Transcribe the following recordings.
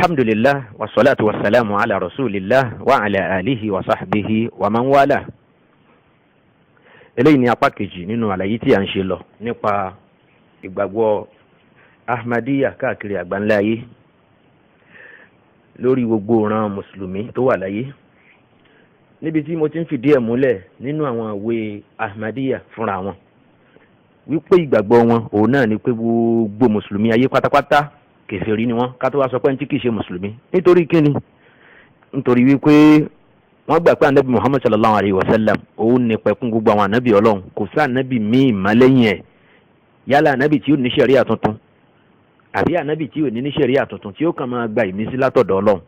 Alhamdulillah wassalatu wassalamu ala rasulillah wa ala alihi wa sahbihi wa man wala. Eléyìí ni apá kejì nínú àlàyé tí a ń ṣe lọ nípa ìgbàgbọ́ Ahmadiyya káàkiri àgbáńlá ayé lórí gbogbo ìran mùsùlùmí tó wà láyé. Níbi tí mo ti ń fìdí ẹ̀ múlẹ̀ nínú àwọn ìwé Ahmadiyya fúnra wọn wípé ìgbàgbọ́ wọn òun náà ni pé gbogbo mùsùlùmí ayé pátápátá keferi ni wọ́n ká tó wá sọ pé ní tí kìí ṣe mùsùlùmí. Nítorí kíni? Nítorí wípé wọ́n gbà pé ànábì Muhammad sallallahu alayhi wa sallam òun ní pẹ̀kún gbogbo àwọn ànábì Ọlọ́run, kò sí ànábì míì má lẹ́yìn ẹ̀, yálà ànábì tí ó ní ṣẹ̀ríà tuntun àbí ànábì tí ò ní ṣẹ̀ríà tuntun tí ó kàn máa gba ìmísí látọ̀dọ̀ Ọlọ́run.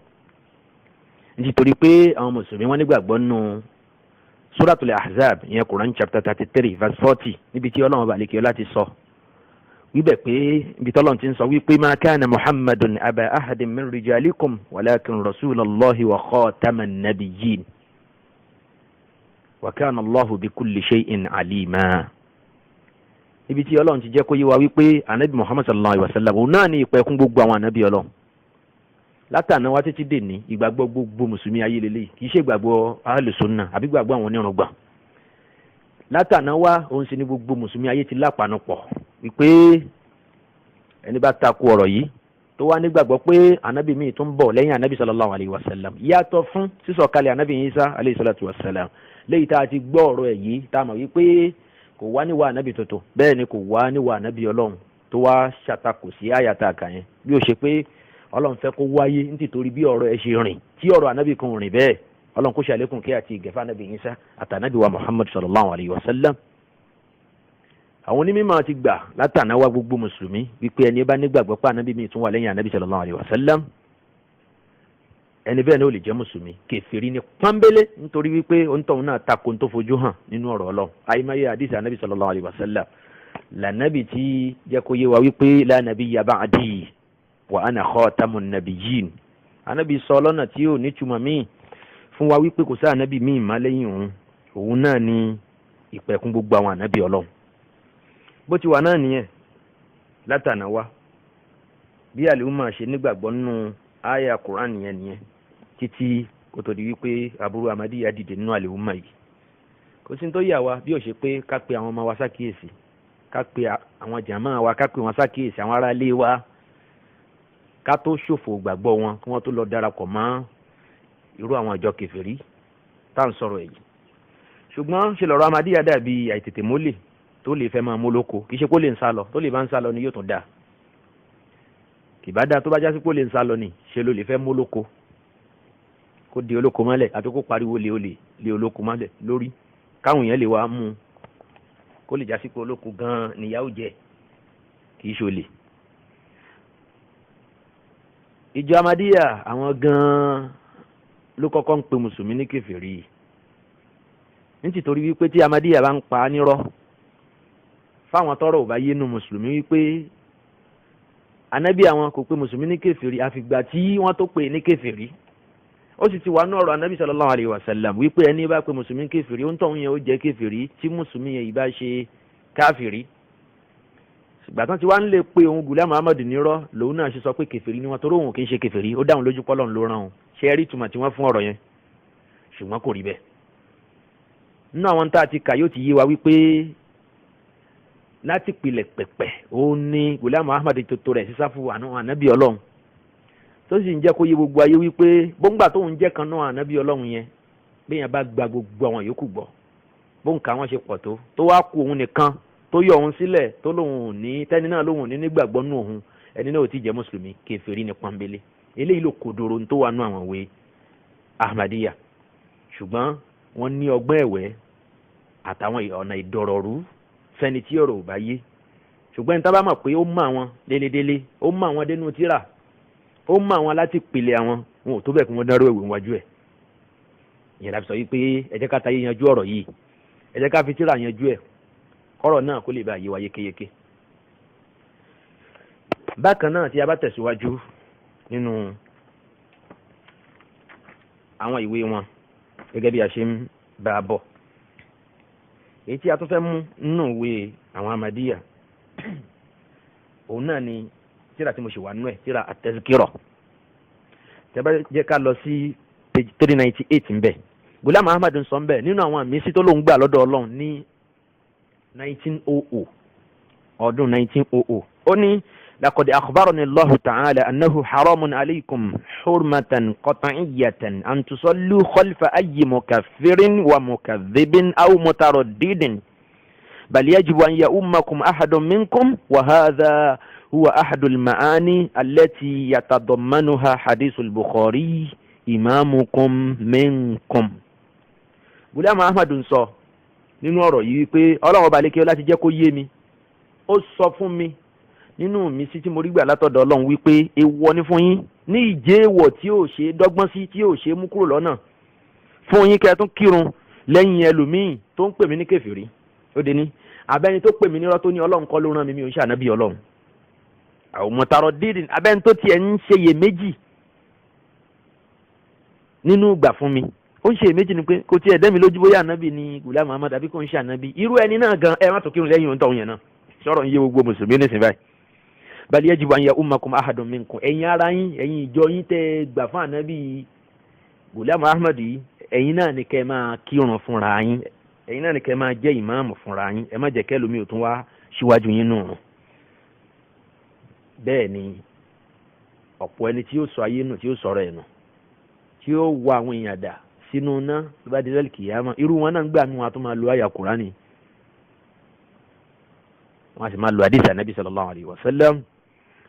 Nítorí pé àwọn mùsùlùmí wọ́n nígbàgbọ́ nínú Suratul Ahzab, ìyẹn Quran chapter 33 verse 40, níbi tí Ọlọ́run bá lékè láti sọ wíbẹ̀ pé ibi tọ́lọ́run ti ń sọ wípé ma kana Muhammadun aba ahadin min rijalikum walakin rasulallahi wa khataman nabiyyin wa kana Allahu bi kulli shay'in alima. Ibi tí Ọlọ́run ti jẹ́ kó yé wa wípé anabi Muhammad sallallahu alaihi wasallam òun náà ní ìpẹ̀kún gbogbo àwọn anabi Ọlọ́run. Látàná wá títí dè ní ìgbàgbọ́ gbogbo mùsùlùmí ayé lélẹ́yìí, kì í ṣe ìgbàgbọ́ ahlus sunnah àbí ìgbàgbọ́ àwọn onírùngbọ̀n. Látàná wá òun sì ní gbogbo mùsùlùmí ayé ti lápanupọ̀ wípé ẹni bá takò ọ̀rọ̀ yìí tó wá nígbàgbọ́ pé anabi míì tún bọ̀ lẹ́yìn anabi sallallahu alayhi wa sallam yàtọ̀ fún sísọ̀kalẹ̀ anabi Isa alayhi salatu wa salam, léyìí tá a ti gbọ́ ọ̀rọ̀ ẹ̀ yìí tá a mọ̀ wípé kò wá níwà anabi tuntun, bẹ́ẹ̀ ni kò wá níwà anabi Ọlọ́run tó wá ṣàtakò sí àyàtà àkàyẹn, bí ó ṣe pé Ọlọ́run fẹ́ kó wáyé nítorí bí ọ̀rọ̀ ẹ̀ ṣe rìn tí ọ̀rọ̀ anabi kan rìn bẹ́ẹ̀. Ọlọ́run kó ṣàlékún kí àti ìgẹ̀fà anabi Isa àtànabi wa Muhammad sallallahu alayhi wa sallam. Àwọn onímọ̀ ti gbà látàná wá gbogbo mùsùlùmí wípé ẹni bá nígbàgbọ́ pé ànábì mi tún wà lẹ́yìn ànábì sallallahu alaihi wasallam, ẹni bẹ́ẹ̀ ni ó lè jẹ́ mùsùlùmí. Kèfèrí ni pọ́nbélé, nítorí wípé òǹtọ̀hún náà takò tó fojú hàn nínú ọ̀rọ̀ Ọlọ́run. àìmọye àdìsí ànábì sallallahu alaihi wasallam lànàbì tí jẹ́ kó yé wa wípé la nabiyya ba'di wa ana khatamun nabiyyin. ànábì sọ lọ́nà tí ò ní túmọ̀ míì fún wa wípé kò sí ànábì míì má lẹ́yìn òun náà ni ìpẹ̀kún gbogbo àwọn ànábì Ọlọ́run. Bó ti wà náà nìyẹn látàná wá bí àlùmọ̀ ṣe nígbàgbọ́ nínú àyà Quran nìyẹn títí kó tó di wípé aburú Ahmadiyya dìde nínú àlùmọ̀ yìí. Kò sí ní tó yà wá bí ó ṣe pé ká pe àwọn ọmọ wa sákìyèsí, ká pe àwọn jàmáà wa, ká pe wọn sákìyèsí, àwọn ará ilé wa, ká tó ṣòfò gbàgbọ́ wọn kí wọ́n tó lọ darapọ̀ mọ́ irú àwọn ìjọ kèfèrí tá à ń sọ̀rọ̀ èyí. Ṣùgbọ́n ṣe lọ́rọ̀ Ahmadiyya dàbí àìtètè mólè tó lè fẹ́ máa mú lóko, kì í ṣe kó lè ń sá lọ, tó lè bá ń sá lọ ni yóò tún dáa. Kì bá dáa tó bá jásí kó lè ń sá lọ ni ṣe ló lè fẹ́ mú lóko, kó di olóko mọ́lẹ̀ àti kó pariwo lé olóko mọ́lẹ̀ lórí káwọn èèyàn lè wá mú un, kó lè jásí pé olóko gan-an nìyàwó jẹ, kì í ṣolè. Ìjọ Ahmadiyya àwọn gan-an ló kọ́kọ́ ń pe mùsùlùmí ní kèfèrí, nítorí wípé tí Ahmadiyya bá ń pa á nírọ́ fáwọn tọrọ ò bá yé nu mùsùlùmí wípé ànábì àwọn kò pé mùsùlùmí ní kèfèrí àfìgbà tí wọ́n tó pè ní kèfèrí. Ó sì ti wà ní ọ̀rọ̀ ànábì sallallahu alayhi wa sallam wípé ẹni bá pé mùsùlùmí kèfèrí ó ń tọ̀hún yẹn ó jẹ́ kèfèrí tí mùsùlùmí yẹn ìbá ṣe káfìrí. Ìgbà tán ti wá ń lè pe òun Ghulam Muhammad nírọ́ lòun náà ṣe sọ pé kèfèrí ni wọ́n torí òun kì í ṣe kèfèrí, ó dáhùn lójú pọ́lọ́n ló rán òun. Ṣé ẹ rí ìtumọ̀ tí wọ́n fún ọ̀rọ̀ yẹn? Ṣùgbọ́n kò rí bẹ́ẹ̀. Nínú àwọn tá a ti kà yóò ti yé wa wípé láti pilẹ̀ pẹ̀pẹ̀ ó ní Ghulam Muhammad tó rẹ̀ sí sáfù ànábì Ọlọ́run, tó sì ń jẹ́ kó yé gbogbo ayé wípé bóńgbà tó ń jẹ́ kan náà ànábì Ọlọ́run yẹn béèyàn bá gba gbogbo àwọn yòókù gbọ́ bóńkà wọn ṣe pọ̀ tó wá kú òun nìkan tó yọ òun sílẹ̀ tó lóun ní tẹ́ni náà lóun ní nígbàgbọ́ nù òun, ẹni náà ò tí jẹ́ mùsùlùmí, kèfèrí ní pọ́nbélé. Eléyìí ló kodoro tó wà nù àwọn ìwé Ahmadiyya. Ṣùgbọ́n wọ́n ní ọgbọ́n ẹ̀wẹ́ àtàwọn ọ̀nà ìdọ̀rọ̀rú fẹ́ni tí ọ̀rọ̀ ò bá yé. Ṣùgbọ́n ní tá bá mọ̀ pé ó mọ̀ àwọn délédélé, ó mọ̀ àwọn dénú tíra, ó mọ̀ àwọn láti pèlè àwọn, wọn ò tó bẹ̀ kí wọ́n dárò ìwé wájú ẹ̀. ìyẹn láti sọ yìí pé ẹ jẹ́ ká tayé yanjú ọ̀rọ̀ yìí, ẹ jẹ́ ká fi tírà yanjú ẹ̀ kọ́rọ̀ náà kó lè bá yé wa yékéyéké. bákan náà tí a bá tẹ̀síwájú nínú àwọn ìwé wọn gẹ́gẹ́ bí a ṣe ń bá a bọ̀, èyí tí a tún fẹ́ mú nínú ìwé àwọn Ahmadiyya òun náà ni tírà tí mo ṣe wà nínú ẹ̀, tírà at-Tazkira. tí a bá jẹ́ ká lọ sí page 398 ń bẹ̀, Ghulam Ahmad ń sọ ń bẹ̀ nínú àwọn àmì sí tó ló ń gbà lọ́dọ̀ Ọlọ́run ní 1900 ọdún 1900 ó ní لقد أخبرني الله تعالى أنه حرام عليكم حرمة قطعية أن تصلوا خلف أي مكفر ومكذب أو متردد بل يجب أن يؤمكم أحد منكم وهذا هو أحد المعاني التي يتضمنها حديث البخاري إمامكم منكم. Ghulam Ahmad ń sọ nínú ọ̀rọ̀ yìí pé Ọlọ́run ọba lékè láti jẹ́ kó yé mi, ó sọ fún mi nínú mi sí tí mo rí gbà látọ̀dọ̀ Ọlọ́run wípé èèwọ̀ ni fún yín ní ìjẹ́wọ̀ tí ó ṣe dọ́gbọ́n sí, tí ó ṣe mú kúrò lọ́nà fún yín kẹ́ tún kírun lẹ́yìn ẹlòmíì tó ń pè mí ní kèfèrí, ó dé ní abẹ́ni tó pè mí nírọ́ tó ní Ọlọ́run kọ́ ló rán mi, mi ò ń ṣànábì Ọlọ́run. àwọn mọ̀tàrọ̀ dídìn abẹ́ni tó tiẹ̀ ń ṣe iyèméjì nínú gbà fún mi, ó ń ṣe iyèméjì ni pé kò tiẹ̀ dẹ́mi lójú bóyá ànábì ni Ghulam Ahmad àbí kò ń ṣe ànábì. irú ẹni náà gan ẹ má tó kírun lẹ́yìn ohun tó ń yẹn náà sọ̀rọ̀ ń yé gbogbo mùsùlùmí nísìnyí báyìí. bal yajibu an ya'ummakum ahadun minkum, ẹ̀yin ara yín, ẹ̀yin ìjọ yín tẹ́ gbà fún ànábì Ghulam Ahmad yìí, ẹ̀yin náà ni kẹ́ máa kírun fúnra yín, ẹ̀yin náà ni kẹ́ máa jẹ́ ìmáàmù fúnra yín, ẹ má jẹ́ kẹ́ lómi ò tún wá síwájú yín nù. bẹ́ẹ̀ ni ọ̀pọ̀ ẹni tí yóò sọ ayé nù, tí yóò sọ̀rọ̀ ẹ̀ nù, tí yóò wọ àwọn èèyàn dà sínú ná tó bá di lẹ́lì kìyàmá, irú wọn náà ń gbà nù wọn tó máa lo àyà Kùránì, wọn sì máa lo àdìsí ànábì sallallahu alayhi wa sallam.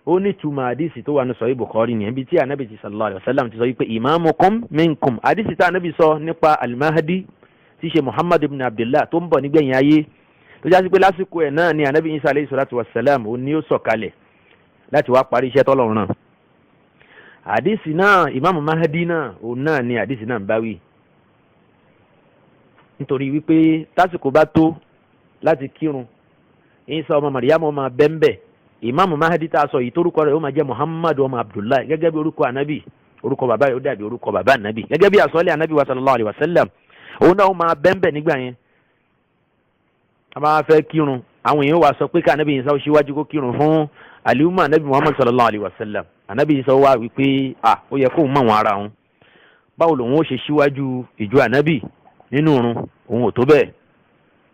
ó ní túmọ̀ àdìsí tó wà ní Sahih Bukhari ní ibi tí ànábì sallallahu alayhi wa sallam ti sọ wípé imamukum minkum, àdìsí tí ànábì sọ nípa al-Mahdi tí ṣe Muhammad ibn Abdullah tó ń bọ̀ nígbẹ̀yìn ayé, tó jásí pé lásìkò ẹ̀ náà ni ànábì Isa alayhi salatu wa salam ó ní ó sọ̀kalẹ̀ láti wá parí iṣẹ́ tọ́lọ́run náà. àdìsí náà Imam Mahdi náà òun náà ni àdìsí náà ń báwí, nítorí wípé tásìkò bá tó láti kírun Isa ọmọ Mariam ọmọ bẹ́ńbẹ́, Imam Mahdi tá a sọ yìí torúkọ rẹ̀ ó máa jẹ́ Muhammad ọmọ Abdullahi, gẹ́gẹ́ bí orúkọ ànábì, orúkọ bàbá rẹ̀ ó dàbí orúkọ bàbá ànábì, gẹ́gẹ́ bí àsọlẹ̀ ànábì wa sallallahu alayhi wa sallam. òun náà ó máa bẹ́ńbẹ́ nígbà yẹn. a máa fẹ́ kírun àwọn èèyàn wá sọ pé ká ànábì Isa ó ṣíwájú kó kírun fún àlùmọ́ ànábì Muhammad sallallahu alayhi wa sallam. ànábì Isa wá wípé ó yẹ kó mọ̀ wọn ara wọn, báwo lòun ó ṣe ṣíwájú ìjọ ànábì nínú òrun, òun ò tó bẹ́ẹ̀.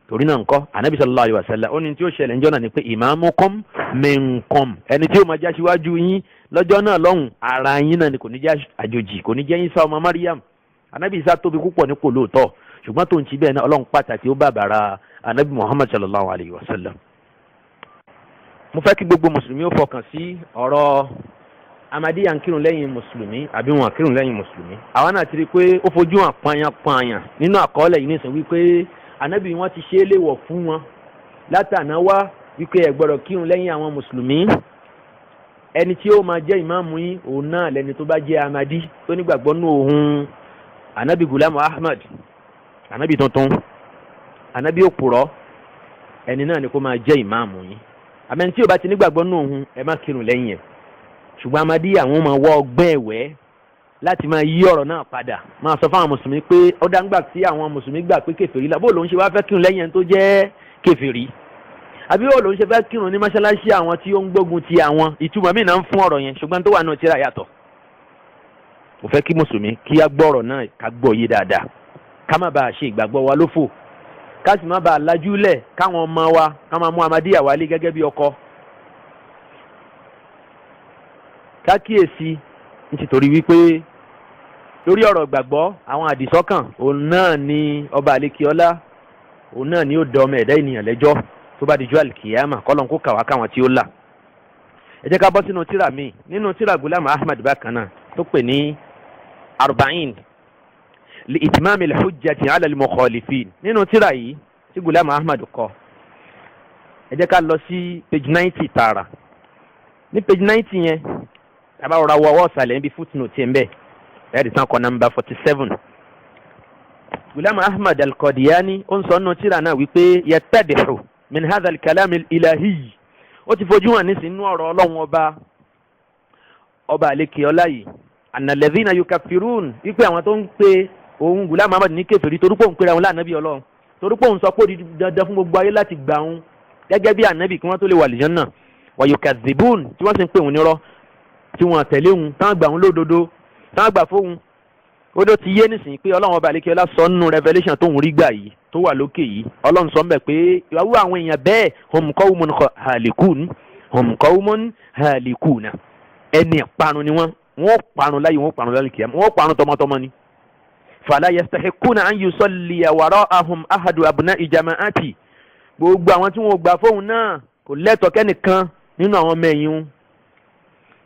torí náà ńkọ́ ànábì sallallahu alayhi wa sallam ó ní tí ó ṣẹlẹ̀ ńjọ́ náà ni pé imamukum minkum, ẹni tí ó máa já síwájú yín lọ́jọ́ náà lọ́hùn ara yín náà ni kò ní jẹ́ àjòjì, kò ní jẹ́ Isa ọmọ Maryam. ànábì Isa tóbi púpọ̀ nípò lóòótọ́, ṣùgbọ́n tó ń ti bẹ́ẹ̀ náà Ọlọ́run pàtàkì ó bàbàrà ànábì Muhammad sallallahu alayhi wa sallam. mo fẹ́ kí gbogbo mùsùlùmí ó fọkàn sí ọ̀rọ̀ Ahmadiyya ń kírun lẹ́yìn mùsùlùmí àbí wọn kírun lẹ́yìn mùsùlùmí. àwa náà ti rí i pé ó fojú hàn pààyàn nínú àkọọ́lẹ̀ yìí nísìnyí wípé ànábì wọn ti ṣe é léwọ̀ fún wọn látàná wá wípé ẹ gbọ́dọ̀ kírun lẹ́yìn àwọn mùsùlùmí. ẹni tí ó máa jẹ́ ìmáàmù yín òun náà lẹni tó bá jẹ́ Ahmadi tó nígbàgbọ́ nínú òun ànábì Ghulam Ahmad, ànábì tuntun, ànábì òpùrọ́, ẹni náà ni kó máa jẹ́ ìmáàmù yín. àmẹ́ni tí ó bá ti nígbàgbọ́ nínú òun ẹ má kírun lẹ́yìn ẹ̀. ṣùgbọ́n Ahmadiyya àwọn máa wọ ọgbẹ́ ẹ̀wẹ́ láti máa yí ọ̀rọ̀ náà padà, máa sọ fáwọn mùsùlùmí pé ó dáńgbà tí àwọn mùsùlùmí gbà pé kèfèrí la bó lòun ṣe wá fẹ́ kírun lẹ́yìn ẹni tó jẹ́ kèfèrí, àbí bó lòun ṣe fẹ́ kírun ní mọ́ṣáláṣí àwọn tí ó ń gbógun ti àwọn. ìtumọ̀ mí náà ń fún ọ̀rọ̀ yẹn, ṣùgbọ́n tó wà náà tíra yàtọ̀. mo fẹ́ kí mùsùlùmí kí á gbọ́ ọ̀rọ̀ náà ká gbọ́ yé dáadáa, ká má bàa ṣe ìgbàgbọ́ wa lófò, ká sì má bàa lajúlẹ̀ káwọn ọmọ wa ká máa mú Ahmadiyya wálé gẹ́gẹ́ bí ọkọ. ká kíyèsí nítorí wípé lórí ọ̀rọ̀ gbàgbọ́ àwọn àdìsọ́kàn òun náà ni ọba àlekíọ́lá, òun náà ni ó dọ ọmọ ẹ̀dá ènìyàn lẹ́jọ́ tó bá dijọ́ àlìkìyàmà, kọ́lọ́n kó kàwá káwọn tí ó là. ẹ jẹ́ ká bọ́ sínú tíra míì, nínú tíra Ghulam Ahmad bákan náà tó pè ní arba'in li itmam al-hujjati ala al-mukhalifin. nínú tíra yìí tí Ghulam Ahmad kọ, ẹ jẹ́ ká lọ sí page 90 tààrà. ní page 90 yẹn tàbá rọra wọ ọwọ́ ọ̀sàlẹ̀ níbi footnote yẹn bẹ́ẹ̀ ẹ̀ẹ́dì tán kọ nọ́mbà 47. Ghulam Ahmad al-Qadiani ó ń sọ nínú tírà náà wípé yattadihu min hadha al-kalam al-ilahi ó ti fojú hàn nísìnyí ọ̀rọ̀ Ọlọ́run ọba àlekè ọlá yìí anna alladhina yukaffirun wípé àwọn tó ń pe òun Ghulam Ahmad ní kèfèrí torí pé òun pera òun lánàbí Ọlọ́run torí pé òun sọ pé ó di dandan fún gbogbo ayé láti gbà òun gẹ́gẹ́ bí ànábì kí wọ́n tó lè wà àlùjánnà wa yukadhibun tí wọ́n sì ń pè òun nírọ́ tí wọ́n tẹ̀lé òun táwọn gbà òun lódodo táwọn gbà fóun ó ló ti yé nísìnyí pé Ọlọ́run ọba àlekè ọlá sọ nínú revelation tóun rí gbà yìí tó wà lókè yìí Ọlọ́run sọ ń bẹ̀ pé ìwàwú àwọn èèyàn bẹ́ẹ̀ hum qawmun halikun ẹni parun ni wọ́n parun láyé wọ́n parun lálẹ́ kìyàmá wọ́n parun tọmọtọmọ ni. fala yastahiquna an yusalli wara'ahum ahadu abna'i jama'ati gbogbo àwọn tí wọ́n gbà fóun náà kò lẹ́tọ̀ọ́ kẹ́nìkan nínú àwọn ọmọ ẹ̀yìn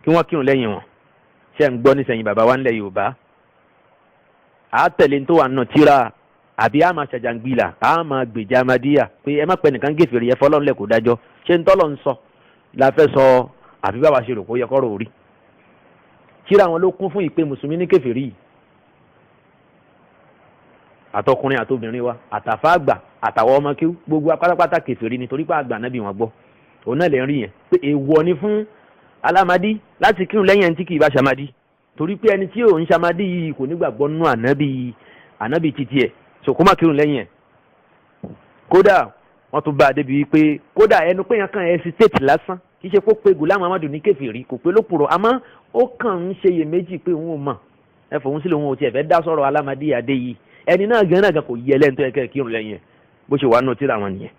kí wọ́n kírun lẹ́yìn wọn. ṣé ń gbọ́ nísẹ̀yìn bàbá wa ńlẹ̀ Yorùbá a tẹ̀lé tó wà nù tíra àbí a máa ṣàjàngbìlà a máa gbèjà Ahmadiyya pé ẹ má pẹ́ nìkan gèfèrè yẹ fọlọ́run lẹ̀ kó dájọ́ ṣé ń tọ́lọ̀ ń sọ la fẹ́ sọ àbí báwa ṣe rò kó yẹ kọ́rọ̀ orí tíra wọn ló kún fún ìpè mùsùlùmí ní kèfèrí yìí àtọkùnrin àtobìnrin wa àtàfà àgbà àtàwọn ọmọ kí gbogbo apátápátá kèfèrí nítorí pé àgbà nábì wọn gbọ́ òun náà lè rí yẹn pé èèwọ̀ ni fún alámadí láti kírun lẹ́yìn ẹni tí kì í bá ṣamadí torí pé ẹni tí ò ń ṣamadí yìí kò nígbàgbọ́ nínú ànábì títí ẹ̀ so kó má kírun lẹ́yìn ẹ̀ kódà wọ́n tún bá a débi wípé kódà ẹnu pé yẹn kàn hesitate lásán kì í ṣe kó pe Ghulam Ahmad ní kèfèrí kò pé lópùrọ́ àmọ́ ó kàn ń ṣe iyèméjì pé òun ò mọ̀ ẹ fòun sílẹ̀ òun ò tiẹ̀ fẹ́ dá sọ̀rọ̀ Ahmadiyya dé yìí ẹni náà gan kò yẹ lẹ́nu tó yẹ kẹ́ kírun lẹ́yìn ẹ̀ bó ṣe wà nù tíra wọn nìyẹn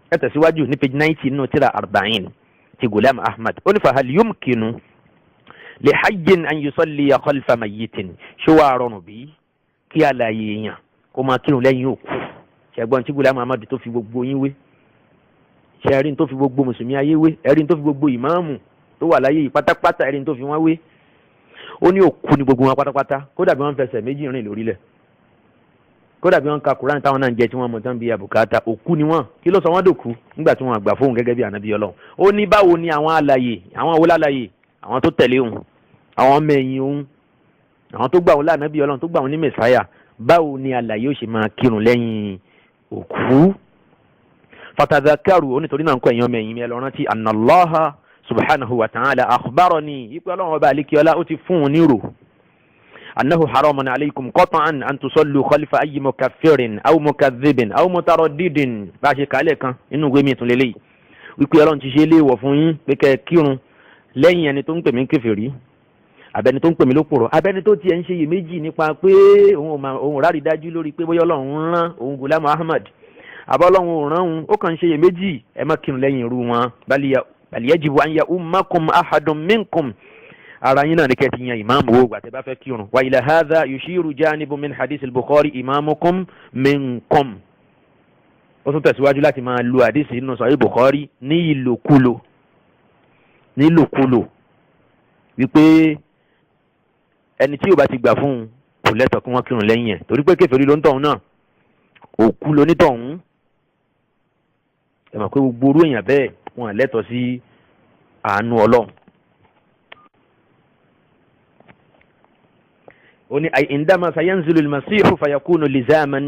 ẹ tẹ̀síwájú ní page 90 nù tíra 40 ti Ghulam Ahmad ó ní fa hal yumkinu li hayyin an yusalli khalfa mayyitin ṣé wàá rọrùn bí kí alààyè èèyàn kó máa kírun lẹ́yìn òkú ṣẹ̀gbọ́n tí Ghulam Ahmad tó fi gbogbo yín wé ṣẹ̀rin tó fi gbogbo mùsùlùmí ayé wé ẹ̀rin tó fi gbogbo ìmáàmù tó wà láyé yìí pátápátá ẹ̀rin tó fi wọ́n wé ó ní òkú ni gbogbo wọn pátápátá kódà bí wọ́n fẹsẹ̀ méjì rìn lórílẹ̀ kódà bí wọ́n ka Kùránì táwọn náà ń jẹ tí wọ́n mọ̀ tán bí àbùkátà òkú ni wọ́n kí ló sọ wọ́n dòkú nígbà tí wọ́n àgbà fóun gẹ́gẹ́ bí ànábì Ọlọ́run ó ní báwo ni àwọn alààyè àwọn awolá alààyè àwọn tó tẹ̀lé òun àwọn ọmọ ẹ̀yìn òun àwọn tó gbà òun lánàbì Ọlọ́run tó gbà òun ní mẹ̀sáyà báwo ni alààyè ó ṣe máa kírun lẹ́yìn òkú fatadhakaru onítorí náà ń kọ́ ẹ̀yìn ọmọ ẹ̀yìn mi ẹ lọ rántí anna Allaha subhanahu wa ta'ala akhbarani ipe Ọlọ́run ọba alikiola ó ti fún un nírò annahu haramun alaykum qat'an an tusallu khalfa ayyi mukaffirin aw mukadhibin aw mutaraddidin bá ṣe kálẹ̀ kan inú ìwé mi tún lélẹ́yìí wípé Ọlọ́run ti ṣe léèwọ̀ fún yín pé kẹ́ kírun lẹ́yìn ẹni tó ń pè mí kèfèrí abẹni tó ń pè mí lópùrọ́ abẹni tó tiẹ̀ ń ṣe iyèméjì nípa pé òun rárí dájú lórí pé bóyá Ọlọ́run ń rán òun Ghulam Ahmad àbọ́lọ́run ò rán òun ó kàn ń ṣe iyèméjì ẹ má kírun lẹ́yìn irú wọn bal yajibu an ya'ummakum ahadun minkum ara yín náà ní kẹ́ ti yan ìmáàmù wo gbàtẹ́ bá fẹ́ kírun wa ila hadha yushiru janibu min hadith al-Bukhari imamukum minkum ó tún tẹ̀síwájú láti máa lo àdìsí nínú Sahih Bukhari ní ìlòkulò wípé ẹni tí ò bá ti gbà fún un kò lẹ́tọ̀ọ́ kí wọ́n kírun lẹ́yìn ẹ̀ torí pé kèfèrí ló ń tọ̀hún náà òkú lonítọ̀hún ẹ mọ̀ pé gbogbo orú èèyàn bẹ́ẹ̀ wọn lẹ́tọ̀ọ́ sí àánú Ọlọ́run. ó ní indama sayanzilu al-masihu fayakunu lizaman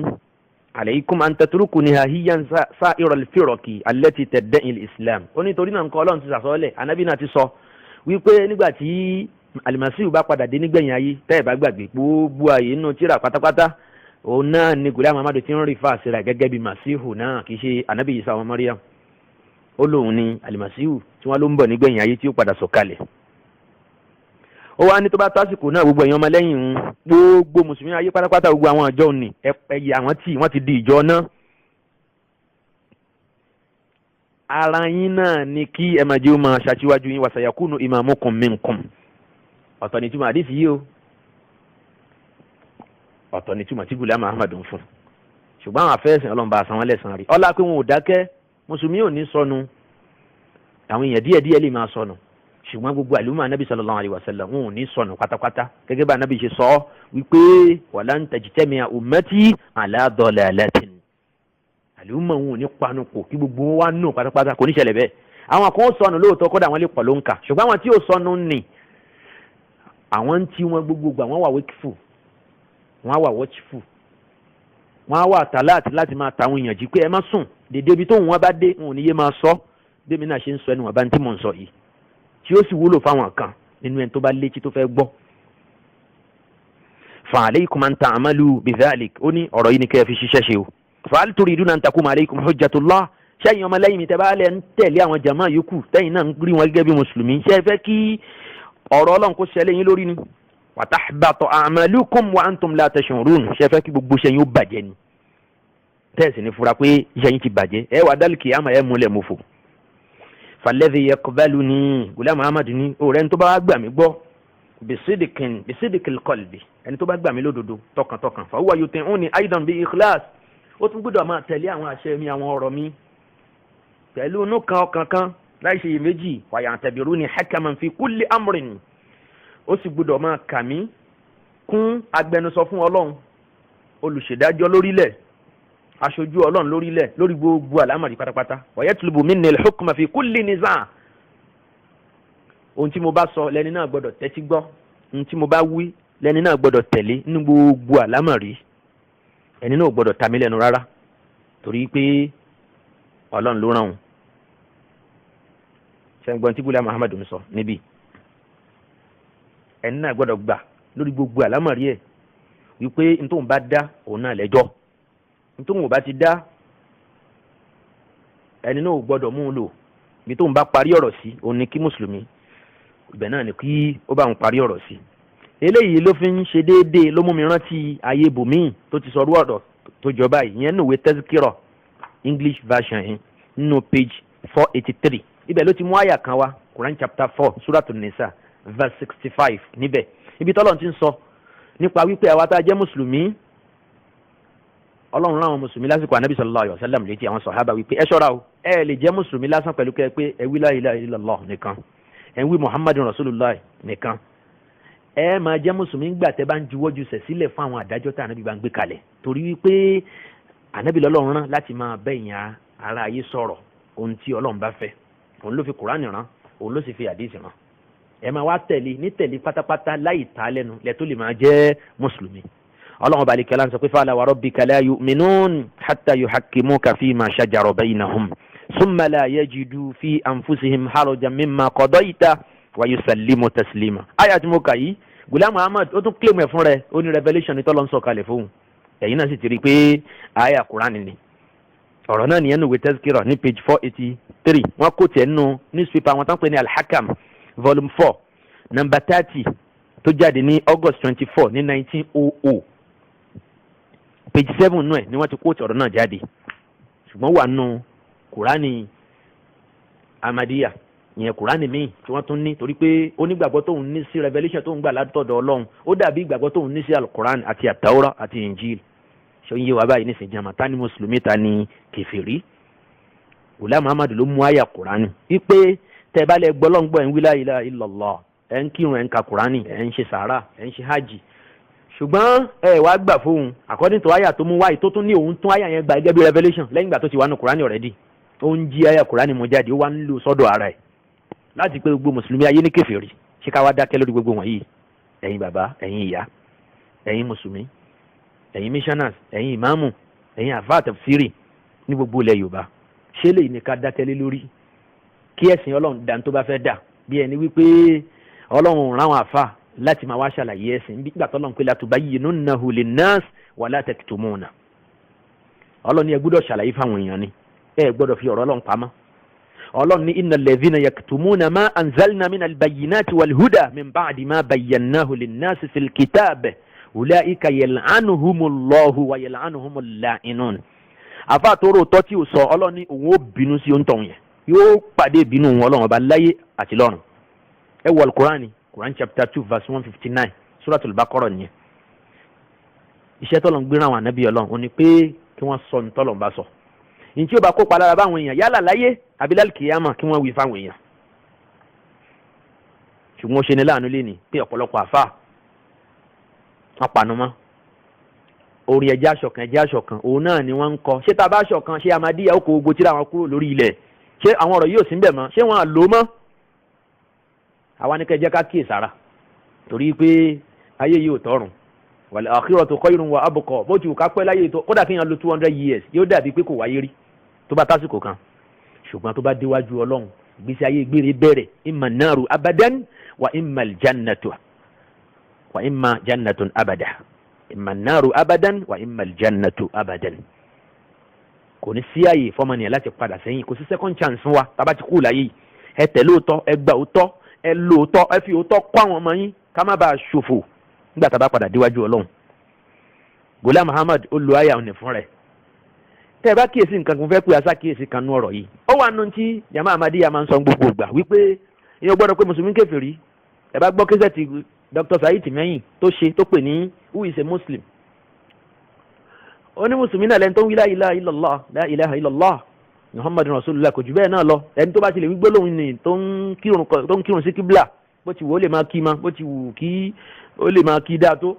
alaykum an tatruku nihahiyan sa'ira al-firaqi allati tadda'i al-islam. ó ní torí náà nǹkan Ọlọ́run ti sàsọ́ọ́lẹ̀ anábì náà ti sọ wípé nígbà tí alimasihu bá padà dé nígbẹ̀yìn ayé tẹ́ ẹ̀ bá gbàgbé gbogbo ààyè nínú tíra pátápátá òun náà ni Ghulam Ahmad ti ń rí fáàsì rẹ̀ gẹ́gẹ́ bí masihu náà kì í ṣe anabi Isa ọmọ Maryam ó lóun ni alimasihu tí wọ́n ló ń bọ̀ nígbẹ̀yìn ayé tí ó padà sọ̀kalẹ̀. ó wá ní tó bá tó àsìkò náà gbogbo èèyàn ọmọlẹ́yìn ń gbogbo mùsùlùmí ayé pátápátá gbogbo àwọn àjọ òní ẹ̀yẹ àwọn tí wọ́n ti di ìjọ náà. ara yín náà ni kí ẹ máa jẹ́ ó máa ṣàṣíwájú yín wasayakunu imamukum minkum ọ̀tọ̀ ni túmọ̀ àdìsí yìí o ọ̀tọ̀ ni túmọ̀ tí Ghulam Ahmad ń fún ṣùgbọ́n àwọn afẹ́sìn ọlọ́mọba àsan wọn lẹ́sàn-án rí ọlá pé wọn ò dákẹ́ mùsùlùmí ò ní sọnù àwọn èèyàn díẹ̀díẹ̀ lè máa sọnù ṣùgbọ́n gbogbo àlùmọ́ anábì sallallahu alaihi wasallam wọn ò ní sọnù pátápátá gẹ́gẹ́ bá anábì ṣe sọ wípé walan tajtami'a ummati ala dalalatin àlùmọ́ wọn ò ní panupọ̀ kí gbogbo wọn wá nù pátápátá kò ní ṣẹlẹ̀ bẹ́ẹ̀ àwọn kan sọnù lóòótọ́ kódà wọn lè pọ̀ ló ń kà ṣùgbọ́n àwọn tí ò sọnù nì àwọn tí wọn gbogbo àwọn wà wékìfù wọn wà wọ́chìfù wọ́n á wà tàláàtì láti máa tàwọn èèyàn jí pé ẹ má sùn dédé ibi tóun wọn bá dé wọn ò ní yé máa sọ bẹ́ẹ̀ náà ṣe ń sọ ẹnu wọn bá ń tí mò ń sọ yìí tí ó sì wúlò fáwọn kan nínú ẹni tó bá létí tó fẹ́ gbọ́. fa alaykum an ta'malu bidhalik ó ní ọ̀rọ̀ yìí ni kẹ́ ẹ fi ṣiṣẹ́ ṣe o. fa hal turiduna an takuma alaykum hujjatullah sẹ́yìn ọmọlẹ́yìn mi tẹ́ bá lẹ́ ń tẹ̀lé àwọn jàmáà yòókù tẹ́yìn náà ń rí wọn gẹ́gẹ́ bí mùsùlùmí ṣé ẹ fẹ́ kí ọ̀rọ̀ Ọlọ́run kó ṣẹlẹ̀ yín lórí ni. wa tahbata a'malukum wa antum la tash'urun ṣé ẹ fẹ́ kí gbogbo ṣẹ́yìn ó bàjẹ́ ni tẹ́ẹ̀sì ní fura pé iṣẹ́ yín ti bàjẹ́ ẹ wà dálìkì àmọ́ ẹ múlẹ̀ mọ́fò. falladhi yaqbaluni Ghulam Ahmad ní òòrẹ́ ní tó bá gbà mí gbọ́ bisidikil qalbi ẹni tó bá gbà mí lódodo tọkàntọkàn fa huwa yuti'uni aidan bi ikhlas ó tún gbọ́dọ̀ máa tẹ̀lé àwọn àṣẹ mi àwọn ọ̀rọ̀ mi pẹ̀lú inú kan ọkàn kan láì ṣe iyèméjì wa ya'tabiruni hakaman fi kulli amrin ó sì gbọ́dọ̀ máa kà mí kún agbẹnusọ fún Ọlọ́run olùṣèdájọ́ lórílẹ̀ aṣojú Ọlọ́run lórílẹ̀ lórí gbogbo àlámọ̀rí pátápátá wa yatlubu minni al-hukma fi kulli niza' ohun tí mo bá sọ lẹ́ni náà gbọ́dọ̀ tẹ́tí gbọ́ ohun tí mo bá wí lẹ́ni náà gbọ́dọ̀ tẹ̀lé nínú gbogbo àlámọ̀rí ẹni náà gbọ́dọ̀ ta mí lẹ́nu rárá torí pé Ọlọ́run ló rán òun ṣẹ́ngbọ́n tí Ghulam Ahmad ń sọ níbí ẹni náà gbọ́dọ̀ gbà lórí gbogbo àlámọ̀rí ẹ̀ wípé n tóun bá dá òun náà lẹ́jọ́ nítorí wọn bá ti dá ẹni náà gbọ́dọ̀ mú un lò bí tóun bá parí ọ̀rọ̀ sí òun ni kí mùsùlùmí ibẹ̀ náà ni kí ó bá òun parí ọ̀rọ̀ sí. eléyìí ló fi ń ṣe déédéé ló mú mi rántí ayé bòmíì tó ti sọrú ọ̀rọ̀ tó jọba yìí ìyẹn nùwé tẹ́síkìrọ̀ English version yẹn nínú page 483 ibẹ̀ ló ti mú àyà kan wá Quran chapter 4 Suratul Nisa verse 65 níbẹ̀ ibi tọ́lọ́run ti ń sọ nípa wípé àwa tá a jẹ́ mùsùlùmí Ọlọ́run rán àwọn mùsùlùmí lásìkò Ànábì sallallahu alaihi wasallam létí àwọn sàhábà wípé ẹ ṣọ́ra o ẹ lè jẹ́ mùsùlùmí lásán pẹ̀lú kẹ́ pé ẹ wí la ilaha illallah nìkan ẹ wí Muhammadun Rasulullah nìkan ẹ máa jẹ́ mùsùlùmí gbà tẹ́ bá ń juwọ́ jùsẹ̀ sílẹ̀ fún àwọn àdájọ́ tí Ànábì bá ń gbé kalẹ̀ torí wípé Ànábì lọ́lọ́run rán láti máa bẹ̀yìn ara ayé sọ̀rọ̀ ohun tí Ọlọ́run bá fẹ́ òun ló fi Kùránì rán òun ló sì fi àdíìsì rán ẹ máa wá tẹ̀lé ní tẹ̀lé pátápátá láì ta lẹ́nu lẹ́ tó lè máa jẹ́ mùsùlùmí Ọlọ́run balẹ̀ kẹlá ń sọ pé fala wa rabbika la yu'minun hatta yuhakkimuka fima shajara baynahum thumma la yajidu fi anfusihim harajan mimma qadayta wa yusallimu taslima. àyà tí mo kà yìí Ghulam Ahmad ó tún claim ẹ̀ fún rẹ̀ ó ní revelation ní tọ́lọ́ ń sọ kalẹ̀ fóun ẹ̀yin náà sì ti rí i pé àyà Kùránì ni ọ̀rọ̀ náà nìyẹn nùwé tẹ́síkìrọ̀ ní page 483 wọ́n kó tiẹ̀ nínú newspaper àwọn tán pè ní Al-Hakam volume 4 number 30 tó jáde ní August 24 ní 1900 page 7 nù ẹ̀ ni wọ́n ti kóòtù ọ̀rọ̀ náà jáde ṣùgbọ́n wà nù Kùránì Ahmadiyya ìyẹn Kùránì míì tí wọ́n tún ní torí pé onígbàgbọ́ tóun ní sí revelation tóun gbà látọ̀dọ̀ Ọlọ́run ó dàbí ìgbàgbọ́ tóun ní sí Al-Qur'an àti At-Tawrah àti Injil ṣé ń yé wa báyìí nísìnyí jama ta ni mùsùlùmí ta ni kèfèrí Ghulam Ahmad ló mú àyà Kùránì wípé tẹ́ bá lẹ gbọ́ lọ́ngbọ́ ẹ̀ ń wí la ilaha illallah ẹ̀ ń kírun ẹ̀ ń ka Kùránì ẹ̀ ń ṣe sàárà ẹ̀ ń ṣe hajj ṣùgbọ́n ẹ wá gbà fóun according to àyà tó mú wáyé tó tún ní òun tún àyà yẹn gbà gẹ́gẹ́ bí revelation lẹ́yìn ìgbà tó ti wà nù Kùránì already ó ń jí àyà Kùránì mú jáde ó wá ń lò sọ́dọ̀ ara ẹ̀ láti pé gbogbo mùsùlùmí ayé ní kèfèrí ṣé ká wá dákẹ́ lórí gbogbo wọ̀nyí ẹ̀yin bàbá ẹ̀yin ìyá ẹ̀yin mùsùlùmí ẹ̀yin missioners ẹ̀yin ìmáàmù ẹ̀yin àfáà tafsiri ní gbogbo ilẹ̀ Yorùbá ṣé lè ní ká dákẹ́ lé lórí kí ẹ̀sìn Ọlọ́run dá tó bá fẹ́ dà bí ẹni wípé Ọlọ́run ráwọn àfáà láti máa wá ṣàlàyé ẹ̀sìn nígbà tó lọ́n pé latubayyinunnahu linnas wala taktumuna Ọlọ́run ní ẹ gbọ́dọ̀ ṣàlàyé fáwọn èèyàn ni ẹ gbọ́dọ̀ fi ọ̀rọ̀ Ọlọ́run pamọ́ Ọlọ́run ní innal ladhina yaktumuna ma anzalna minal bayyinati wal huda min ba'di ma bayyanahu linnasi fil kitab ulaika yal'anuhumullahu wa yal'anuhumul la'inun. àfa àtòrò tọ́ tí ò sọ Ọlọ́run ní òun ó bínú sí oúntọ̀ yẹn yóò pàdé ìbínú wọn Ọlọ́run ọba láyé àti lọ́run ẹ wọ Al-Qur'ani Quran chapter 2 verse 159 Suratul Baqarah nìyẹn iṣẹ́ tọ́lọ̀ ń gbéra àwọn ànábì Ọlọ́run ó ní pé kí wọ́n sọ ní tọ́lọ̀ ń bá sọ ní tí ó bá kópa lára báwọn èèyàn yálà láyé abilal kìyàmà kí wọ́n wí fáwọn èèyàn ṣùgbọ́n ó ṣe ní láàánú lé ní pé ọ̀pọ̀lọpọ̀ àfà wọn panumọ́ orin ẹjẹ́ aṣọ̀kan òun náà ni wọ́n ń kọ ṣé tá a bá aṣọ̀kan ṣé Ahmadiyya ó kó gbogbo tíra wọn kúrò lórí ilẹ̀ ṣé àwọn ọ̀rọ̀ yóò sí ń bẹ̀ mọ́ ṣé wọ́n á lò ó mọ́ àwa ní kẹ́ jẹ́ ká kíyè sára torí pé ayé yìí ò tọrùn wal akhiratu khayrun wa abqa bó ti wù ká pẹ́ láyé tó kódà kéèyàn lo 200 years yóò dàbí pé kò wáyé rí tó bá tásìkò kan ṣùgbọ́n tó bá déwájú ọlọ́run ìgbésí ayé gbére bẹ̀rẹ̀ imma naru abadan wa imma aljannatu wa imma jannatun abada imma naru abadan wa imma aljannatu abadan. kò ní sí àyè fọmọnìyàn láti padà sẹ́yìn kò sí second chance fún wa tá a bá ti kú láyé ẹ tẹ̀lé òótọ́ ẹ gbà òótọ́ ẹ lò òótọ́ ẹ fi òótọ́ kọ́ àwọn ọmọ yín ká má bàa ṣòfò nígbà tá a bá padà déwájú ọlọ́run. Ghulam Muhammad ó lo àyà òní fún rẹ̀ tẹ́ ẹ bá kíyèsí nǹkan kan fẹ́ pé asá kíyèsí kan nú ọ̀rọ̀ yìí ó wà nù tí jama Ahmadiyya máa ń sọ gbogbo ìgbà wípé èèyàn gbọ́dọ̀ pé mùsùlùmí kèfèrí ẹ bá gbọ́ kíṣẹ́ ti Dr. Said Tìmẹ́yìn tó ṣe tó pè ní who is a Muslim ó ní mùsùlùmí náà lẹ́ni tó ń wí la ilaha illallah la ilaha illallah Muhammadun Rasulullah kò jù bẹ́ẹ̀ náà lọ ẹni tó bá ti lè wí gbólóhùn ní tó ń kírun sí kíbla bó ti wù ó lè máa kí ma bó ti wù kí ó lè máa kí dáa tó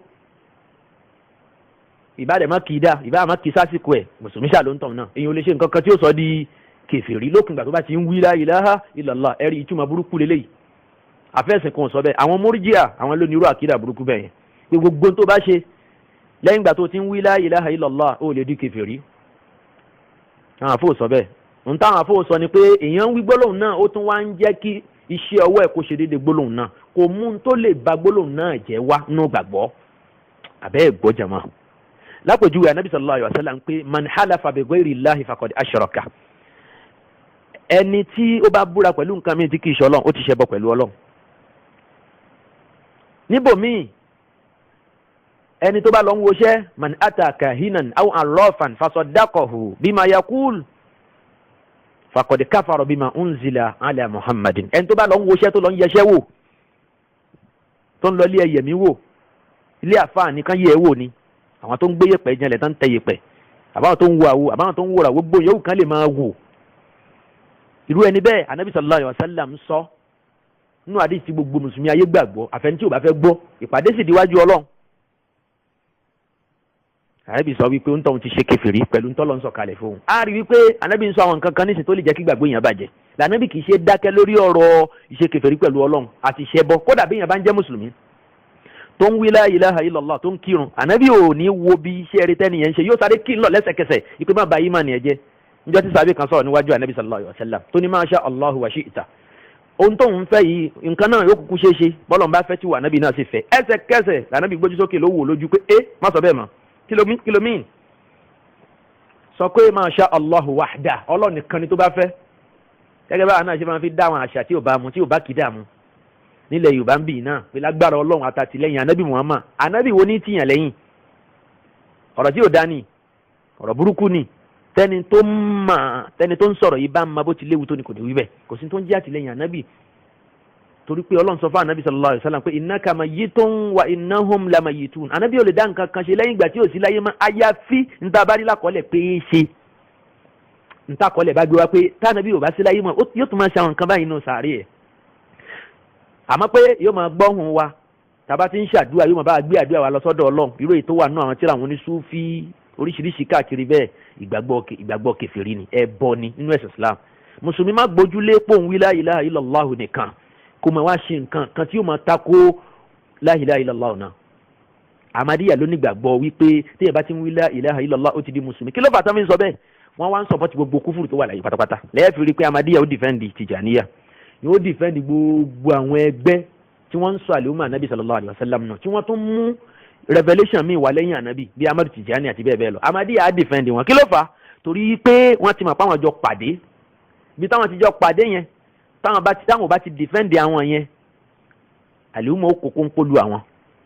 ìbáàdẹ̀ má kì í dá ìbáà má kì í sásìkò ẹ̀ mùsùlùmí ṣáà ló ń tàn náà èyàn ò lè ṣe nǹkan kan tí ó sọ di kèfèrí lókun ìgbà tó bá ti ń wí la ilaha illallah ẹ̀rí ìtumọ̀ burúkú lélẹ́yìí àfẹ́sìn kan sọ bẹ́ẹ̀ àwọn mọ́ríjíà àwọn lónìí irú àkídà burúkú bẹ́ẹ̀ yẹn pé gbogbo tó bá ṣe lẹ́yìn ìgbà tó ti ń wí la ilaha illallah ó lè di kèfèrí àwọn àfọ́ sọ bẹ́ẹ̀ ń táwọn àfọ́ sọ ni pé èèyàn ń wí gbólóhùn náà ó tún wá ń jẹ́ kí iṣẹ́ ọwọ́ ẹ̀ kó ṣe déédéé gbólóhùn náà kò mú un tó lè ba gbólóhùn náà jẹ́ wá nínú gbàgbọ́ àbẹ́ ẹ̀ gbọ́ jàmá lápèjúwe anabi sallallahu alayhi wa sallam pé man halafa bi ghayri llahi faqad ashraka ẹni tí ó bá búra pẹ̀lú nǹkan mi tí kì í ṣe Ọlọ́run ó ti ṣẹbọ pẹ̀lú Ọlọ́run. níbòmíì ẹni tó bá lọ ń woṣẹ́ man ata kahinan aw arrafan fasaddaqahu bima yaqul faqad kafara bima unzila ala muhammadin ẹni tó bá lọ ń woṣẹ́ tó lọ ń yẹṣẹ́ wò tó ń lọ ilé ẹyẹmí wò ilé àfáà nìkan yẹ ẹ wò ni àwọn tó ń gbé yẹ̀pẹ̀ jẹlẹ̀ tó ń tẹ yẹ̀pẹ̀ àbáwọn tó ń wo àwo àbáwọn tó ń wòrà gbogbo yòówù kan lè máa wò irú ẹni bẹ́ẹ̀ anabi sallallahu alayhi wa sallam sọ nínú àdìs tí gbogbo mùsùlùmí ayé gbàgbọ́ àfẹnití ò bá fẹ́ gbọ́ ìpàdé sì díwájú Ọlọ́run anabi sọ wípé ń tọ́hún ti ṣe kèfèrí pẹ̀lú ntọ́lọ́ ń sọ̀kalẹ̀ fóun a rí wípé anabi ń sọ àwọn nǹkan kan nísìnyí tó lè jẹ́ kí gbàgbọ́ èèyàn bàjẹ́ lànàbì kì í ṣe dákẹ́ lórí ọ̀rọ̀ ìṣe kèfèrí pẹ̀lú Ọlọ́run àti ìṣẹ́bọ kódà bí èèyàn bá ń jẹ́ mùsùlùmí tó ń wí la ilaha illallah tó ń kírun ànábì ò ní wo bí iṣẹ́ rẹ tẹ́niyẹn ń ṣe yóò sáré kí n lọ lẹ́sẹ̀kẹsẹ̀ ìpè má ba ìmánì ẹ̀ jẹ́ níjọ́ tí sàbẹ̀ kan sọ̀rọ̀ níwájú ànábì sallallahu alayhi wa sallam tó ní ma sha Allahu wa shi'ta ohun tó ń fẹ́ yìí nǹkan náà yóò kúkú ṣeé ṣe bọ́lọ̀ ń bá fẹ́ tí wà ànábì náà sì fẹ́ ẹsẹ̀kẹsẹ̀ lànábì gbójú sókè ló wò lójú pé má sọ bẹ́ẹ̀ mọ́ kìlómìn sọ pé ma sha Allahu wahda Ọlọ́run nìkan ni tó bá fẹ́ gẹ́gẹ́ bá àwọn náà ṣe máa fi dá àwọn àṣà tí ò bá mu tí ò bá kì í dààmú nílẹ̀ Yorùbá ń bì náà pé lágbára Ọlọ́run àtàtìlẹ́yìn anabi Muhammad anabi wo ní tìyàn lẹ́yìn ọ̀rọ̀ tí ò dá ní ọ̀rọ̀ burúkú ni tẹni tó ń sọ̀rọ̀ yìí bá ń ma bó ti léwu tó ni kò ní wí bẹ́ẹ̀ kò sí tó ń jẹ́ àtìlẹ́yìn anabi torí pé Ọlọ́run sọ fún anabi sallallahu alayhi wa sallam pé innaka mayyitun wa innahum lamayyitun anabi ò lè dá nǹkan kan ṣe lẹ́yìn ìgbà tí ò sí láyé mọ́ àyàfi níta bá rí lákọọ́lẹ̀ pé é ṣe níta kọ́lẹ̀ bá gbé wá pé tánàbí ò bá sí láyé mọ́ yóò tún máa ṣe àwọn nǹkan báyìí nù sàárè ẹ̀ àmọ́ pé yóò máa gbọ́hùn wa tàbá ti ń ṣàdúrà yóò máa bá gbé àdúrà wa lọ sọ́dọ̀ Ọlọ́run irú èyí tó wà nínú àwọn tíra àwọn oníṣúfí oríṣiríṣi káàkiri bẹ́ẹ̀ ìgbàgbọ́ kèfèrí ni ẹbọ ni nínú ẹ̀sìn Islam mùsùlùmí má gbójúlé pòun wí la ilaha illallah nìkan kó máa wá ṣe nǹkan kan tí yóò máa tako la ilaha illallah náà Ahmadiyya ló nígbàgbọ́ wípé téèyàn bá ti ń wí la ilaha illallah ó ti di mùsùlùmí kí ló fà tán fi ń sọ bẹ́ẹ̀ wọ́n wá ń sọ̀pọ̀tì gbogbo kúfùrù tó wà láyé pátápátá lẹ́yìn fi rí pé Ahmadiyya ó dìfẹ́ǹdì Tìjàníyà yóò dìfẹ́ǹdì gbogbo àwọn ẹgbẹ́ tí wọ́n ń sọ àlùmọ́ ànábì sallallahu alayhi wa sallam náà tí wọ́n tún mú revelation míì wá lẹ́yìn ànábì bíi Ahmadu Tijani àti bẹ́ẹ̀ bẹ́ẹ̀ lọ Ahmadiyya á dìfẹ́ǹdì wọn kí ló fà á torí pé wọ́n ti mọ̀ pé àwọn jọ pàdé bí táwọn ti jọ pàdé yẹn táwọn bá ti dìfẹ́ǹdì àwọn yẹn àlùmọ́ òkòkò ń polu àwọn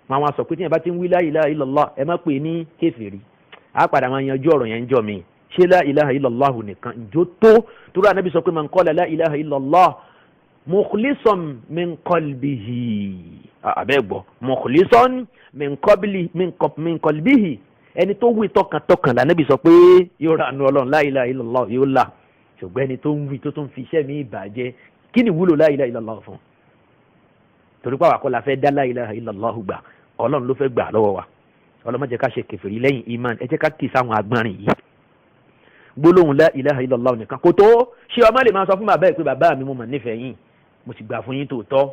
wọn wá sọ pé tí yẹn bá ti ń wí la ilaha illallah ẹ má pè ní kèfèrí á padà máa yanjú ọ̀rọ̀ yẹn ń jọ mi ṣé la ilaha illallah nìkan ìjó tó torí ànábì sọ pé man qala la ilaha illallah mukhlisan min qalbihi abẹ́gbọ́ mukhlisan min qalbihi ẹni tó wí tọkàntọkàn lànàbì sọ pé yóò rà nù Ọlọ́run la ilaha illallah yóò là ṣùgbọ́n ẹni tó ń wí tó tún fi iṣẹ́ mi ìbàjẹ́ kí ni wúlò la ilaha illallah fún torí pé àwọn akọ́lá fẹ́ dá la ilaha illallah gbà Ọlọ́run ló fẹ́ gbà lọ́wọ́ wa Ọlọ́run má jẹ́ ká ṣe kèfèrí lẹ́yìn iman ẹ jẹ́ ká kì í sáwọn agbọ́nrin yìí gbólóhùn la ilaha illallah nìkan kò tó ṣé ọmọ lè máa sọ fún bàbá ẹ pé bàbá mi mo mà nífẹ̀ẹ́ yín mo sì gbà fún yín tòótọ́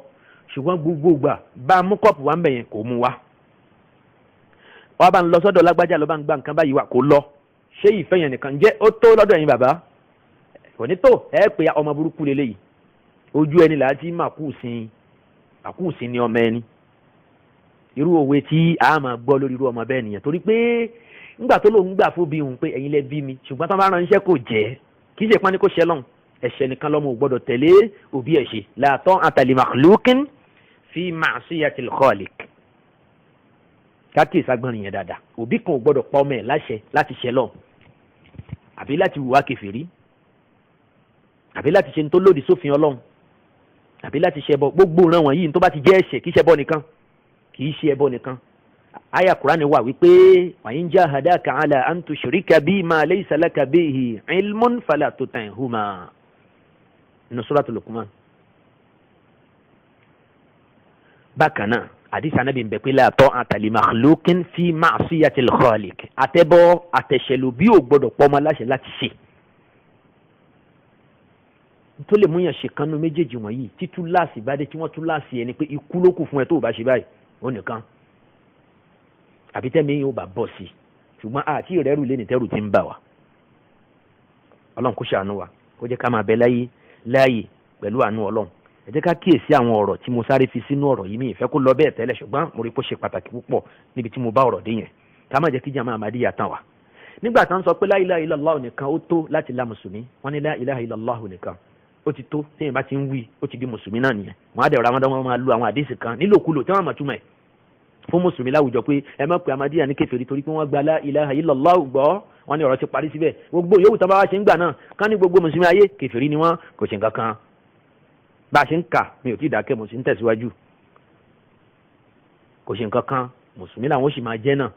ṣùgbọ́n gbogbo gbà bá a mú kọ́ọ̀pù wa ń bẹ̀ yẹn kò mú wa wàá bá ń lọ sọ́dọ̀ lágbájá ló bá ń gba nǹkan báyìí wà kó lọ ṣé ìfẹ́ yẹn nìkan jẹ́ ó tó lọ́dọ̀ yín bàbá kò ní tó ẹ pé ọmọ burúkú lélẹ́yìí ojú ẹni là á ti màkúùsìn ni ọmọ ẹni irú òwe tí a máa gbọ́ lórí irú ọmọ bẹ́ẹ̀ nìyẹn torí pé ńgbà tó lóun gbà fún bí òun pé ẹ̀yin lẹ bí mi ṣùgbọ́n tó bá ránṣẹ́ kò jẹ́ kì í ṣe pọ́n ní kò ṣẹ́ lọ́hùn ẹ̀ṣẹ̀ nìkan lọ́mọ ò gbọ́dọ̀ tẹ̀lé òbí ẹ̀ ṣe la ta'ata li makhluqin fi ma'siyatil khaliq káàkiri ìsagbọ́nrin yẹn dáadáa òbí kan ò gbọ́dọ̀ pa ọmọ ẹ̀ láṣẹ láti ṣẹ lọ́hùn àbí láti hùwà kèfèrí àbí láti ṣe ní tó lòdì sófin Ọlọ́run àbí láti ṣe ẹbọ gbogbo ìran wọ̀nyí tó bá ti jẹ́ ẹ̀ṣẹ̀ kì í ṣe ẹbọ nìkan kì í ṣe ẹbọ nìkan aya Qur'ani wà wípé wa in jahadaka ala an tushrika bi ma laysa laka bihi ilmun fala tuti'huma nínú Suratul Luqman. bákan náà àdìsí anábì ń bẹ pé la ta'ata li makhluqin fi ma'siyatil khaliq àtẹ́bọ́ àtẹ̀ṣẹ̀lú bí ò gbọ́dọ̀ pọ́ ọmọ aláṣẹ láti ṣe tó lè múyàn ṣe kanú méjèèjì wọ̀nyí tí túláàsì bá dé tí wọ́n túláàsì ẹni pé ikú ló kù fún ẹ tó o bá ṣe báyìí ó nìkan àbí tẹ́mi yóò bá bọ̀ sí i ṣùgbọ́n àti ìrẹ́rù lé ní tẹ́rù ti ń bà wá ọlọ́run kó ṣàánú wa kó jẹ́ ká máa bẹ láàyè pẹ̀lú àánú ọlọ́run ẹ jẹ́ ká kíyèsí àwọn ọ̀rọ̀ tí mo sáré fi sínú ọ̀rọ̀ yìí mi ìfẹ́ kó lọ bẹ́ẹ̀ tẹ́lẹ̀ ṣùgbọ́n mo rí kó ṣe pàtàkì púpọ̀ níbi tí mo bá ọ̀rọ̀ dé yẹn ká má jẹ́ kí jàmá Ahmadiyya tàn wá nígbà tá ń sọ pé la ilaha illallah nìkan ó tó láti la mùsùlùmí wọ́n ní la ilaha illallah nìkan ó ti tó téèyàn bá ti ń wí ó ti di mùsùlùmí náà nìyẹn wọn á dẹ̀ ọ̀rọ̀ àwọn máa lu àwọn àdéhìsì kan nílòkulò tí wọ́n máa túmọ̀ ẹ̀ fún mùsùlùmí láwùjọ pé ẹ má pe Ahmadiyya ní kèfèrí torí pé wọ́n gba la ilaha illallah gbọ́ wọn ní ọ̀rọ̀ ti parí síbẹ̀ gbogbo yòówù tán bá wá ṣe ń gbà náà ká ní gbogbo mùsùlùmí ayé kèfèrí ni wọ́n kò ṣe nǹkan kan bá a ṣe ń kà mi ò tí ì dákẹ́ mo sì ń tẹ̀síwájú kò ṣe nǹkan kan mùsùlùmí làwọn ó sì máa jẹ́ náà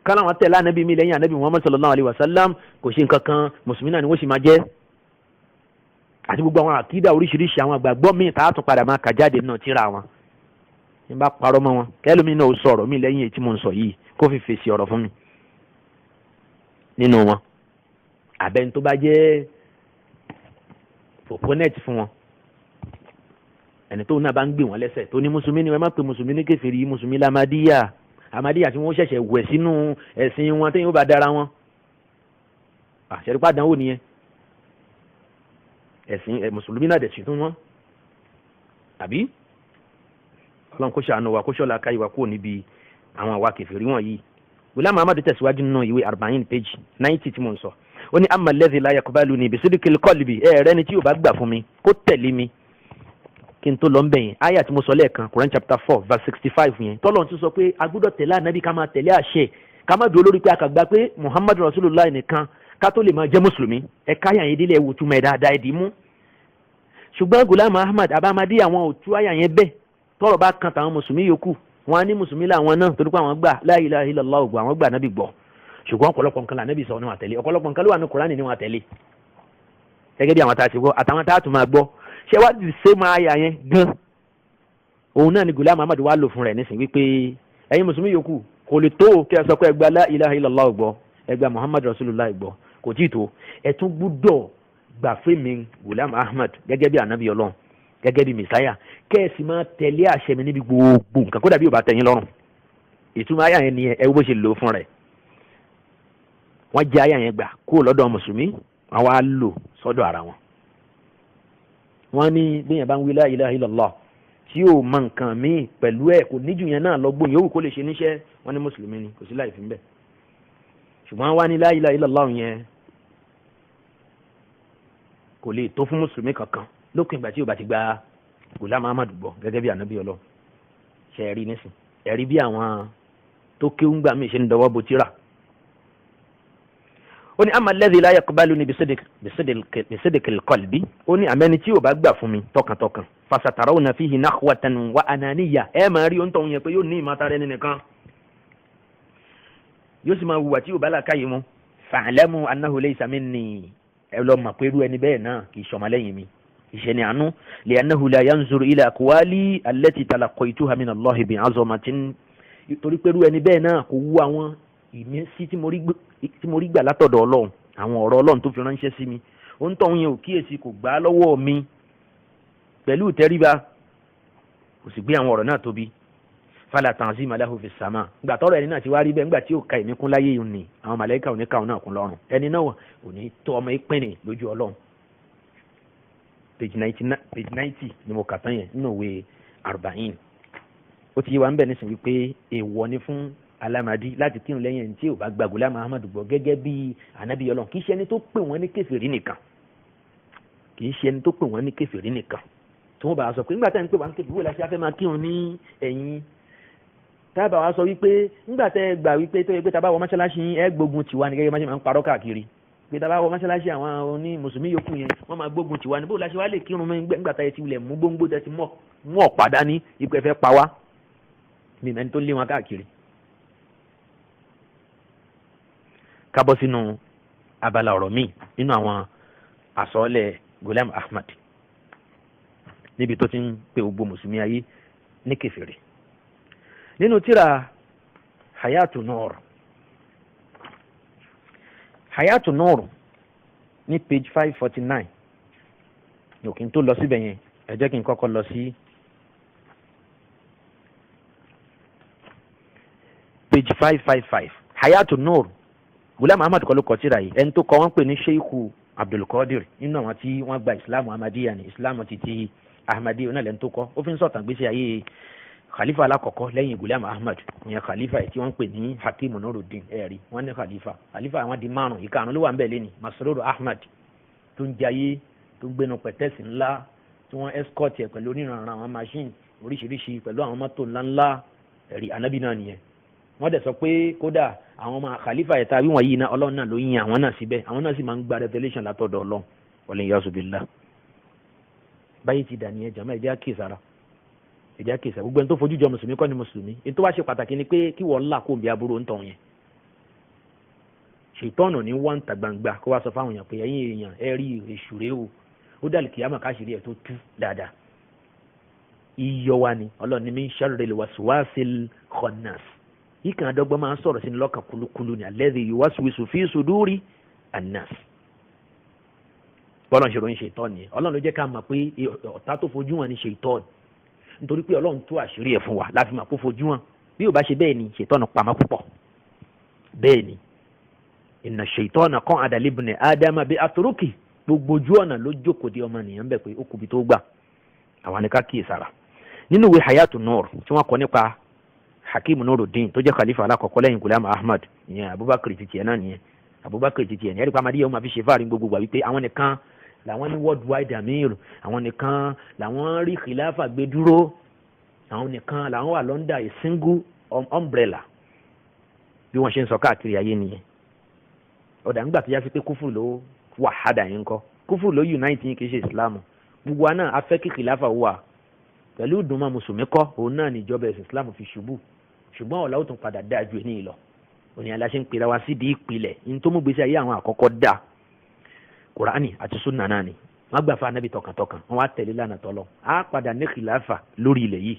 ká láwọn tẹ̀lé ànábì mi lẹ́yìn ànábì Muhammad sallallahu alayhi wa sallam kò ṣe nǹkan kan mùsùlùmí náà ni wọ́n sì máa jẹ́ àti gbogbo àwọn àkídà oríṣiríṣi àwọn àgbàgbọ́ míì tá a tún padà máa kà jáde náà tíra wọn ní bá parọ́ mọ́ wọn kẹ́lómi náà ó sọ̀rọ̀ mí lẹ́yìn èyí tí mo ń sọ yìí kó fi fèsì ọ̀rọ̀ fún mi nínú wọn àbẹ́ni tó bá jẹ́ opponent fún wọn ẹni tó náà bá ń gbé wọn lẹ́sẹ̀ tó ní mùsùlùmí ni wọ́n má pe mùsùlùmí ní kèfèrí mùsùlùmí l'Ahmadiyya Ahmadiyya tí wọ́n ṣẹ̀ṣẹ̀ wẹ̀ sínú ẹ̀sìn wọn téyìn ó bá dára wọn àṣẹrípá dánwò nìyẹn ẹ̀sìn mùsùlùmí náà dẹ̀ sí tún wọn àbí ọlọ́run kó ṣàánú wa kó ṣọ́la ká ìwà kúrò níbi àwọn àwa kèfèrí wọ̀nyí Ghulam Ahmad tẹ̀síwájú nínú ìwé 40 page 90 tí mo ń sọ ó ní amma alladhi la yaqbaluni bisidqil qalbi ẹ̀rẹ́ ni tí yóò bá gbà fún mi kó tẹ̀lé mi kí n tó lọ ń bẹ̀yìn àyà tí mo sọ lẹ́ẹ̀kan Quran chapter 4 verse 65 yẹn tọ́lọ́run ti sọ pé a gbọ́dọ̀ tẹ̀lé ànábì ká máa tẹ̀lé àṣẹ ká má dúró lórí pé a kà gbà pé Muhammad Rasulullah nìkan ká tó lè máa jẹ́ mùsùlùmí ẹ̀ka àyà yẹn délé ẹ̀wù túmọ̀ ẹ̀ dáadáa ẹ̀dì mú ṣùgbọ́n Ghulam Ahmad abamadi àwọn òtú àyà yẹn bẹ́ẹ̀ tọ́rọ̀ bá kan tàwọn mùsùlùmí yòókù wọn á ní mùsùlùmí làwọn náà torí pé àwọn gbà la ilaha illallah ògbà àwọn gbà nábì gbọ́ ṣùgbọ́n ọ̀pọ̀lọpọ̀ nǹkan lànàbì sọ ní wọn àtẹ̀lé ọ̀pọ̀lọpọ̀ nǹkan ló wà ní Kùránì ní wọn àtẹ̀lé gẹ́gẹ́ bí àwọn tá a ti gbọ́ àtàwọn tá a tún máa gbọ́ ṣé wá ti ṣe máa yà yẹn gan òun náà ni Ghulam Ahmad wá lò fún rẹ̀ nísìnyí wípé ẹ̀yin mùsùlùmí yòókù kò lè tó kí ẹ sọ pé ẹ gba la ilaha illallah gbọ́ ẹ gba Muhammad Rasulullah gbọ́ kò tí ì tó ẹ tún gbúdọ̀ gbà fún mi Ghulam Ahmad gẹ́gẹ́ bí ànábì Ọlọ́run gẹ́gẹ́ bí mẹsáyà kẹ́ẹ̀sì máa tẹ̀lé àṣẹ mi níbi gbogbo nǹkan kódà bí ò bá tẹ̀yìn lọ́rùn ìtumọ̀ àyà yẹn nìyẹn ẹ wo bó ṣe lò ó fún rẹ̀ wọ́n jẹ́ àyà yẹn gbà kúrò lọ́dọ̀ mùsùlùmí wọ́n wá lò sọ́dọ̀ ara wọn. wọ́n ní bí yẹn bá ń wí la ilaha illallah tí yóò mọ nǹkan míì pẹ̀lú ẹ̀ kò níjù yẹn náà lọ́gbọ́n yòówù kó lè ṣe níṣẹ́ wọ́n ní mùsùlùmí ni kò sí láì fi ń bẹ̀ ṣùgbọ́n wọ́n ní la ilaha illallah yẹn kò lè tó fún mùsùlùmí kankan lókun ìgbà tí o bá ti gba Ghulam Ahmad gbọ́ gẹ́gẹ́ bí ànábì Ọlọ́run ṣe ẹ̀rí nísìn ẹ̀rí bí àwọn tó kéwú gbà mí ṣe ń dọwọ́ bo tíra. ó ní amma alladhi la yaqbaluni bisidqil qalbi ó ní àmẹ́ni tí o bá gbà fún mi tọkàntọkàn fasatarawna fihi nakhwatan wa ananiya ẹ máa rí oúntọ̀ yẹn pé yóò ní ìmọ̀tara ẹni nìkan yóò sì máa hùwà tí o bá làákàyè mu fa'lamu annahu laysa minni ẹ lọ mọ̀ pé irú ẹni bẹ́ẹ̀ náà kì í ṣọmọlẹ́yìn mi ìṣẹ́ni àánú li'annahu la yanzuru ila aqwali allati talaqaytuha min Allahi bi'azamatin torí pé irú ẹni bẹ́ẹ̀ náà kò wú àwọn ìmísí tí mo rí gbà látọ̀dọ̀ Ọlọ́run àwọn ọ̀rọ̀ Ọlọ́run tó fi ránṣẹ́ sí mi ó ń tọ̀hún yẹn ò kíyèsí kò gbà á lọ́wọ́ mi pẹ̀lú ìtẹríba kò sì gbé àwọn ọ̀rọ̀ náà tóbi fala tanzima lahu fi sama ìgbà tọ́rọ̀ ẹni náà ti wá rí bẹ́ẹ̀ nígbà tí ó ka ìní kún láyé yìí ni àwọn màláíkà ò ní ka òun náà kún lọ́rùn ẹni náà ò ní tó ọmọ ìpínlẹ̀ lójú Ọlọ́run. page 90 ni mo kà tán yẹn nínú ìwé arba'in. ó ti yé wa ń bẹ̀ nísìnyí wípé èèwọ̀ ni fún alámàdí láti kírun lẹ́yìn ẹni tí ò bá gba Ghulam Ahmad gbọ́ gẹ́gẹ́ bí ànábì Ọlọ́run kì í ṣe ẹni tó pè wọ́n ní kèfèrí nìkan kì í ṣe ẹni tó pè wọ́n ní kèfèrí nìkan tí wọ́n bá sọ pé nígbà tá à ń pè wá ń kèfèrí wọ́n la ṣe afẹ́ máa kírun ní ẹ̀yìn tábà wá sọ wípé nígbà tẹ́ gbà wípé tó yẹ pé tábà wọ mọ́ṣáláṣí ẹ gbógun tiwa ni gẹ́gẹ́ bá ṣe máa ń parọ́ káàkiri pé tábà wọ mọ́ṣáláṣí àwọn oní mùsùlùmí yòókù yẹn wọ́n máa gbógun tiwa ni bó la ṣe wá lè kírun nígbà tá yẹ ti wulẹ̀ mú gbóngbó tẹ́ ti mú ọ̀pá dání ipò ẹ̀fẹ́ pa wá mi mẹ́ni tó lé wọn káàkiri. kábọ̀ sínú abala ọ̀rọ̀ míì nínú àwọn àsọ̀ọ́lẹ̀ Ghulam Ahmad níbi tó ti ń pe gbogbo mùsùlùmí ayé ní kèfèrí. nínú tírà Hayatu Nur ní page 549 yòókì tó lọ síbẹ̀ yẹn ẹ jẹ́ kí n kọ́kọ́ lọ sí page 555 Hayatu Nur Ghulam Ahmad kọ́ ló kọ tírà yìí ẹni tó kọ wọ́n pè ní Sheikhu Abdul Qadir nínú àwọn tí wọ́n gba Islam Ahmadiyya ní Islam ti Ahmadiyya náà lẹ́nu tó kọ́ ó fi ń sọ̀tàn gbèsè ayé khalifa alakọ̀kọ́ lẹ́yìn Ghulam Ahmad ìyẹn khalifa tí wọ́n ń pè ní Hakim Nuruddin ẹ̀rí wọ́n ní khalifa àwọn di márùn ìkarùn ló wà ń bẹ̀ lẹ́ni Masroor Ahmad tó ń jayé tó ń gbénu pẹ̀tẹ́sì ńlá tí wọ́n escort ẹ̀ pẹ̀lú oníranran àwọn machine oríṣiríṣi pẹ̀lú àwọn mọ́tò ńláńlá ẹ̀rí anabi náà nìyẹn wọ́n dẹ̀ sọ pé kódà àwọn ọmọ khalifa ẹ̀ta wíwọ̀n yìí náà Ọlọ́run náà ló yin àwọn náà síbẹ̀ àwọn náà sì máa ń gba revelation látọ̀dọ̀ Ọlọ́run wọlé yasubillah báyìí ti dà ní ẹja máa ẹjẹ́ àkíyèsára gbogbo ẹni tó fojú jọ mùsùlùmí kọ́ ni mùsùlùmí ètò wá ṣe pàtàkì ni pé kí wọ́n là kó bí aburú ń tọ̀ yẹn ṣètọ́nù ní wọ́n ń ta gbangba kó wá sọ fáwọn èèyàn pé ẹ̀yin èèyàn ẹ rí èṣù rèé o ó dàlù kìyàmọ̀ káṣírí ẹ̀ tó tú dáadáa iyọ̀ wa ni Ọlọ́run ní min sharril waswasil khannas yìí kan àdọ́gbọ́n máa ń sọ̀rọ̀ sínú lọ́kàn kulukulu ni alladhi yuwaswisu fi suduri annas bọ́lá ṣe ròyìn ṣètọ́nù yẹn Ọlọ́run ló jẹ́ ká mọ̀ pé ọ̀tá tó fojú wọn ni ṣètọ́nù nítorí pé Ọlọ́run tú àṣírí ẹ̀ fún wa láti máa kó fojú wọn bí ò bá ṣe bẹ́ẹ̀ ni ṣètọ́nù pamọ́ púpọ̀ bẹ́ẹ̀ ni inna shaytana qa'ada li ibni Adama bi atruki gbogbo ojú ọ̀nà ló jókòó di ọmọ nìyẹn bẹ́ẹ̀ pé ó kùbi tó gbà àwọn ni ká kíyèsára nínú ìwé Hayatu Nur tí wọ́n kọ nípa Hakim Nuruddin tó jẹ́ khalifa alákọ̀ọ́kọ́ lẹ́yìn Ghulam Ahmad ìyẹn Abubakar titi ẹ̀ náà nìyẹn Abubakar titi ẹ̀ ní ẹ̀rí pa Ahmadiyya máa fi ṣe fáàrí gbogbo gbà wípé àwọn nìkan làwọn ní worldwide amir àwọn nìkan làwọn rí khilafa gbé dúró àwọn nìkan làwọn wà lọ́ndà a single umbrella bí wọ́n ṣe ń sọ káàkiri ayé nìyẹn ọ̀dà ńgbà tó yá sí pé kúfù ló wàhádà yín kọ́ kúfù ló unite yín kì í ṣe islam gbogbo wa náà afẹ́ kí khilafa wà pẹ̀lú ìdùnmọ́ mùsùlùmí kọ́ òun náà níjọba ẹ̀sìn islam fi ṣubú ṣùgbọ́n ọ̀la ó tún padà dáa ju ẹni lọ òní aláṣẹ ń pera wa sídìí ìpìlẹ̀ ní tó mú gbèsè ayé àwọn àkọ́kọ́ dáa Kùránì àti súnà náà ni wọ́n gbà fún anábì tọkàntọkàn wọ́n wá tẹ̀lé lánàá tọ́lọ́ á padà ní khilafa lórí ilẹ̀ yìí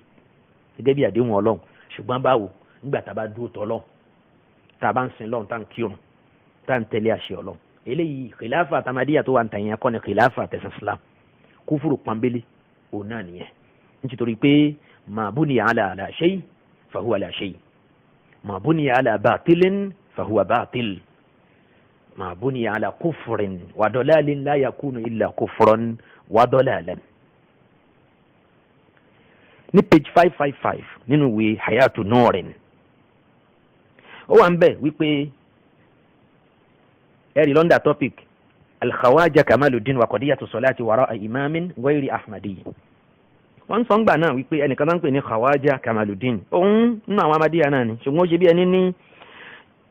gẹ́gẹ́ bí àdéhùn Ọlọ́run ṣùgbọ́n báwo nígbà tá a bá dúró tọ́lọ́ tá a bá ń sin lọ́run tá a ń kírun tá a ń tẹ̀lé àṣẹ Ọlọ́run eléyìí khilafa Ahmadiyya tó wà ń tàyẹn kọ́ ni khilafa tẹ̀sán Islam kúfùrù pọ́nbélé òun náà nìyẹn nítorí pé ma buniya ala shay fahuwa ala shay ma buniya ala batilin fahuwa batil ma buniya ala kufrin wa dalalin la yakunu illa kufran wa dalalan. ní page 555 nínú ìwé Hayatu Nurin ó wà ń bẹ̀ wípé ẹ̀rí lọ́ndà topic al-Khawaja Kamaluddin wa qadiyatu salati wara'a imamin ghayri Ahmadi. wọ́n sọ ń gbà náà wípé ẹnìkan náà ń pè ní Khawaja Kamaluddin òun nínú àwọn Ahmadiyya náà ni ṣùgbọ́n ó ṣe bí ẹni ní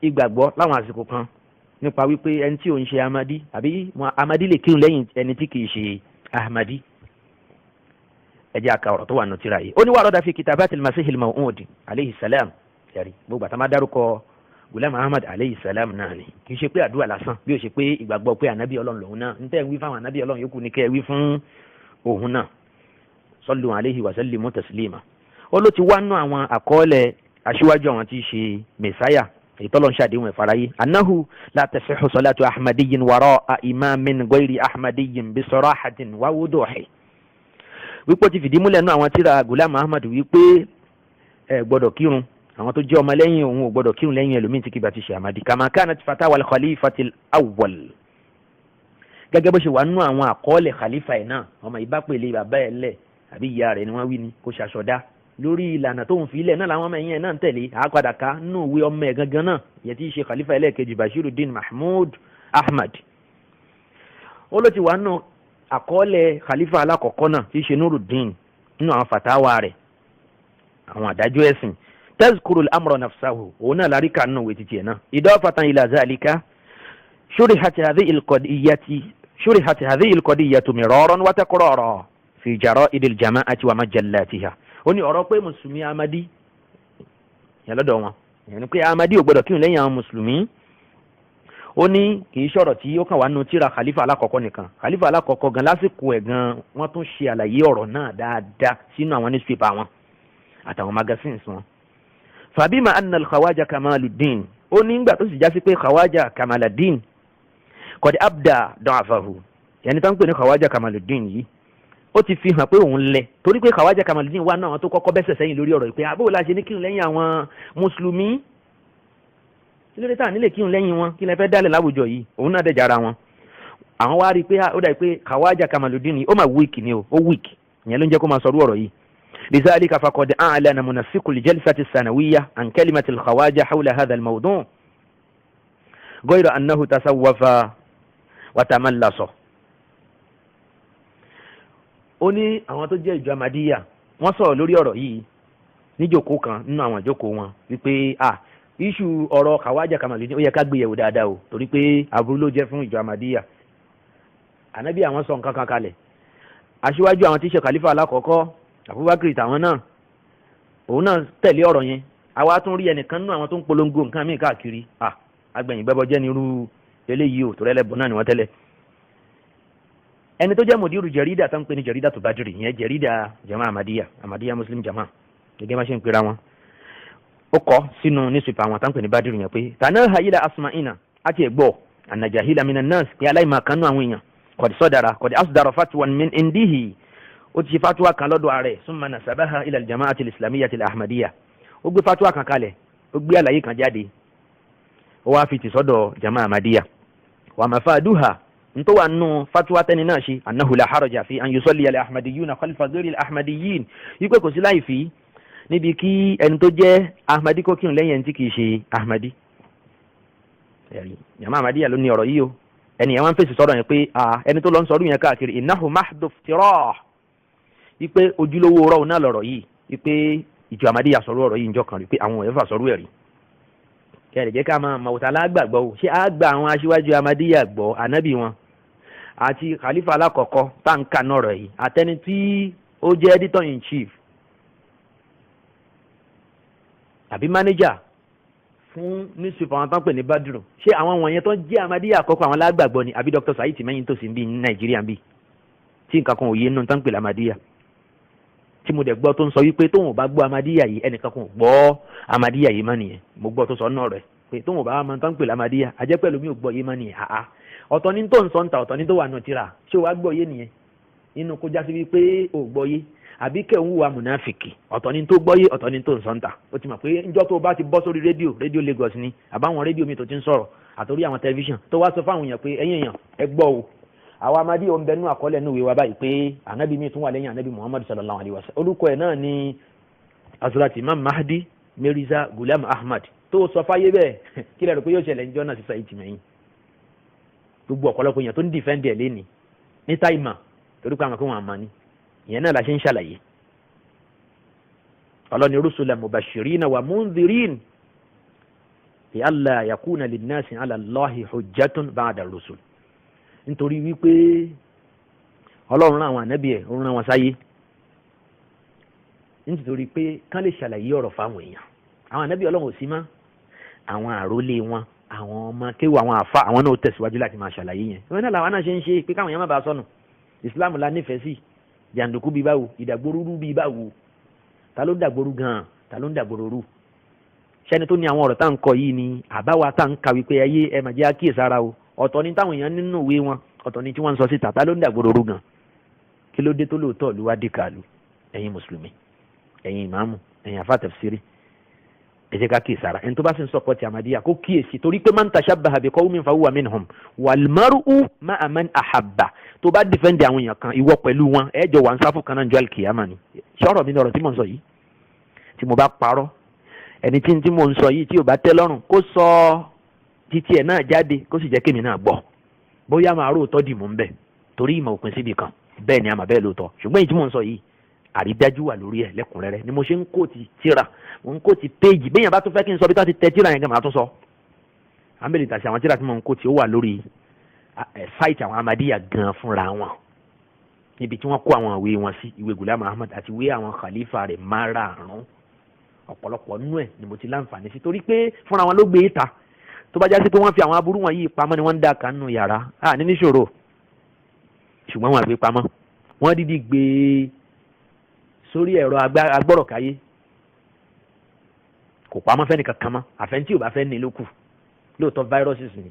ìgbàgbọ́ láwọn àsìkò kan nípa wípé ẹni tí ò ń ṣe Ahmadi àbí Ahmadi lè kírun lẹ́yìn ẹni tí kìí ṣe Ahmadi. ẹ jẹ́ àka ọ̀rọ̀ tó wà nù tírà yìí ó ní warada fi kitabatil Masihil Maw'ud alayhi salam yàrí gbogbo àtàmá dárúkọ Ghulam Ahmad alayhi salam náà ni kì í ṣe pé àdúrà lásán bí ó ṣe pé ìgbàgbọ́ pé ànábì Ọlọ́run lòun náà ń tẹ́ wí fáwọn ànábì Ọlọ́run yòókù ní kẹ́ wí fún òun náà sallu alayhi wa sallimu taslima. ó ló ti wá nú àwọn àkọọ́lẹ̀ aṣíwájú àwọn tí í ṣe mẹ̀sáyà ìtọ́lọ̀ ń ṣàdéhùn ẹ̀fàráyé annahu la tasihhu salatu ahmadiyyin wara'a imamin ghayri ahmadiyyin bi sarahatin wa wuduhi. wípé ó ti fìdí múlẹ̀ nú àwọn tíra Ghulam Ahmad wípé ẹ gbọ́dọ̀ kírun àwọn tó jẹ́ ọmọ lẹ́yìn òun ò gbọ́dọ̀ kírun lẹ́yìn ẹlòmíì tí kì bá ti ṣe Ahmadi kama kanat fatawa al-khalifatil awwal gẹ́gẹ́ bó ṣe wà nínú àwọn àkọọ́lẹ̀ khalifa ẹ̀ náà ọmọ ìbá pèlè bàbá ẹ̀ lẹ̀ àbí ìyá rẹ̀ ni wọ́n wí ni kó ṣàṣọdá lórí ìlànà tó ń fi ilẹ̀ náà làwọn ọmọ ẹ̀yìn ẹ̀ náà ń tẹ̀lé àápadà ká nínú ìwé ọmọ ẹ̀ gangan náà yẹ tí í ṣe khalifa ẹlẹ́ẹ̀kejì Bashiruddin Mahmud Ahmad ó ló ti wà nínú àkọọ́lẹ̀ khalifa alákọ̀ọ́kọ́ náà tí í ṣe Nuruddin nínú àwọn fatawa rẹ̀ àwọn àdájọ́ ẹ̀sìn tazkuru al-amra nafsahu òun náà lárí kan nínú ìwé títí ẹ̀ náà idafatan ila zalika shurihat hadhihi al-qadiyyatu miraran wa takraran fi jara'id al-jama'ati wa majallatiha ó ní ọ̀rọ̀ pé mùsùlùmí Ahmadi yẹn lọ́dọ̀ wọn yẹn ni pé Ahmadi ò gbọ́dọ̀ kírun lẹ́yìn àwọn mùsùlùmí ó ní kì í ṣọ̀rọ̀ tí ó kàn wá nínú tírà khalifa alákọ̀ọ́kọ́ nìkan khalifa alákọ̀ọ́kọ́ gan lásìkò ẹ̀ gan wọ́n tún ṣe àlàyé ọ̀rọ̀ náà dáadáa sínú àwọn newspaper wọn àtàwọn magazines wọn. fàbímà anna al-khawaja kamaluddin ó ní ìgbà tó sì já sí pé khawaja kamaluddin qad abda da'afahu yẹn ni tó ń pè ní khawaja kamaluddin yìí ó ti fi hàn pé òun lẹ torí pé khawaja kamaluddin wà náà tó kọ́kọ́ bẹ́sẹ̀ sẹ́yìn lórí ọ̀rọ̀ ìpè àbúrò la ṣe ní kírun lẹ́yìn àwọn mùsùlùmí lórí táà nílé kírun lẹ́yìn wọn kí lẹ fẹ́ dálẹ̀ láwùjọ yìí òun náà dẹ̀jà ara wọn àwọn wá rí i pé ó dà pé khawaja kamaluddin yìí ó mà wíìkì ni ó wíìkì ìyẹn ló ń jẹ́ kó máa sọrú ọ̀rọ̀ yìí لذلك فقد أعلن منسق الجلسة السنوية عن كلمة الخواجة حول هذا الموضوع غير أنه تسوف وتملص ó ní àwọn tó jẹ́ ìjọ Ahmadiyya wọ́n sọ̀rọ̀ lórí ọ̀rọ̀ yìí níjókòó kan nínú àwọn ìjókòó wọn wípé iṣu ọ̀rọ̀ khawaja kamaluddin ó yẹ ká gbé yẹ̀wò dáadáa o torí pé aburú ló jẹ́ fún ìjọ Ahmadiyya ànábì àwọn sọ nǹkan kan kalẹ̀ aṣíwájú àwọn tí í ṣe khalifa alákọ̀ọ́kọ́ Abubakar tàwọn náà òun náà tẹ̀lé ọ̀rọ̀ yẹn àwa tún rí ẹnìkan nínú àwọn tó ń polongo nǹkan míì káàkiri agbẹ̀yìn bẹ́bọ jẹ́ nírú eléyìí ò tó rẹ́lẹ́bùn náà ni wọ́n tẹ́lẹ̀ ẹni tó jẹ́ mùdírù jẹ̀rídà tó ń pè ní jẹ̀rídà tó Badri ìyẹn jẹ̀rídà jama Ahmadiyya Muslim jama gẹ́gẹ́ bá ṣe ń pera wọn ó kọ sínú nísìpà àwọn tó ń pè ní Badri yẹn pé tanaha ila asma'ina àti ẹ̀gbọ́ anajahila minan nas pé aláìmọ̀kánú àwọn èèyàn kọ̀dí asdara fatwan min indihi ó ti ṣe fatwa kan lọ́dọ̀ ààrẹ summa nasabaha ila al-jama'ati al-islamiyyati al-ahmadiyya ó gbé fatwa kan kalẹ̀ ó gbé àlàyé kan jáde ó wá fi ti sọ́dọ̀ jama Ahmadiyya wa mafaduha ntó wà nù fatwa tẹni náà ṣe annahu la haraja fi an yusalli al-ahmadiyyuna khalfa ghayri al-ahmadiyyin wípé kò sí láì fi níbi kí ẹni tó jẹ́ Ahmadi kó kírun lẹ́yìn ẹni tí kì í ṣe Ahmadi jama Ahmadiyya ló ní ọ̀rọ̀ yìí o ẹni yẹn wọ́n fèsì sọ̀rọ̀ yẹn pé ẹni tó lọ ń sọ̀rọ̀ yẹn káàkiri innahu mahdu iftirah wípé ojúlówó ọ̀rọ̀ náà lọ̀rọ̀ yìí wípé ìjọ Ahmadiyya sọ̀rọ̀ ọ̀rọ̀ yìí njọ́ kan rí pé àwọn ẹ̀fà sọ̀rọ̀ ẹ̀rí kẹ́rẹ̀ jẹ́ ká máa mọ̀wòtá lágbàgbọ́ o ṣé á gba àwọn aṣíwájú Ahmadiyya gbọ́ ànábì wọn àti khalifa alákọ̀ọ́kọ́ táǹkà náà rọ̀ yìí àtẹni tí ó jẹ́ editor in chief àbí manager fún newspaper àwọn tó ń pè ní Badru ṣé àwọn wọ̀nyẹn tó jẹ́ Ahmadiyya àkọ́kọ́ àwọn lágbàgbọ́ ni àbí Dr. Saheed Tìmẹ́yìn tó sì ń bí ní Nàìjíríà ń bí tí nǹkan kan ò yé nínú tó ń pè ní Ahmadiyya tí mo dẹ̀ gbọ́ tó ń sọ wípé tóun ò bá gbọ́ Ahmadiyya yìí ẹnìkan kan ò gbọ́ Ahmadiyya yìí mọ́ nìyẹn mo gbọ́ tó sọ náà rẹ̀ pé tóun ò bá máa tó ń pè ní Ahmadiyya ajẹ́ pẹ̀lú mi ò gbọ́ yé mọ́ nìyẹn ọ̀tọ̀ ní tó ń sọ ń ta ọ̀tọ̀ ní tó wà nù tíra ṣé o wá gbọ́ yé nìyẹn inú kó jásí wípé ò gbọ́ yé àbí kẹ́ ń wùwà mùnáfìkì ọ̀tọ̀ ní tó gbọ́ yé ọ̀tọ̀ ní tó ń sọ ń ta ó ti mọ̀ pé njọ́ tó bá ti bọ́ sórí rédíò Lagos ni àbáwọn rédíò mi tó ti ń sọ̀rọ̀ àtòrí àwọn tẹlifíṣàn tó wá sọ fáwọn èèyàn pé ẹ̀yin èèyàn ẹ gbọ́ o àwọn Ahmadiyya ò ń bẹnu àkọọ́lẹ̀ nínú ìwé wa báyìí pé ànábì mi tún wà lẹ́yìn ànábì Muhammad sallallahu alayhi wa sallam orúkọ ẹ̀ náà ni Hazrat Imam Mahdi Mirza Ghulam Ahmad tó sọ fáyé bẹ́ẹ̀ kí lẹ́rù pé yóò ṣẹlẹ̀ níjọ́ náà sí Saheed Tìmẹ́yìn gbogbo ọ̀pọ̀lọpọ̀ èèyàn tó ń dìfẹ́ǹdì ẹ̀ léni ní táìmà torí pé àwọn kí wọ́n àmà ni ìyẹn náà la ṣe ń ṣàlàyé ọlọ́ni rusulan mubashirina wa mundhirin li alla yakuna linnasi ala Allahi hujjatun ba'da ar-rusul nítorí wípé ọlọ́run rán àwọn ànábì ẹ̀ ó rán wọn sáyé nítorí pé kán lè ṣàlàyé ọ̀rọ̀ fáwọn èèyàn àwọn ànábì ọlọ́run ò sí mọ́ àwọn àrólé wọn àwọn ọmọ kéwù àwọn àfa àwọn náà tẹ̀síwájú láti máa ṣàlàyé yẹn ìwé náà làwọn náà ṣe ń ṣe pé káwọn èèyàn má bàa sọnù ìsìláàmù la nífẹ̀ẹ́ sí jàǹdùkú bíi báwo ìdàgbòrúurú bíi báwo ta ló ń dàgbòrú gan-an ta ló ń dàgbòrúurú ṣẹ́ni tó ní àwọn ọ̀rọ̀ tá à ń kọ yìí ni àbáwá tá à ń ka wípé ayé ẹ mà jẹ́ àkíyèsára o ọ̀tọ̀ ni táwọn èèyàn nínú ìwé wọn ọ̀tọ̀ ni tí wọ́n ń sọ síta ta ló ń dàgbòrúurú gan kí ló dé tó lóòótọ́ ló wá dé kàlù ẹ̀yin mùsùlùmí ẹ̀yin ìmáàmù ẹ̀yin àfa tafsiri ẹ jẹ́ ká kíyèsára ẹni tó bá sì ń sọpọ́tì Ahmadiyya kó kíyèsí torí pé man tashabbaha bi qawmin fahuwa minhum wal mar'u ma'a man ahabba tó bá dìfẹ́ǹdì àwọn èèyàn kan ìwọ pẹ̀lú wọn ẹ jọ wà ń sáfù kan náà jọ alkiyama ni sọ̀rọ̀ mi lọ́rọ̀ tí mò ń sọ yìí tí mo bá parọ́ ẹni tí mò ń sọ yìí tí ò bá tẹ́ lọ́rùn kó sọ títí ẹ̀ náà jáde kó sì jẹ́ kémi náà gbọ́ bóyá máa róòtọ́ dì mú ń bẹ̀ torí ìmọ̀ òpin síbi kan bẹ́ẹ̀ ni a mà bẹ́ẹ̀ lóòótọ́ ṣùgbọ́n èyí tí mò ń sọ yìí àrídájú wà lórí ẹ̀ lẹ́kùnrẹ́rẹ́ ni mo ṣe ń kóòtì tíra mo ń kóòtì péjì bẹ́ẹ̀ yẹn bá tún fẹ́ kí n sọ bí tá ti tẹ tíra yẹn gan máa tún sọ àmì ìtàsí àwọn tíra tí mo ń kóòtì ó wà lórí sáìtì àwọn Ahmadiyya gan fúnra wọn níbi tí wọ́n kó àwọn ìwé wọn sí ìwé Ghulam Ahmad àti ìwé àwọn khalifa rẹ̀ márààrún ọ̀pọ̀lọpọ̀ nú ẹ̀ ni mo ti láǹfààní sí torí pé fúnra wọn ló gbé e ta tó bá jásí pé wọ́n fi àwọn aburú wọn yìí pamọ́ ni wọ́n ń dà kan nù yàrá ní níṣòro ṣùgbọ́n wọn àgbé pamọ́ wọ́n dídí gbé sórí ẹ̀rọ agbọ́rọ̀káyé kò pamọ́ fẹ́ni kankan mọ́ àfẹ́ntí ò bá fẹ́ ní lókù lóòótọ́ viruses ni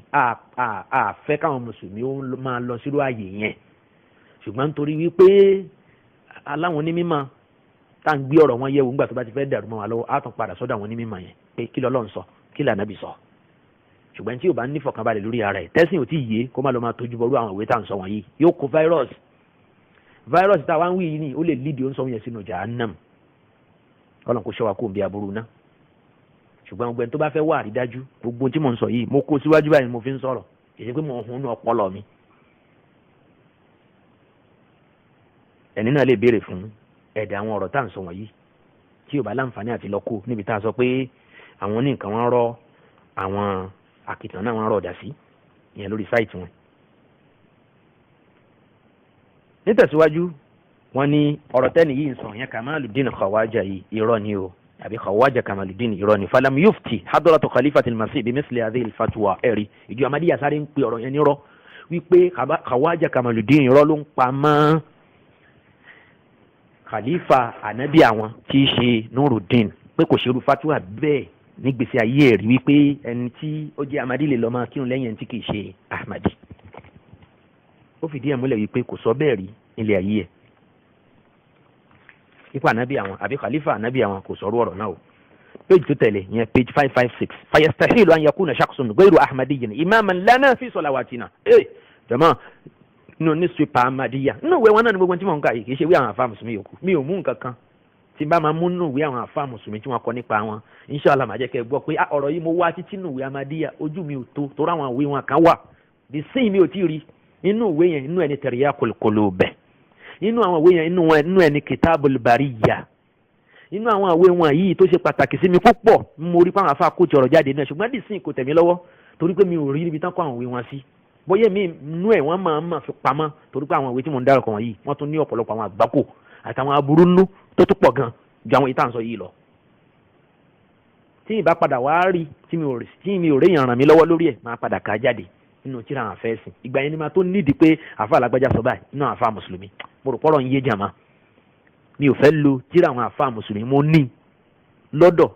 fẹ́ káwọn mùsùlùmí ó máa lọ sírú ààyè yẹn ṣùgbọ́n nítorí wípé aláwọn onímọ̀ tá à ń gbé ọ̀rọ̀ wọn yẹ̀wò nígbà tó bá ti fẹ́ dàrú mọ́ wa lọ́wọ́ á tún padà sọ́dọ̀ àwọn onímọ̀ yẹn pé kí l'Ọlọ́run sọ kí l'Ànábì sọ ṣùgbọ́n tí ò bá ní fọkànbalẹ̀ lórí ara ẹ̀ tẹ́sìn ò tí ì yé kó má lọ máa tójú bọ́rú àwọn ìwé tá à ń sọ wọ̀nyí yóò kó virus tá a wá ń wí yìí ni ó lè lídìí ó ń sọ yẹn sínú Jahannam Ọlọ́run kó ṣọ́ wa kó ń bí aburú ná ṣùgbọ́n gbogbo ẹni tó bá fẹ́ wá àrídájú gbogbo tí mò ń sọ yìí mo kó síwájú báyìí mo fi ń sọ̀rọ̀ èyí pé mo hun ní ọpọlọ mi ẹni náà lè béèrè fún ẹ̀dà àwọn ọ̀rọ̀ tá à ń sọ wọ̀nyí tí ò bá láǹfààní àti lọ́kù níbi tá a sọ pé àwọn ní nǹkan wọn rọ àwọn àkìtàn náà wọn rọ̀ dà sí ìyẹn lórí sáìtì wọn. nítẹ̀síwájú wọn ní ọ̀rọ̀ tẹ́ni yìí ń sọ yẹn Kamaluddin Khawaja yìí irọ́ ni o àbí Khawaja Kamaluddin irọ́ ni falam yufti hadratu khalifatil masih bimithli hadhihi alfatwa ẹ̀rí ìjọ Ahmadiyya sáré ń pe ọ̀rọ̀ yẹn nírọ́ wípé Khawaja Kamaluddin irọ́ ló ń pa mọ́ khalifa anabi àwọn tí í ṣe Nuruddin pé kò ṣerú fatwa bẹ́ẹ̀ nígbèsè ayé rí wípé ẹni tí ó jẹ́ Ahmadi lè lọ máa kírun lẹ́yìn ẹni tí kì í ṣe Ahmadi ó fìdí ẹ̀ múlẹ̀ wípé kò sọ bẹ́ẹ̀ rí nílé ayé ẹ̀ ipò ànábì àwọn àbí khalifa ànábì àwọn kò sọ̀rọ̀ ọ̀rọ̀ náà o page tó tẹ̀lé yẹn page 556 fayastahilu an yakuna shakhsun ghayru ahmadiyyin imaman lana fi salawatina jama nínú newspaper Ahmadiyya nínú ìwé wọn náà ní gbogbo tí mò ń kà yìí kì í ṣe ìwé àwọn àfa mùsùlùmí yòókù mi ò mú nǹkan kan tí bá máa mú nínú ìwé àwọn àfa mùsùlùmí tí wọ́n kọ nípa wọn inshallah máa jẹ́ kẹ́ gbọ́ pé ọ̀rọ̀ yìí mo wá títí nínú ìwé Ahmadiyya ojú mi ò tó torí àwọn ìwé wọn kan wà the same mi ò tí ì rí inú ìwé yẹn inú ẹni Tiryaqul Qulub inú àwọn ìwé yẹn inú ẹni Kitabul Bariyya inú àwọn ìwé wọn yìí tó ṣe pàtàkì sí mi púpọ̀ mo rí pé àwọn àfa kó ti ọ̀rọ̀ jáde náà ṣùgbọ́n the same kò tẹ̀ mí lọ́wọ́ torí pé mi ò rí níbi tán kó àwọn ìwé wọn sí bóyá mi nú ẹ̀ wọ́n máa fi pamọ́ torí pé àwọn ìwé tí mo ń dárúkọ wọn yìí wọ́n tún ní ọ̀pọ̀lọpọ̀ àwọn àgbákò àtàwọn aburú nú tó tún pọ̀ gan ju àwọn ìtàn sọ yìí lọ. tí ìbá padà wá rí tí mi ò réyàn ràn mí lọ́wọ́ lórí ẹ̀ máa padà ká jáde nínú tíra àwọn afẹ́sìn ìgbà yẹn ni máa tó nídìí pé àfa alágbájá sọ báyìí nínú àfa mùsùlùmí mo rò pọ́rọ̀ ń yé jàmá mi ò fẹ́ lo tíra àwọn àfa mùsùlùmí mo ní lọ́dọ̀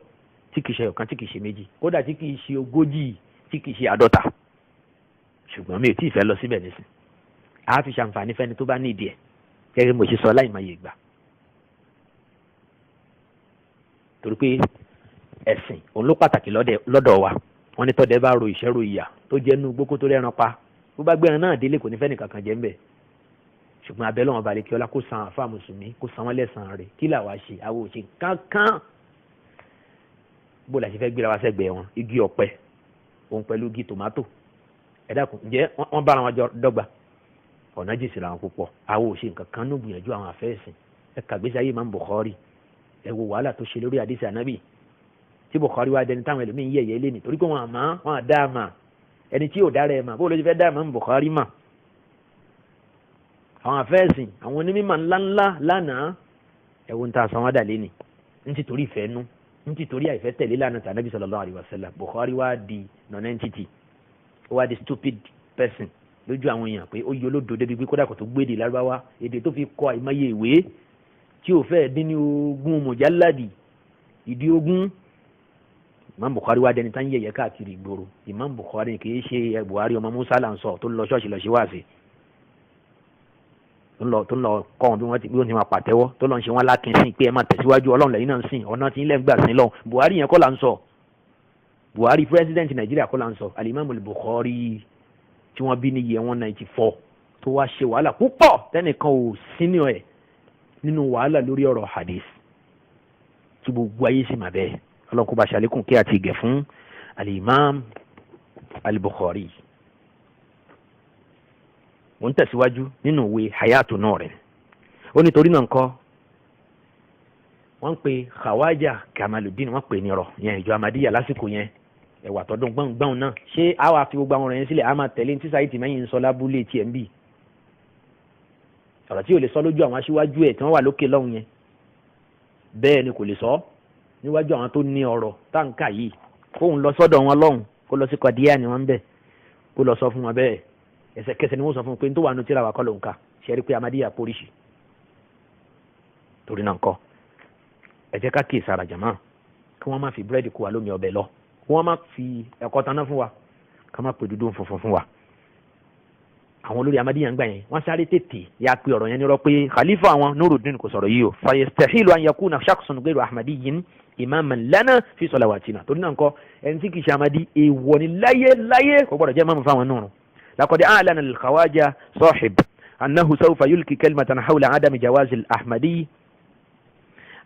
tí kìí ṣe ọ̀kan tí kìí ṣe méjì kódà tí kìí ṣe 40 tí kìí ṣe 50 ṣùgbọ́n mi ò tí ì fẹ́ lọ síbẹ̀ nísìn a fi ṣàǹfààní fẹ́ni tó bá ní ìdí ẹ̀ gẹ́gẹ́ mo ṣe sọ láìmọye ìgbà torí pé ẹ̀sìn òun ló pàtàkì lọ́dọ̀ wa wọ́n ní tọ́dẹ bá ro ìṣẹ́rò ìyà tó jẹ́ nú gbókó tó rẹ́ran pa bó bá gbẹ́ran náà délé kò ní fẹ́ni kankan jẹ́ ń bẹ̀ ṣùgbọ́n abẹ́lẹ́ wọn balẹ̀ kí ọlá kó san àfa mùsùlùmí kó san wọ́n lẹ́sàn-án rẹ̀ kí làwa ṣe àwọn òṣè kankan bó la ṣe fẹ́ gbéra wa sẹ́gbẹ̀ẹ́ wọn igi ọ̀pẹ òun pẹ̀lú igi tòmátò ẹ dákun ǹjẹ́ wọ́n bára wọn dọ́gba ọ̀nà jì síra wọn púpọ̀ àwọn òṣè kankan ní gbìyànjú àwọn àfẹ́sìn ẹ kàgbésí ayé Imam Bukhari ẹ wo wàhálà tó ṣe lórí àdìsí ànábì tí Bukhari wá dẹni táwọn ẹlòmíín yẹ̀yẹ́ lé ní torí pé wọn àmọ́ wọn àdá àmà ẹni tí yóò dára ẹ̀ mà bó ló ti fẹ́ dá àmà ń Bukhari mà àwọn àfẹ́sìn àwọn onímọ̀ ńláńlá lánàá ẹ̀wọ̀n tá a san wá dà lé ní ń ti torí ìfẹ́ nú ń ti torí àìfẹ́ tẹ̀lé lánàá tí ànábì sallallahu alaihi wasallam Bukhari wá di non-entity ó wá di stupid person lójú àwọn èèyàn pé ó yọ olódo débi pé kódà kò tó gbé èdè lárúbáwá èdè tó fi kọ àìmọye ìwé tí ò fẹ́ dín ní 20 mujalladi ìdí 20 Imam Bukhari wá dẹni tán yẹ̀yẹ́ káàkiri ìgboro Imam Bukhari kì í ṣe Buhari ọmọ Musa là ń sọ tó lọ ṣọ́ọ̀ṣì lọ ṣe wáàsí tó ń lọ kọ́ wọn bí wọ́n ti máa pàtẹ́wọ́ tó lọ ń ṣe wọn lákin sí pé ẹ máa tẹ̀síwájú ọlọ́run lẹ́yìn náà sìn ọ̀nà tí ń lẹ́ ń gbà sí lọ Buhari yẹn kọ́ là ń sọ Buhari president Nàìjíríà kọ́ là ń sọ Al-Imam Bukhari tí wọ́n bí ní year 194 tó wá ṣe wàhálà púpọ̀ tẹ́nìkan ò sínú ẹ̀ nínú wàhálà lórí ọ̀rọ̀ hadith tí gbogbo ayé sì mà bẹ́ẹ̀ ọlọ́run kó bá ṣàlékún kí àti ìgẹ̀ fún Al-Imam Al-Bukhari. mo ń tẹ̀síwájú nínú ìwé hayatu náà rẹ̀ ó nítorí náà ńkọ́ wọ́n ń pe Khawaja Kamaluddin wọ́n pè ní ọ̀rọ̀ yẹn ìjọ Ahmadiyya lásìkò yẹn ẹ̀wà tọdún gbọ̀ngbọ̀n náà ṣé a wà fi gbogbo àwọn ọ̀rọ̀ yẹn sílẹ̀ a máa tẹ̀lé ní tíṣà ìtì mẹ́yìn ń sọ lábúlé tiẹ̀ ń bì ọ̀rọ̀ tí ò lè sọ lójú àwọn aṣíwájú ẹ̀ tí wọ́n wà lókè lọ́hùn yẹn bẹ́ẹ̀ ni kò lè sọ níwájú àwọn tó ní ọ̀rọ̀ táǹkà yìí kóun lọ sọ́dọ̀ wọn lọ́hùn kó lọ sí kọ̀díyà ni wọ́n ń bẹ̀ kó lọ sọ fún wọn bẹ́ẹ̀ ẹsẹ̀kẹsẹ̀ ni wọ́n sọ fún un pé tó wà nù tíra wà kọ́ ló ń kà ṣe rí pé Ahmadiyya póríṣì torí náà ńkọ́ ẹ jẹ́ ká kíyè sára jàmá kí wọ́n má fi búrẹ́dì kó wa lómi ọbẹ̀ lọ kí wọ́n má fi ẹ̀kọ́ taná fún wa ká má pè dúdú funfun fún wa. àwọn olórí Ahmadiyya ń gbà yẹn wọ́n sáré tètè ya pé ọ̀rọ̀ yẹn nírọ́ pé khalifa àwọn Nuruddin kò sọ̀rọ̀ yìí o fayastahilu an yakuna shakhsun ghayru ahmadiyyin imaman lana fi salawatina torí náà ńkọ́ ẹni tí kì í ṣe Ahmadi èèwọ̀ ni láyé kò gbọ́dọ̀ jẹ́ mọ́mú fáwọn nùrù. لقد أعلن الخواجة صاحب أنه سوف يلقي كلمة حول عدم جواز الأحمدي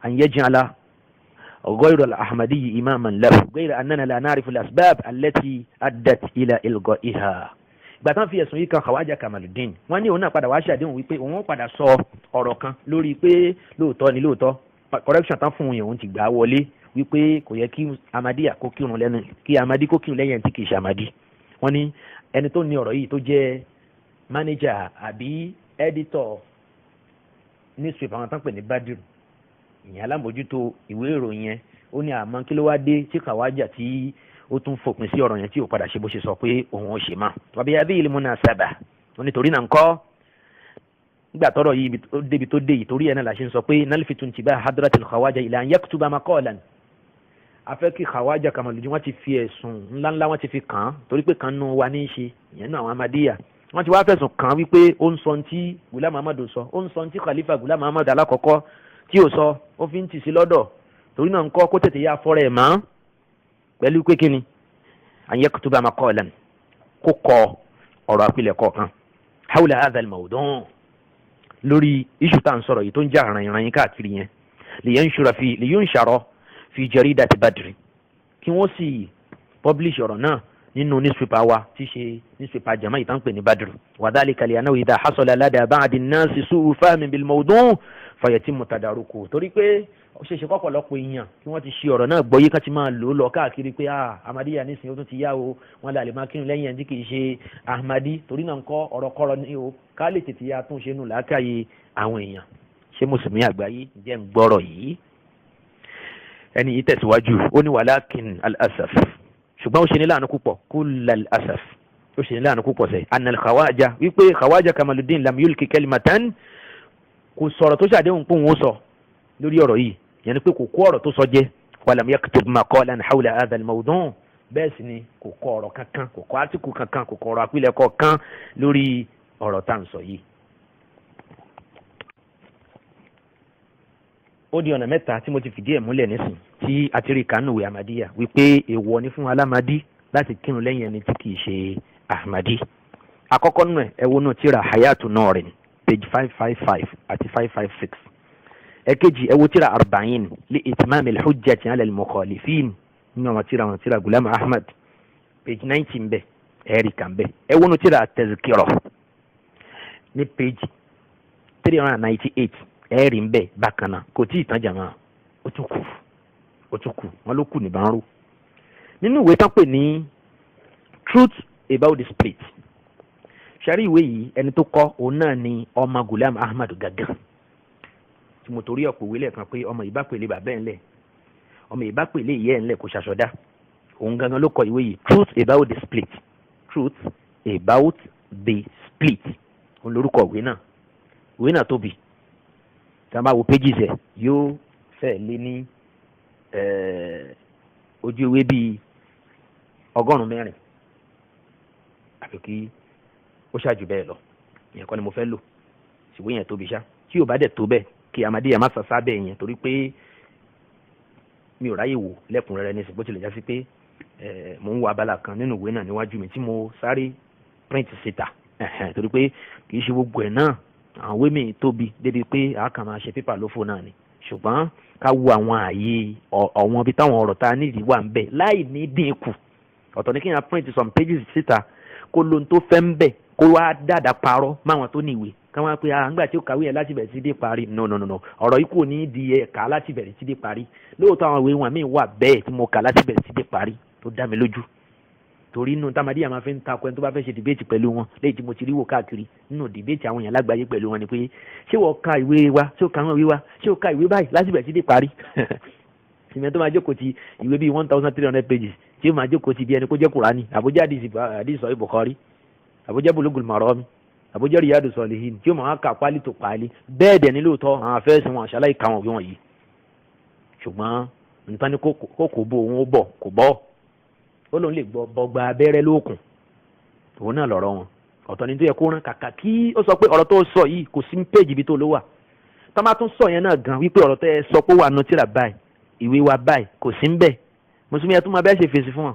أن يجعل غير الأحمدي إماما له غير أننا لا نعرف الأسباب التي أدت إلى إلغائها. gbàtàn fi ẹ̀sùn yìí kan Khawaja Kamaluddin wọ́n ní òun náà padà wá ṣàdéhùn wípé òun padà sọ ọ̀rọ̀ kan lórí pé lóòótọ́ ni lóòótọ́ correction tán fún òun ti gbà wọlé wípé kò yẹ kí Ahmadiyya kó kírun lẹ́nu kí Ahmadi kó kírun lẹ́yìn tí kì í ṣe Ahmadi. wọ́n ní ẹni tó ní ọ̀rọ̀ yìí tó jẹ́ manager àbí editor newspaper àwọn tán pè ní Badru ìyẹn alámòjútó ìwé ìròyìn yẹn ó ní àmọ́ kí ló wá dé tí Khawaja tí ó tún fòpin sí ọ̀rọ̀ yẹn tí ò padà ṣe bó ṣe sọ pé òun ò ṣe mọ́ wàbí adé ìlú múná sábà nítorí náà ńkọ́ nígbà tọ́rọ̀ yìí débi tó dé yìí torí ẹ̀ náà la ṣe ń sọ pé nalfitun tiba hadratil Khawaja ila an yaktuba maqalan afẹ́ kí Khawaja Kamaluddin wọ́n ti fi ẹ̀sùn ńláńlá wọ́n ti fi kàn án torí pé kan nù wa ní í ṣe ìyẹn náà àwọn Ahmadiyya wọ́n ti wá fẹ̀sùn kàn án wípé ó ń sọ tí Ghulam Ahmad sọ ó ń sọ tí Khalifa Ghulam Ahmad alákọ̀ọ́kọ́ tí ò sọ ó fi ń tì sí lọ́dọ̀ torí náà ńkọ́ kó tètè yá fọ́rẹ̀ mọ́ pẹ̀lú pé kíni an yaktuba maqalan kó kọ ọ̀rọ̀ àpilẹ̀kọ kan hawla hadha al-mawdu' lórí iṣu tá à ń sọ̀rọ̀ yìí tó ń jà ràn yín káàkiri yẹn liyunshara fi jaridati Badri kí wọ́n sì publish ọ̀rọ̀ náà nínú newspaper wa tí ṣe newspaper jama ìtàn pè ní Badru wa dhalika li annahu idha hasala lada ba'di an-nasi su'u fahmin bil mawdu' fayatimmu tadaruku torí pé ó ṣe kọ́pọ̀lọpọ̀ èèyàn kí wọ́n ti ṣe ọ̀rọ̀ náà gbọ́yé ká ti máa lò ó lọ káàkiri pé Ahmadiyya nísìnyí ó tún ti yá o wọ́n lè máa kírun lẹ́yìn ẹni tí kì í ṣe Ahmadi torí náà ńkọ́ ọ̀rọ̀ kọ́rọ̀ ní o ká lè tètè ya tún ṣe nù làákàyè àwọn èèyàn ṣé mùsùlùmí àgbáyé jẹ́ ń gbọ́rọ̀ yìí ẹni yìí tẹ̀síwájú ó ní walakin al-asaf ṣùgbọ́n ó ṣe ní láàánú púpọ̀ kulla al-asaf ó ṣe ní láàánú púpọ̀ sẹ́ anal Khawaja wípé Khawaja Kamaluddin lam yulki kalimatan kò sọ̀rọ̀ tó ṣàdéhùn pé òun ó sọ lórí ọ̀rọ̀ yìí yẹn ni pé kò kó ọ̀rọ̀ tó sọ jẹ́ walam yaktub maqalan hawla hadha al-mawdu' bẹ́ẹ̀ sì ni kò kọ ọ̀rọ̀ kankan kò kọ átíkù kankan kò kọ ọ̀rọ̀ àpilẹ̀kọ kan lórí ọ̀rọ̀ tá à ń sọ yìí. ó di ọ̀nà mẹ́ta tí mo ti fìdí ẹ̀ múlẹ̀ nísìn tí a ti rí kánú ìwé Ahmadiyya wípé èèwọ̀ ni fún alámàdí láti kírun lẹ́yìn ẹni tí kìí ṣe Ahmadi. àkọ́kọ́ nù ẹ̀ wo nù tíra hayatu nọ́ọ̀rìn page 555 àti 556. ẹ̀kejì ẹ wo tíra arba'in li itmam al-hujjati ala al-mukhalifin nínú àwọn tíra Ghulam Ahmad page 19 bẹ́ẹ̀ ẹ̀rí kan bẹ́ẹ̀ ẹ wo nù tíra tazkira ní page 398 ẹ̀rí ń bẹ̀ bákan náà kò tí ì tán jàmá ó tún kù wọn ló kù ní bàárò nínú ìwé tán pè ní truth about the split ṣàrí ìwé yìí ẹni tó kọ òun náà ni ọmọ Ghulam Ahmad gàgàn tí mo torí ọ̀pọ̀ ìwé lẹ́ẹ̀kan pé ọmọ ìbá pèlè bàbá ẹ̀ ńlẹ̀ ọmọ ìbá pèlè ìyẹ́ ẹ̀ ńlẹ̀ kò ṣàṣọdá òun gangan ló kọ ìwé yìí truth about the split òun lórúkọ ìwé náà tóbi tí a bá wo pages ẹ̀ yóò fẹ́ lé ní ojú ewé bíi 100 àfi kí ó ṣáájú bẹ́ẹ̀ lọ ìyẹn kọ́ ni mo fẹ́ lò ìwé yẹn tóbi ṣá tí ò bá dẹ̀ tó bẹ́ẹ̀ kí Ahmadiyya má sàṣà bẹ́ẹ̀ yẹn torí pé mi ò ráyè wò lẹ́kùnrẹ́rẹ́ ní bó tilẹ̀ já sí pé mò ń wo abala kan nínú ìwé náà níwájú mi tí mo sáré print síta torí pé kì í ṣe gbogbo ẹ̀ náà àwọn ìwé mi tóbi débi pé a kàn máa ṣe pépà lófo náà ni ṣùgbọ́n ká wo àwọn ààyè ọ̀wọ́n ibi táwọn ọ̀rọ̀ tá a nídìí wà ń bẹ̀ láì ní dínkù ọ̀tọ̀ ní kí n print some pages síta kó lóhun tó fẹ́ ń bẹ̀ kó wá dáadáa parọ́ máwọn tó níwèé káwọn á pe àǹgbà tí ó kàwé yẹn láti bẹ̀rẹ̀ sí dé parí no ọ̀rọ̀ yìí kò ní di ẹ̀ka láti bẹ̀rẹ̀ sí dé parí lóòótọ́ àwọn ìwé wọn míì wà bẹ́ẹ̀ tí mo kà láti bẹ̀rẹ̀ sí dé parí tó dá mi lójú torí inú Ahmadiyya máa fi ń takò ẹni tó bá fẹ́ ṣe dìbéètì pẹ̀lú wọn léyìí tí mo ti rí wò káàkiri nínú dìbéètì àwọn èèyàn lágbàáyé pẹ̀lú wọn ni pé ṣé wọ́n ka ìwé wa ṣé o ka àwọn ìwé wa ṣé o ka ìwé báyìí láti bẹ̀rẹ̀ sí dé parí ìmọ̀ tó máa jókòó ti ìwé bíi 1300 pages tí ó máa jókòó ti bí ẹni kó jẹ́ Kùránì àbójá àdìsọ Bukhari àbójá Bulugul Marami àbójá Riyadu Salihin tí ó máa ka pálí tó pálí bẹ́ẹ̀ dẹ̀ ní lóòótọ́ àwọn afẹ́sìn wọn àṣàlàyé ka wọn òwe wọ̀nyí ṣùgbọ́n nǹkan ní kò bó òun ó bọ̀ kò bọ́ ó lóun lè bọ́gba abẹ́rẹ́ lóòkùn òun náà lọ̀rọ̀ wọn ọ̀tọ̀ ní tó yẹ kó rán kàkà kí ó sọ pé ọ̀rọ̀ tó sọ yìí kò sí péjì ibi tó ló wà tó máa tún sọ yẹn náà gan wípé ọ̀rọ̀ tó yẹ sọ pé wà nù tíra báyìí ìwé wa báyìí kò sí ń bẹ̀ mùsùlùmí ẹtún máa bẹ́ẹ̀ ṣe fèsì fún wọn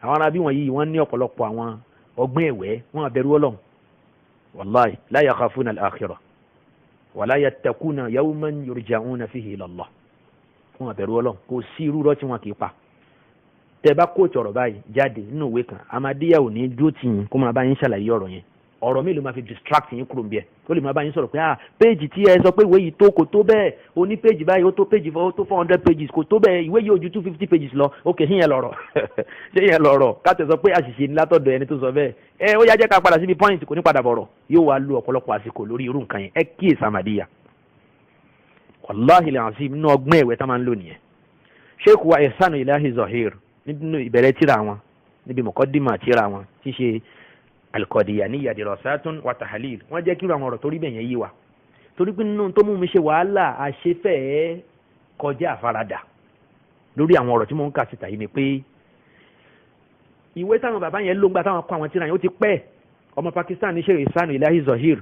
àwọn arábí wọn yìí wọ́n ní ọ̀pọ̀lọpọ̀ àwọn ọgbọ́n ẹ̀wẹ́ wọn àbẹ̀rù Ọlọ́run wàláì la yakhafuna al-akhirah wala yattaquna yawman yurja'una fihi ila Allah wọn àbẹ̀rù Ọlọ́run kò sí irú rọ́ tí wọn kì í pa tẹ bá kóòtù ọ̀rọ̀ báyìí jáde nínú ìwé kan Ahmadiyya ò ní dúró tì yín kó máa bá yín ṣàlàyé ọ̀rọ̀ yẹn ọ̀rọ̀ mi ló máa fi distract yín kúrò níbẹ̀ ó lè máa bá yín sọ̀rọ̀ pé péjì tí ẹ sọ pé ìwé yìí tó kò tó bẹ́ẹ̀ o ní péjì báyìí ó tó péjì ó tó 400 pages kò tó bẹ́ẹ̀ ìwé yìí ó ju 250 pages lọ ok ṣé yẹn lọ̀rọ̀ ṣé yẹn lọ̀rọ̀ káàtẹ̀ sọ pé àṣìṣe ní látọ̀dọ̀ ẹni tó sọ bẹ́ẹ̀ ó yá jẹ́ ká padà síbi point kò ní padà bọ̀rọ̀ yóò wá lu ọ̀pọ̀lọpọ̀ àsìkò lórí irú nǹkan yẹn ẹ kíyèsí Ahmadiyya wàláhì làásì nínú ọgbọ́n ẹ̀wẹ́ tá máa ń lò nìyẹn Sheikh wa Ihsan Ilahi Zahir nínú ìbẹ̀rẹ̀ tíra wọn níbi mọ̀kọ́dìmọ̀ tíra wọn tí ṣe al-Qadiyaniyya dirasatun wa tahlil wọ́n jẹ́ kí irú àwọn ọ̀rọ̀ torí bẹ̀yẹn yé wa torí pé nínú tó mú mi ṣe wàhálà àṣefẹ́ kọjá àfaradà lórí àwọn ọ̀rọ̀ tí mo ń kà síta yìí ni pé ìwé táwọn bàbá yẹn ló ń gbà táwọn kọ àwọn tíra yẹn ó ti pẹ́ ọmọ Pakistan ní Sheikh Ihsan Ilahi Zahir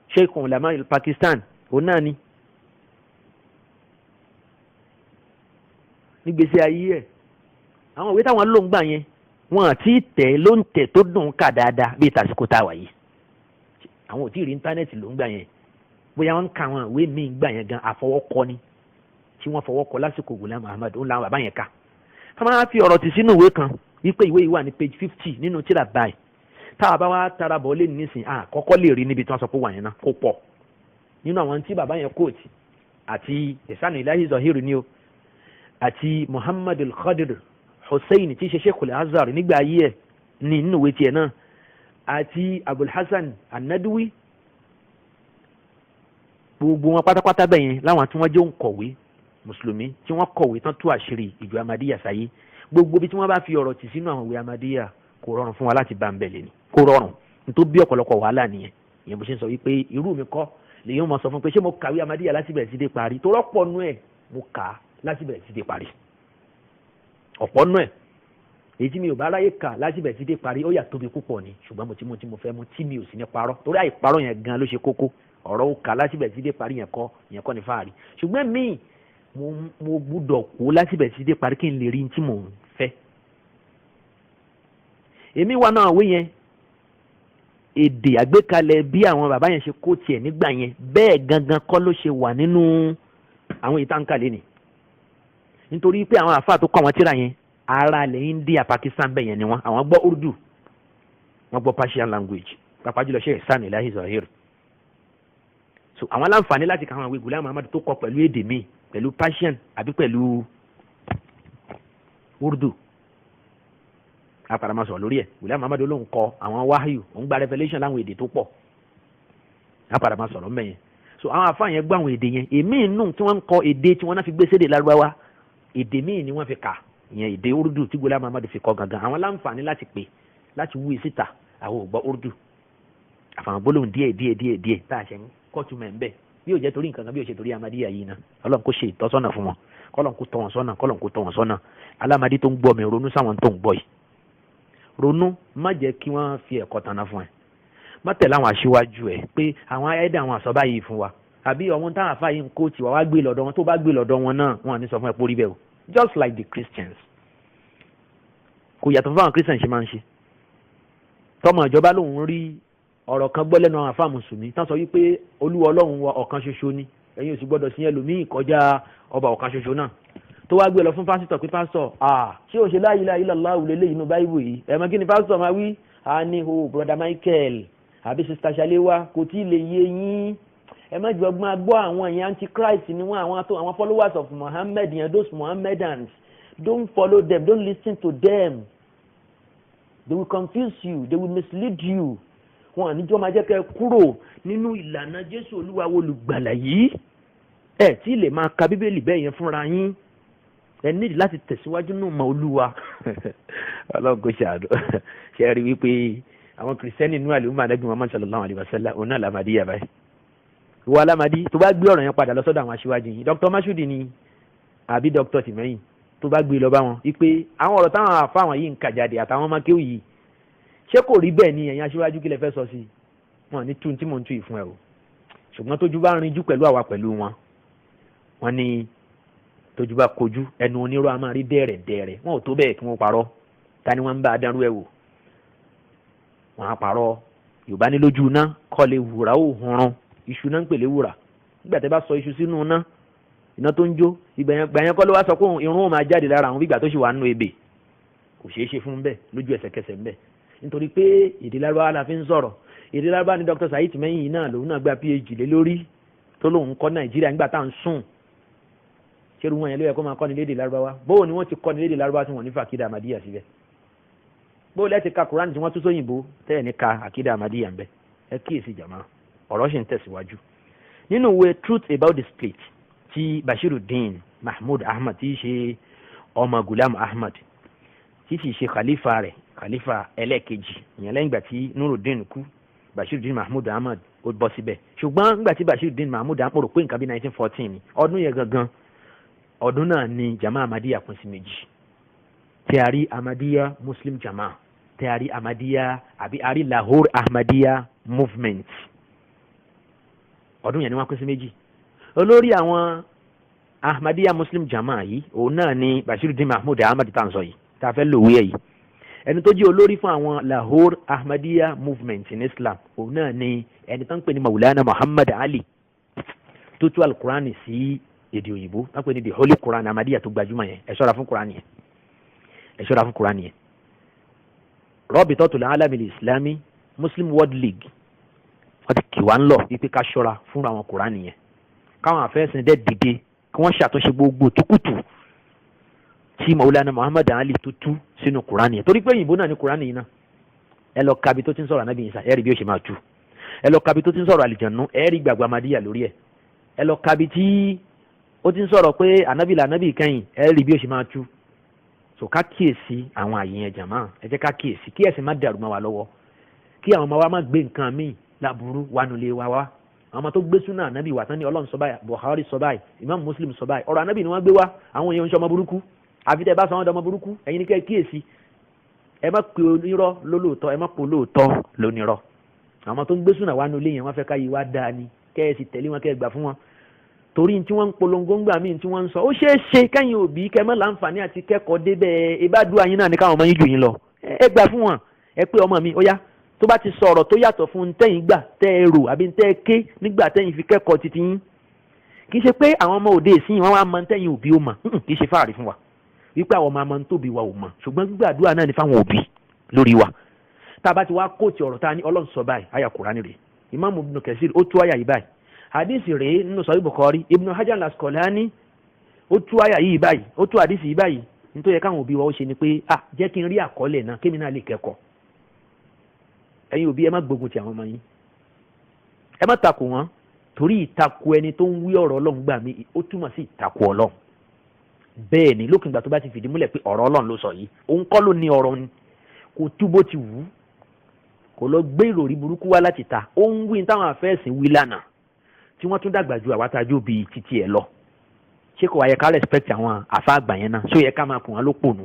Sheikh ulama Pakistan òun náà ni nígbèsè ayé ẹ̀ àwọn ìwé táwọn ló ń gbà yẹn wọn àti tẹ̀ ló ń tẹ̀ tó dùn ká dáadáa bíi tàsíkò tá a wà yìí àwọn ò tí ì rí íńtánẹ́ẹ̀tì ló ń gbà yẹn bóyá wọ́n ń ka àwọn ìwé míì gbà yẹn gan àfọwọ́kọ ni tí wọ́n fọwọ́kọ lásìkò Ghulam Ahmad ó ń la bàbá yẹn ká ká máa fi ọ̀rọ̀ tì sínú ìwé kan wípé ìwé yìí wà ní page 50 nínú tíra báyìí táwa bá wá tara bọ̀ lé nísìn àkọ́kọ́ lè rí níbi tí wọ́n sọ pé wà yẹn náà kó pọ̀ nínú àwọn tí bàbá yẹn kóòtì àti Ihsan Ilahi Zahir ni o àti Muhammad al-Khadir Hussein tí í ṣe Sheikh al-Azhar nígbà ayé ẹ̀ ní nínú ìwé tiẹ̀ náà àti Abul Hasan an-Nadwi gbogbo wọn pátápátá bẹ́yẹn láwọn tí wọ́n jẹ́ òǹkọ̀wé mùsùlùmí tí wọ́n kọ̀wé tán tú àṣírí ìjọ Ahmadiyya sáyé gbogbo bí tí wọ́n bá fi ọ̀rọ̀ tì sínú àwọn ìwé Ahmadiyya kò rọrùn fún wa láti bá ń bẹ̀lẹ̀ ni kò rọrùn nítorí bí ọ̀pọ̀lọpọ̀ wàhálà nìyẹn ìyẹn bó ṣe ń sọ wípé irú mi kọ́ lèyìn mọ̀ sọ fún pé ṣé mo kàwé Ahmadiyya láti bẹ̀rẹ̀ sí dé parí tó rọ́pọ̀ nú ẹ̀ mo kà á láti bẹ̀rẹ̀ sí dé parí ọ̀pọ̀ nú ẹ̀ èyí tí mi ò bá ráyè kà láti bẹ̀rẹ̀ sí dé parí ó yà tóbi púpọ̀ ni ṣùgbọ́n mo ti mú tí mo fẹ́ mú tí mi ò sì ní parọ́ torí àìparọ́ yẹn gan ló ṣe kókó ọ̀rọ̀ ó kà láti bẹ̀rẹ̀ sí dé parí yẹn kọ́ ni fáàrí ṣùgbọ́n míì mo gbúdọ̀ kó láti bẹ̀rẹ̀ sí dé parí kí n lè rí tí mò ń fẹ́. èmi wà náà wé yẹn èdè àgbékalẹ̀ bí àwọn bàbá yẹn ṣe kó tiẹ̀ nígbà yẹn bẹ́ẹ̀ gangan kọ́ ló ṣe wà nínú àwọn ìtànkàlẹ́ ni nítorí pé àwọn àfáà tó kọ́ àwọn tíra yẹn ara ilẹ̀ India Pakistan bẹ́ẹ̀ yẹn ni wọ́n àwọn gbọ́ Urdu wọ́n gbọ́ Persian language pàápàá jùlọ Sheikh Ihsan Ilahi Zahir so àwọn aláǹfààní láti kà àwọn ìwé Ghulam Ahmad tó kọ pẹ̀lú èdè míì pẹ̀lú Persian àbí pẹ̀lú Urdu apàdàmọ́sọ̀ lórí ẹ̀ Ghulam Ahmad ló ń kọ àwọn wáhíù òun gba revelation láwọn èdè tó pọ̀ apàdàmọ́sọ̀ lọ́mọ yẹn so àwọn àfáà yẹn gbọ́ àwọn èdè yẹn èmi inú tí wọ́n ń kọ èdè tí wọ́n náà fi gbé sédè Lárúbáwá èdè míì ni wọ́n fi kà ìyẹn èdè Urdu tí Ghulam Ahmad fi kọ gangan àwọn láǹfààní láti pè láti wúyi síta àwọn ò gbọ́ Urdu àfàwọn gbólóhùn díẹ̀ tá a ṣe ń kọ́tù mẹ́ ń bẹ́ẹ̀ bí ó jẹ́ torí nǹkan kan bí ó ṣe torí Ahmadiyya yìí náà Ọlọ́run kó ṣe ìtọ́sọ́nà fún wọn kọ́lọ́n kó tọ́ wọn sọ́nà alámadí tó ń gbọ́ mi ronú sáwọn tó ń gbọ́ yìí ronú má jẹ́ kí wọ́n fi ẹ̀kọ́ tanná fún ẹ má tẹ̀lé àwọn aṣíwájú ẹ̀ pé àwọn ẹ̀dá àwọn àsọ̀bá yìí fún wa àbí ọmọ táwọn àfáà yìí ń kó tiwa wá gbé lọ́dọ̀ wọn tó bá gbé lọ́dọ̀ wọn náà wọn à ní sọ fún ẹ pórí bẹ́ẹ̀ o just like the Christians kò yàtọ̀ fún àwọn Christians ṣe máa ń ṣe tọmọ ìjọba lòun rí ọ̀rọ̀ kan gbọ́ lẹ́nu àwọn àfáà mùsùlùmí tán sọ wípé olúwa ọlọ́run wa ọ̀kan ṣoṣo ni ẹ̀yin ò sì gbọ́dọ̀ sí ẹlòmíì kọjá ọba ọ̀kan ṣoṣo náà tó wá gbé lọ fún pásítọ̀ pé pásítọ̀ ṣé o ṣe la ilaha illallah lélẹ́yìn inú báíbù yìí ẹ̀mọ́ kí ni pásítọ̀ máa wí ní brother Michael àbí sister Shalewa kò tí ì lè yé yín ẹ má jọ gbọ́ àwọn èèyàn antichrist ni wọ́n àwọn followers of Muhammad yẹn those Mohammedans don't follow them don't listen to them they will confuse you they will mislead you wọn àníjọ́ máa jẹ́ kẹ́ kúrò nínú ìlànà Jésù Olúwa olùgbàlà yìí ẹ tí lè máa ka Bíbélì bẹ́ẹ̀ yẹn fúnra yín ẹ nídìí láti tẹ̀síwájú nínú ìmọ̀ Olúwa Ọlọ́run kò ṣàdó ṣe rí wípé àwọn kìrìsìtẹ́nì nínú àlùmọ́ Ànábì Muhammad sallallahu alaihi wasallam òun náà Ahmadiyya báyìí ìwọ Ahmadi tó bá gbé ọ̀rọ̀ yẹn padà lọ sọ́dọ̀ àwọn aṣíwájú yìí Dr. Masudi ni àbí Dr. Tìmẹ́yìn tó bá gbé lọ bá wọn wípé àwọn ọ̀rọ̀ táwọn àfa àwọn yìí ń kà jáde àtàwọn ọmọ kéwì yìí ṣé kò rí bẹ́ẹ̀ ni ẹ̀yin aṣíwájú kí lẹ fẹ́ sọ sí wọn ní tún tí mò ń tú ìfún ẹ o ṣùgbọ́n tójú bá rinjú pẹ̀lú àwa pẹ̀lú wọn ní tójú bá kojú ẹnu onírọ́ a máa rí dẹ́rẹ̀dẹ́rẹ̀ wọn ò tó bẹ́ẹ̀ kí wọ́n parọ́ ta ni wọ́n ń bá a dánrú ẹ̀ wò wọn á parọ́ Yorùbá ní lójú iná kọ́lé wùrà ó hunrun iṣu náà ń pèlè wùrà nígbà tẹ́ bá sọ iṣu sínú iná tó ń jó ìgbà yẹn kọ́ ló wá sọ pé irun ó máa jáde lára àwọn bígbà tó ṣì wà nínú ebè kò ṣeé ṣe fún bẹ́ẹ̀ lójú ẹsẹ̀kẹsẹ̀ ń bẹ́ẹ̀ nítorí pé èdè Lárúbáwá la fi ń sọ̀rọ̀ èdè Lárúbáwá ni Dr. Saheed Tìmẹ́yìn yìí náà lòun náà gba PhD lé lórí tó lòun kọ́ Nàìjíríà nígbà tá à ń sùn ṣerú wọn yẹn ló yẹ kó máa kọ́ni lédè Lárúbáwá bóò ni wọ́n ti kọ́ni lédè Lárúbáwá tí wọ́n ní fa àkídà Ahmadiyya síbẹ̀ bóò lẹ́ẹ̀tì ka Quran tí wọ́n tún sóyìnbó tẹ́ẹ̀ ní ka àkídà Ahmadiyya ń bẹ ẹ kíyèsí jàmá ọ̀rọ̀ ṣì ń tẹ̀síwájú nínú ìwé Truth About the State ti Bashiruddin Mahmud Ahmad tí í ṣe ọmọ Gulam Ahmad tí sì ṣe khalifa rẹ̀ khalifa ẹlẹ́ẹ̀kejì ìyẹn lẹ́yìn ìgbà tí Nuruddin kú Bashiruddin Mahmud Ahmad ó bọ́ síbẹ̀ ṣùgbọ́n nígbà tí Bashiruddin Mahmud Ahmad rò pé nǹkan bí 1914 ni ọdún yẹn gangan ọdún náà ni jama Ahmadiyya pín sí méjì tí a rí Ahmadiyya Muslim Jama tí a rí Ahmadiyya àbí a rí Lahore Ahmadiyya Movement ọdún yẹn ni wọ́n pín sí méjì olórí àwọn Ahmadiyya Muslim Jama yìí òun náà ni Bashiruddin Mahmud Ahmad tá à ń sọ yìí tá a fẹ́ lòwe ẹ̀ yìí ẹni tó jẹ́ olórí fún àwọn Lahore Ahmadiyya Movement in Islam òun náà ni ẹni tó ń pè ní Maulana Muhammad Ali tó tú alukurani sí èdè òyìnbó wọ́n pè ní the Holy Quran Ahmadiyya tó gbajúmọ̀ yẹn ẹ ṣọ́ra fún Quran yẹn ẹ ṣọ́ra fún Quran yẹn Rabitatul Alamil Islami Muslim World League wọ́n ti kì wá ń lọ wípé ká ṣọ́ra fún àwọn Quran yẹn káwọn àfẹ́sìn dẹ́ dìde kí wọ́n ṣàtúnṣe gbogbo tukutu tí Maulana Muhammad Ali tó tú sínú Quran yẹn torí pé òyìnbó náà ní Quran yìí náà ẹ lọ kabi tó ti ń sọ̀rọ̀ Ànábì Ìsá ẹ rí bí ó ṣe máa tú ẹ lọ kabi tó ti ń sọ̀rọ̀ àlìjànú ẹ rí gbàgbọ́ Ahmadiyya lórí ẹ lọ kabi tí ó ti ń sọ̀rọ̀ pé ànábì lànábì kẹ́yìn ẹ rí bí ó ṣe máa tú so ká kíyèsí àwọn àyè yẹn jàmá ẹ jẹ́ ká kíyèsí kí ẹ̀sìn má dàrú mọ́ wa lọ́wọ́ kí àwọn ọmọ wa má gbé nǹkan míì láburú wánulẹ̀ wa wá àwọn ọmọ tó gbé súnà ànábì wà tán ní Ọlọ́run sọ báyìí Buhari sọ báyìí Imam Muslim sọ báyìí ọ̀rọ̀ ànábì ni wọ́n gbé wá àwọn èèyàn ń ṣe ọmọ burúkú àfi tẹ́ ẹ bá sọ wọn dọmọ burúkú ẹ̀yin ni kẹ́ ẹ kíyèsí ẹ má pe onírọ́ lólóòótọ́ ẹ má pe olóòótọ́ lónírọ́ àwọn tó ń gbé súnà wánulẹ̀ yẹn wọ́n fẹ́ ká yí wá dáa ni kẹ́ ẹ sì tẹ̀lé wọn kẹ́ ẹ gbà fún wọn torí tí wọ́n ń polongo ń gbà míì tí wọ́n ń sọ ó ṣeé ṣe kẹ́yìn òbí kẹ́ mọ́ láǹfààní àti kẹ́kọ̀ọ́ débẹ̀ ìbádùn àyín náà ní káwọn ọmọ yín jù yín lọ ẹ gbà fún wọn ẹ pé ọmọ mi ó yá tó bá ti sọ̀rọ̀ tó yàtọ̀ fún tẹ́yìn gbà tẹ́ ẹ rò àbí tẹ́ ẹ ké nígbà tẹ́yìn fi kẹ́kọ̀ọ́ titi yín kì í ṣe pé àwọn ọmọ òde ìsìn wọn wá mọ tẹ́yìn òbí ó mọ̀ kì í ṣe fáàrí fún wa wípé àwọn ọmọ amọ̀ tóbi wa ò mọ̀ ṣùgbọ́n gbígbàdúrà náà ní fáwọn òbí lórí wa tá a bá ti wá kóòtù ọ̀rọ̀ tá a ní Ọlọ́run sọ báyìí àyà Kùránì rè Imam Ibn Kathir ó tú àyà yìí báyìí hadisi rèé nínú Sahih Bukhari Ibn Hajar al-Asqalani ó tú àyà yìí báyìí ó tú hadisi yìí báyìí nítorí yẹ káwọn òbí wa ó ṣe ni pé jẹ́ kí n rí àkọọ́lẹ̀ náà kémi náà lè kẹ́kọ̀ọ́ ẹ̀yin òbí ẹ má gbógun ti àwọn ọmọ yín ẹ má takò wọn torí ìtakò ẹni tó ń wí ọ̀rọ̀ Ọlọ́run gbà mí ó túmọ̀ sí ìtakò Ọlọ́run bẹ́ẹ̀ ni lókè ìgbà tó bá ti fìdí múlẹ̀ pé ọ̀rọ̀ Ọlọ́run ló sọ yìí òun kọ́ ló ní ọ̀rọ̀ ni kò tú bó ti wù ú kò lọ gbé ìròrí burúkú wá láti ta ó ń wí táwọn afẹ́sìn wí lánàá tí wọ́n tún dàgbà ju àwátájú bíi títí ẹ̀ lọ ṣé kò wá yẹ ká respect àwọn àfa àgbà yẹn náà ṣó yẹ ká máa kùn wọn lópònú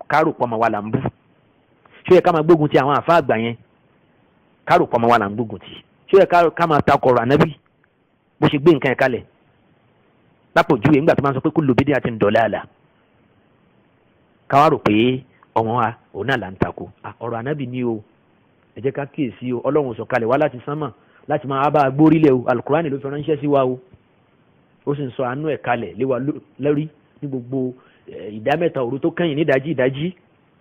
ká rò pọ̀ mọ́ wa là ń bú ṣó yẹ ká máa gbógun ti àwọn àfa àgbà yẹn kárò pọ̀ mọ́ wa là ń gbógun tì ṣé yẹ ká máa ta ọkọ̀ ànábì bó ṣe gbé nǹkan ẹ̀ kalẹ̀ lápòjúwe nígbà tó máa ń sọ pé kullu bid'atin dalalah káwá rò pé ọmọ wa òun náà là ń takò ọ̀rọ̀ ànábì ni o ẹ jẹ́ ká kíyèsí o ọlọ́run sọ kalẹ̀ wá láti sánmà láti máa bá a gbórílẹ̀ o alukurani ló fi ránṣẹ́ sí wa o ó sì ń sọ àánú ẹ̀ kalẹ̀ lé wa lórí ní gbogbo ìdá mẹ́ta òru tó kẹ́yìn ní ìdájí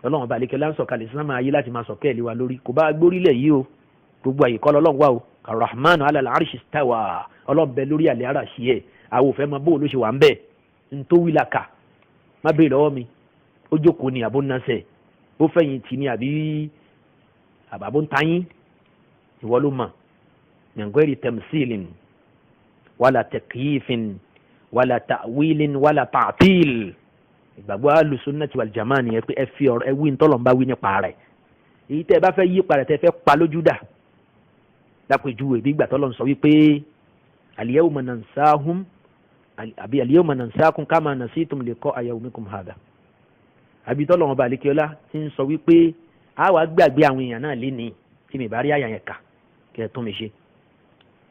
ọlọ́run bá lékẹ́ láǹsọ̀ kalẹ̀ sánmà ayé láti máa sọ̀kẹ́ lé wa lórí kò bá gbórílẹ̀ yìí o gbogbo àyè kọ́ lọ́lọ́run wà o arahmanu ala al-arshi istawa ọlọ́run bẹ lórí àlẹ́ ara ṣí ẹ̀ àwọn òfẹ́ máa bó ló ṣe wà ń bẹ̀ ń tó wí làkà má béèrè lọ́wọ́ mi ó jókòó ni àbó nasẹ̀ ó fẹ̀yìn tì ní àbábó ń tayín ìwọ ló mọ̀ nyangweri tamsilin wala takyifin wala ta'wilin wala ta'til ìgbàgbọ́ alùsùnnàtì wal jamaa nìyẹn pé ẹ fi ọ̀rọ̀ ẹ wí ntọ́lọ́mbá wí nípa rẹ̀ èyí tẹ́ ẹ bá fẹ́ yí parẹ́ tẹ́ fẹ́ pa lójú dà lápèjúwe bí ìgbà tọ́lọ́ sọ wípé al-yawma nansahum àbí al-yawma nansakum kama nasitum liqa'a yawmikum hadha àbí tọ́lọ́ wọn bá àlékiọlá ti ń sọ wípé a wá gbàgbé àwọn èèyàn náà léni tí mi bá rí àyà yẹn kà kí ẹ tún mi ṣe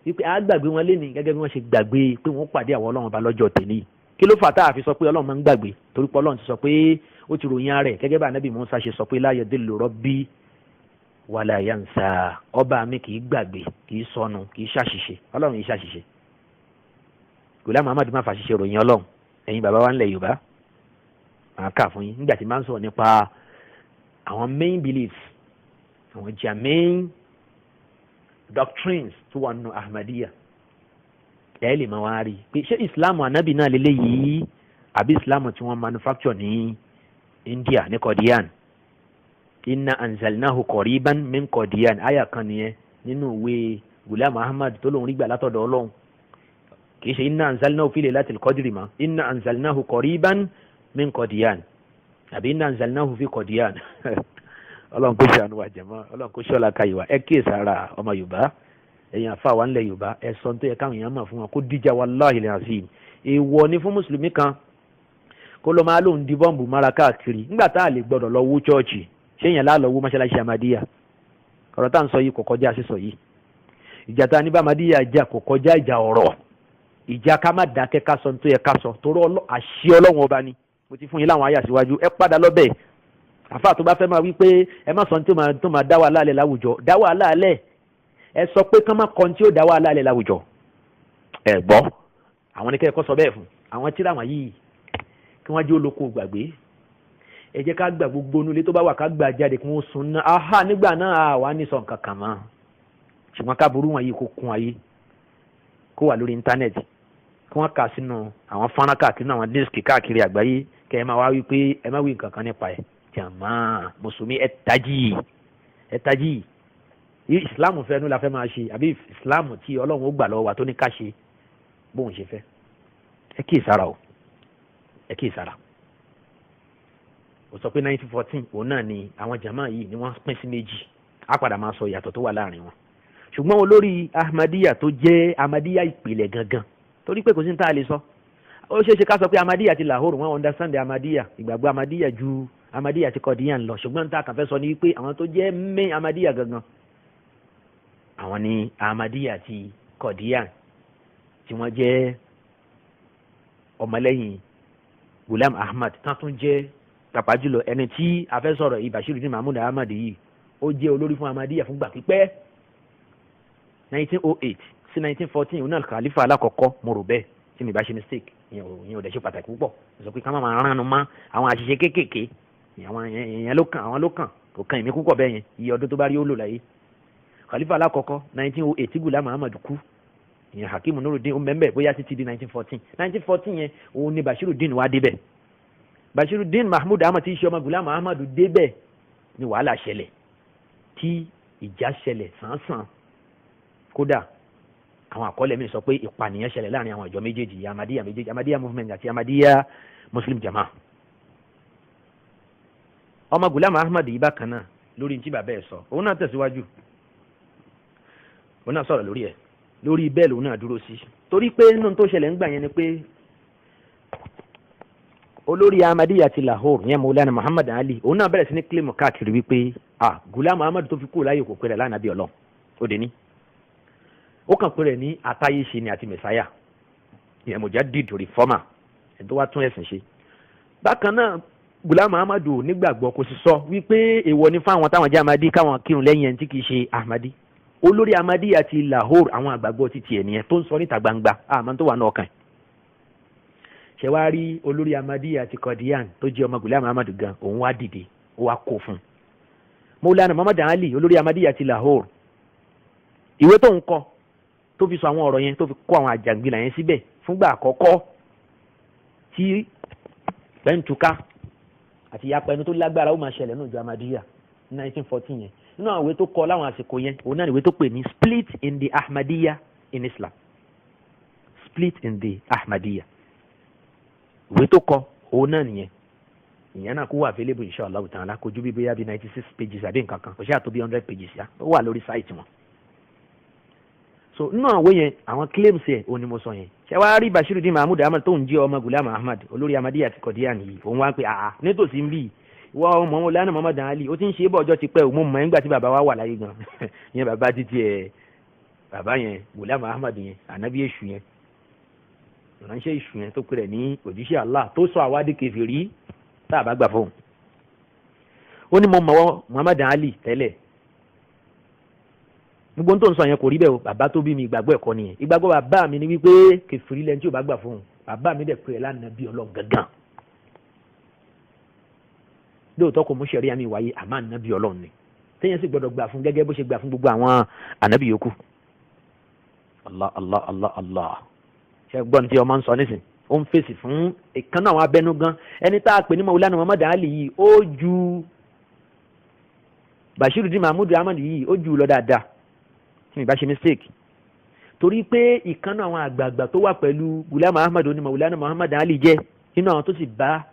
wípé a gbàgbé wọn léni gẹ́gẹ́ bí wọ́n ṣe gbàgbé pé wọ́n pàdé àwọn ọlọ́run bá lọ́jọ́ tèmi kí ló fà tá a fi sọ pé ọlọ́run máa ń gbàgbé torí pé ọlọ́run ti sọ pé ó ti ròyìn rẹ̀ gẹ́gẹ́ bá anábì Mùsá ṣe sọ pé la yadillu rabbi wala yansa ọba mi kì í gbàgbé kì í sọnù kì í ṣàṣìṣe ọlọ́run yìí ṣàṣìṣe Ghulam Ahmad má fàṣìṣe ròyìn ọlọ́run ẹ̀yin bàbá wa ńlẹ̀ Yorùbá máa kà fún yín nígbà tí máa ń sọ̀rọ̀ nípa àwọn main beliefs àwọn germane doctrines tó wà nínú Ahmadiyya ẹ lè máa wá rí pé ṣé Islam anabi náà lélẹ́yìí àbí Islam tí wọ́n manufacture ní India ní Qadian inna anzalnahu qariban min Qadian àyà kan nìyẹn nínú ìwé Ghulam Ahmad tó lóun rí gbà látọ̀dọ̀ Ọlọ́run kì í ṣe inna anzalnahu fi laylatil qadri mọ́ inna anzalnahu qariban min Qadian àbí inna anzalnahu fi Qadian Ọlọ́run kò ṣàánú wa jẹ̀mọ́ Ọlọ́run kò ṣọ́la ka ìwà ẹ kíyè sára ọmọ Yorùbá ẹ̀yin àfa wa ńlẹ̀ Yorùbá ẹ sọ tó yẹ káwọn èèyàn mọ̀ fún wọn kó díjà wallahi al-azim èèwọ̀ ni fún mùsùlùmí kan kó ló máa lóun di bọ́ǹbù mára káàkiri nígbà tá a lè gbọ́dọ̀ lọ wó chọ́ọ̀chì ṣé èèyàn lá lọ wó mọ́ṣáláṣí Ahmadiyya ọ̀rọ̀ tá à ń sọ yìí kò kọjá sísọ yìí ìjà tá a ní bá Ahmadiyya jà kò kọjá ìjà ọ̀rọ̀ ìjà ká má dákẹ́ ká sọ tó yẹ ká sọ torí àṣẹ Ọlọ́run ọba ni mo ti fún yín láwọn àyà síwájú ẹ padà lọ́bẹ̀ àfa tó bá fẹ́ máa wí pé ẹ má sọ ní tó máa dá wàhálà lẹ̀ láwùjọ dá wàhálà lẹ̀ ẹ sọ pé kán má kọ́ tí ó dá wàhálà lẹ̀ láwùjọ ẹ gbọ́ àwọn ní kẹ́kọ̀ọ́ sọ bẹ́ẹ̀ fún àwọn tíra wọn yìí kí wọ́n jẹ́ olóko gbàgbé ẹ jẹ́ ká gbà gbogbo onúlé tó bá wà ká gbà jáde kí wọ́n sun náà aha nígbà náà àwa ní sọ nǹkan kan mọ́ ṣùgbọ́n ká burú wọn yìí kó kún ayé kó wà lórí íńtánẹ́ẹ̀tì kí wọ́n kà sínú àwọn fọ́nrán káàkiri náà àwọn díìskì káàkiri àgbáyé kẹ́ ẹ máa wá wí pé ẹ má wí nǹkan kan nípa ẹ̀ jàmá mùsùlùmí ẹ tají ìsìláàmù fẹ́nu la fẹ́ máa ṣe àbí ìsìláàmù tí Ọlọ́run ó gbà lọ́wọ́ wa tó ní ká ṣe bóun ṣe fẹ́ ẹ kíyè sára o ẹ kíyè sára ó sọ pé 1914 òun náà ni àwọn jàmá yìí ni wọ́n pín sí méjì á padà máa sọ ìyàtọ̀ tó wà láàrin wọn ṣùgbọ́n olórí Ahmadiyya tó jẹ́ Ahmadiyya ìpìlẹ̀ gangan torí pé kò sí ní tá a lè sọ ó ṣeé ṣe ká sọ pé Ahmadiyya ti Lahore wọn understand Ahmadiyya ìgbàgbọ́ Ahmadiyya ju Ahmadiyya ti Qadian lọ ṣùgbọ́n tá a kàn fẹ́ sọ ni wípé àwọn tó jẹ́ main Ahmadiyya gangan àwọn ni Ahmadiyya ti Qadian tí wọ́n jẹ́ ọmọlẹ́yìn Ghulam Ahmad tán tún jẹ́ pàpà jùlọ ẹni tí a fẹ́ sọ̀rọ̀ yìí Bashiruddin Mahmud Ahmad yìí ó jẹ́ olórí fún Ahmadiyya fún gbà pípẹ́ 1908 sí 1914 òun náà khalifa alákọ̀ọ́kọ́ mo rò bẹ́ẹ̀ tí mi bá ṣe mistake ìyẹn ò dẹ̀ ṣe pàtàkì púpọ̀ sọ pé ká má máa ránu mọ́ àwọn àṣìṣe kéékèèké àwọn èèyàn ló kàn àwọn ló kàn kò kàn ìmí púpọ̀ bẹ́ẹ̀ yẹn iye ọdún tó bá rí ó lò láyé khalifa alákọ̀ọ́kọ́ 1908 tí Ghulam Ahmad kú ìyẹn Hakim Nuruddin ó mẹ́mbẹ́ bóyá títí di 1914 yẹn òun ni Bashiruddin wá débẹ̀ Bashiruddin Mahmud Ahmad tí í ṣe ọmọ Ghulam Ahmad débẹ̀ ni wàhálà ṣẹlẹ̀ tí ìjà ṣẹlẹ̀ sánsan kódà àwọn àkọọ́lẹ̀ mi sọ pé ìpànìyàn ṣẹlẹ̀ láàrin àwọn ìjọ méjèèjì Ahmadiyya movement àti Ahmadiyya Muslim Jama ọmọ Ghulam Ahmad yìí bákan náà lórí ní tí bàbá ẹ̀ sọ òun náà tẹ̀síwájú òun náà sọ̀rọ̀ lórí ẹ̀ lórí bẹ́ẹ̀ lòun náà dúró sí torí pé nínú tó ṣẹlẹ̀ ń gbà yẹn ni pé olórí Ahmadiyya ti Lahore yẹn Maulana Muhammad Ali òun náà bẹ̀rẹ̀ sí ní kílèmù káàkiri wípé Ghulam Ahmad tó fi kú láyé kò pẹ́rẹ́ lánàá bí Ọlọ́run ó dé ní ó kàn pé rẹ̀ ní àtayéṣe ni àti mẹ̀sáyà ìyẹn mujaddid reformer ẹni tó wá tún ẹ̀sìn ṣe. bákan náà Ghulam Ahmadu nígbàgbọ́ kò sì sọ wípé èèwọ̀ ni fáwọn táwọn jẹ́ Ahmadi káwọn kírun lẹ́yìn ẹni tí kì í ṣe Ahmadi. olórí Ahmadiyya àti Lahore àwọn àgbàgbọ́ títí ẹ̀ nìyẹn tó ń sọ níta gbangba àmọ́ tó wà náà kàn. ṣe wá rí olórí Ahmadiyya àti Qadian tó jẹ́ ọmọ Ghulam Ahmadu gan òun wá dìde ó wá kó fún un. Maulana Muhammad Ali olórí Ahmadiyya àti Lahore ìwé tó ń kọ tó fi sọ àwọn ọ̀rọ̀ yẹn tó fi kó àwọn àjàngbìlà yẹn síbẹ̀ fúngbà àkọ́kọ́ tí bẹ́ńtùká àti ìyapa ẹnu tó lágbára ó máa ṣẹlẹ̀ ní ìjọ Ahmadiyya 1914 yẹn nínú àwọn ìwé tó kọ láwọn àsìkò yẹn òun náà ìwé tó pè ní Split in the Ahmadiyya in Islam, Split in the Ahmadiyya ìwé tó kọ òun náà nìyẹn ìyẹn náà kó wà available inshallah ta'ala kò ju bí bóyá bí 96 pages àbí nǹkan kan kò ṣáà tó bí 100 pages yá ó wà lórí sáìtì wọn. so nínú àwọn yẹn àwọn claims yẹn òun ni mo sọ yẹn ṣé wàá rí Bashiruddin Mahmud Ahmad tó ń jẹ́ ọmọ Ghulam Ahmad olórí Ahmadiyya àti Qadian yìí òun wá pé àà nítòsí ń bí wọ́n ọmọ Maulana Muhammad Ali ó ti ń ṣe é bọ̀ ọjọ́ ti pẹ́ òun mọ̀ nígbà tí bàbá wa wà láyé gan yẹn bàbá títí ẹ̀ bàbá yẹn Ghulam Ahmad yẹn ànábì èṣù yẹn ìránṣẹ́ èṣù yẹn tó pèrè ní òjíṣẹ́ Allah tó sọ àwádìí kèfèrí tá a bá gbà fóun ó ní mo mọ̀ Muhammad Ali tẹ́lẹ̀ gbogbo tó ń sọ yẹn kò rí bẹ́ẹ̀ o bàbá tó bí mi ìgbàgbọ́ ẹ̀kọ́ nìyẹn ìgbàgbọ́ bàbá mi ni wípé kèfèrí lẹ́ni tí ò bá gbà fóun bàbá mi dẹ̀ pé ẹ̀ lánàá bí Ọlọ́run gangan lóòótọ́ kò mú ṣẹ̀rí àmì wáyé àmọ́ ànábì Ọlọ́run ni téèyàn sì gbọ́dọ̀ gbà fún gẹ́gẹ́ bó ṣe gbà fún gbogbo àwọn ànábì yòókù. Allah Allah Allah Allah ṣe gbọ́n tí ọmọ ń sọ nísìn ó ń fèsì fún ìkan náà àwọn abẹnú gan ẹni tá a pè ní Maulana Muhammad Ali yìí ó ju Bashiruddin Mahmud Ahmad yìí ó ju lọ dáadáa tí mi bá ṣe mistake torí pé ìkan náà àwọn àgbààgbà tó wà pẹ̀lú Ghulam Ahmad ní Maulana Muhammad Ali jẹ́ nínú àwọn tó sì bá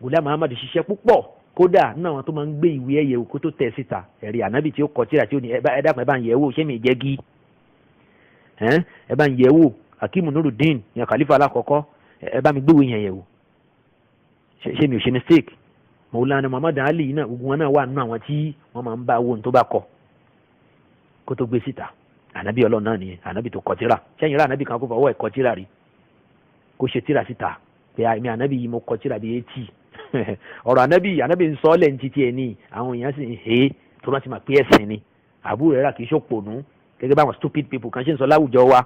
Ghulam Ahmad ṣiṣẹ́ púpọ̀ kódà nínú àwọn tó máa ń gbé ìwé ẹ̀yẹ̀wò kó tó tẹ̀ síta ẹ̀rí ànábì tí ó kọ tíra tí ó ní ẹ dákun ẹ bá ń yẹ̀ wò ṣé mi jẹ́ gí ẹ bá ń yẹ̀ wò Hakimu Nuruddin yẹn khalifa alákọ̀ọ́kọ́ ẹ bá mi gbéwò yẹn yẹ̀ wò ṣé mi ò ṣe mistake Maulana Muhammad Ali náà gbogbo wọn náà wà nínú àwọn tí wọ́n máa ń bá owó tó bá kọ kó tó gbé síta ànábì Ọlọ́run náà nìyẹn ànábì tó kọ tíra ṣẹ́yìn rà ànábì kan kó fọwọ́ ẹ̀ kọ tíra rí kó ṣe tíra síta pé àmì ànábì yìí mo kọ tíra bí 80 ọ̀rọ̀ ànábì ń sọ ọ́ lẹ́yìn títí ẹ̀ ní àwọn èèyàn sì ń he tó rántí máa pé ẹ̀sìn ni àbúrò rẹ̀ rà kì í ṣòpònú gẹ́gẹ́ bá àwọn stupid people kan ṣe ń sọ láwùjọ wa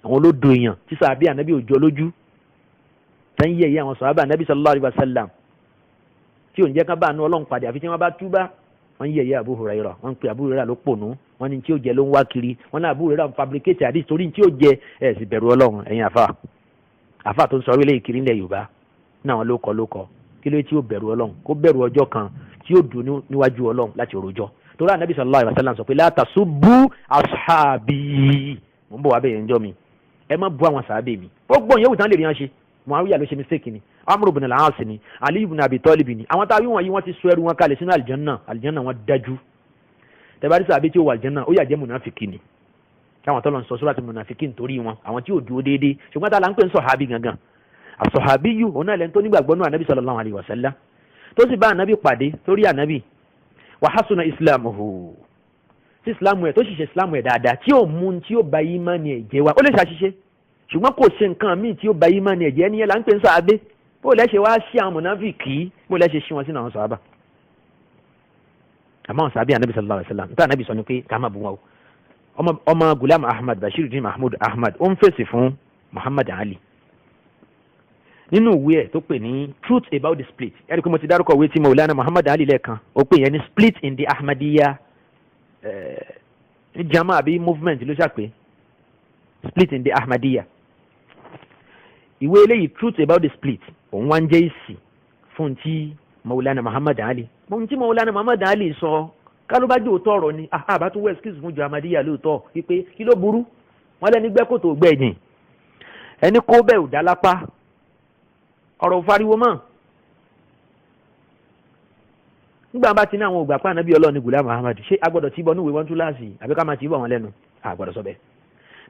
àwọn olódo èèyàn tí sàbí ànábì òjò lójú tán yẹ̀yẹ́ àwọn sàhábà ànábì sallallahu alaihi wasallam tí ò ń jẹ́ ká bá àánú Ọlọ́run pàdé àfi tí wọ́n bá túbá wọ́n yẹ̀yẹ́ Abu Hurairah wọ́n ń pe Abu Hurairah ló pònú wọ́n ní tí ó jẹ ló ń wá kiri wọ́n ní Abu Hurairah ń fabricate àdìs torí tí ó jẹ ẹ̀ sì bẹ̀rù Ọlọ́run ẹ̀yin àfà tó ń sọ orílẹ̀ ìkiri ńlẹ̀ Yorùbá náà wọn ló kọ kí ló tí ó bẹ̀rù Ọlọ́run kó bẹ̀rù ọjọ́ kan tí ó dùn níwájú Ọlọ́run láti rojọ́ torí ànábì sallallahu alaihi wasallam sọ pé la tasubbu ashabi mo ń bọ̀ wá bẹ̀yẹ̀ ńjọ́ mi ẹ má bu àwọn sàábẹ̀ mi gbogbo yẹn wùtán lè rí wọn ṣe Muawiya ló ṣe mistake ni Amr ibn al-As ni Ali ibn Abi Talib ni àwọn táwọn wọ̀nyí wọ́n ti sọ ẹrù wọn kalẹ̀ sínú aljanna wọn dájú tẹ́bárí sàábẹ̀ tí ó wà aljanna ó yà jẹ́ munafiki ni káwọn tọ́lọ̀ ń sọ sóràtì munafiki nítorí wọn àwọn tí ò dúró déédéé ṣùgbọ́n tá a là ń pè ń sọ̀hábì gangan as-sahabiyyu òun náà lẹ́nu tó nígbàgbọ́ nù ànábì sallallahu alaihi wasallam tó sì bá ànábì pàdé torí ànábì wa hasuna islamuhu sí islamu ẹ̀ tó sì ṣe islamu ẹ̀ dáadáa tí ó mú tí ó ba ìmánì ẹ̀ jẹ́ wa ó lè ṣàṣìṣe ṣùgbọ́n kò ṣe nǹkan míì tí ó ba ìmánì ẹ̀ jẹ́ ẹni yẹn là ń pè ń sàábé bó lẹ́ṣẹ̀ wá sí àwọn mùnáfíkì bó lẹ́ṣẹ̀ sí wọn sínú àwọn sàábà àmọ́ àwọn sàábé ànábì sallallahu alaihi wasallam nípa ànábì sọ ni pé ká má bú wọn o ọmọ Ghulam Ahmad Bashiruddin Mahmud Ahmad ó ń fèsì fún Muhammad Ali nínú ìwé ẹ̀ tó pè ní Truth About the Split ẹ̀rí pé mo ti dárúkọ ìwé tí Maulana Muhammad Ali lẹ́ẹ̀kan ó pè yẹn ní Split in the Ahmadiyya jama àbí movement ló ṣàpè Split in the Ahmadiyya ìwé eléyìí Truth About the Split òun wá ń jẹ́ ìsì fún tí Maulana Muhammad Ali tí Maulana Muhammad Ali sọ kálúbájú òótọ́ ọ̀rọ̀ ni àbá tún wẹ́ excuse fún jọ Ahmadiyya lóòótọ́ wípé kí ló burú wọ́n lẹ́ni gbẹ́kòtò gbẹ̀yìn ẹni kó bẹ́ẹ̀ ò dá lápá ọ̀rọ̀ fariwo mọ́ nígbà bá ti ní àwọn ògbà pa ànábì Ọlọ́run ní Ghulam Ahmad ṣé agbọ́dọ̀ tí bọ́ níwèé wọn tún láàsì àbí ká máa ti bọ̀ wọn lẹ́nu àgbọ́dọ̀ sọ bẹ́ẹ̀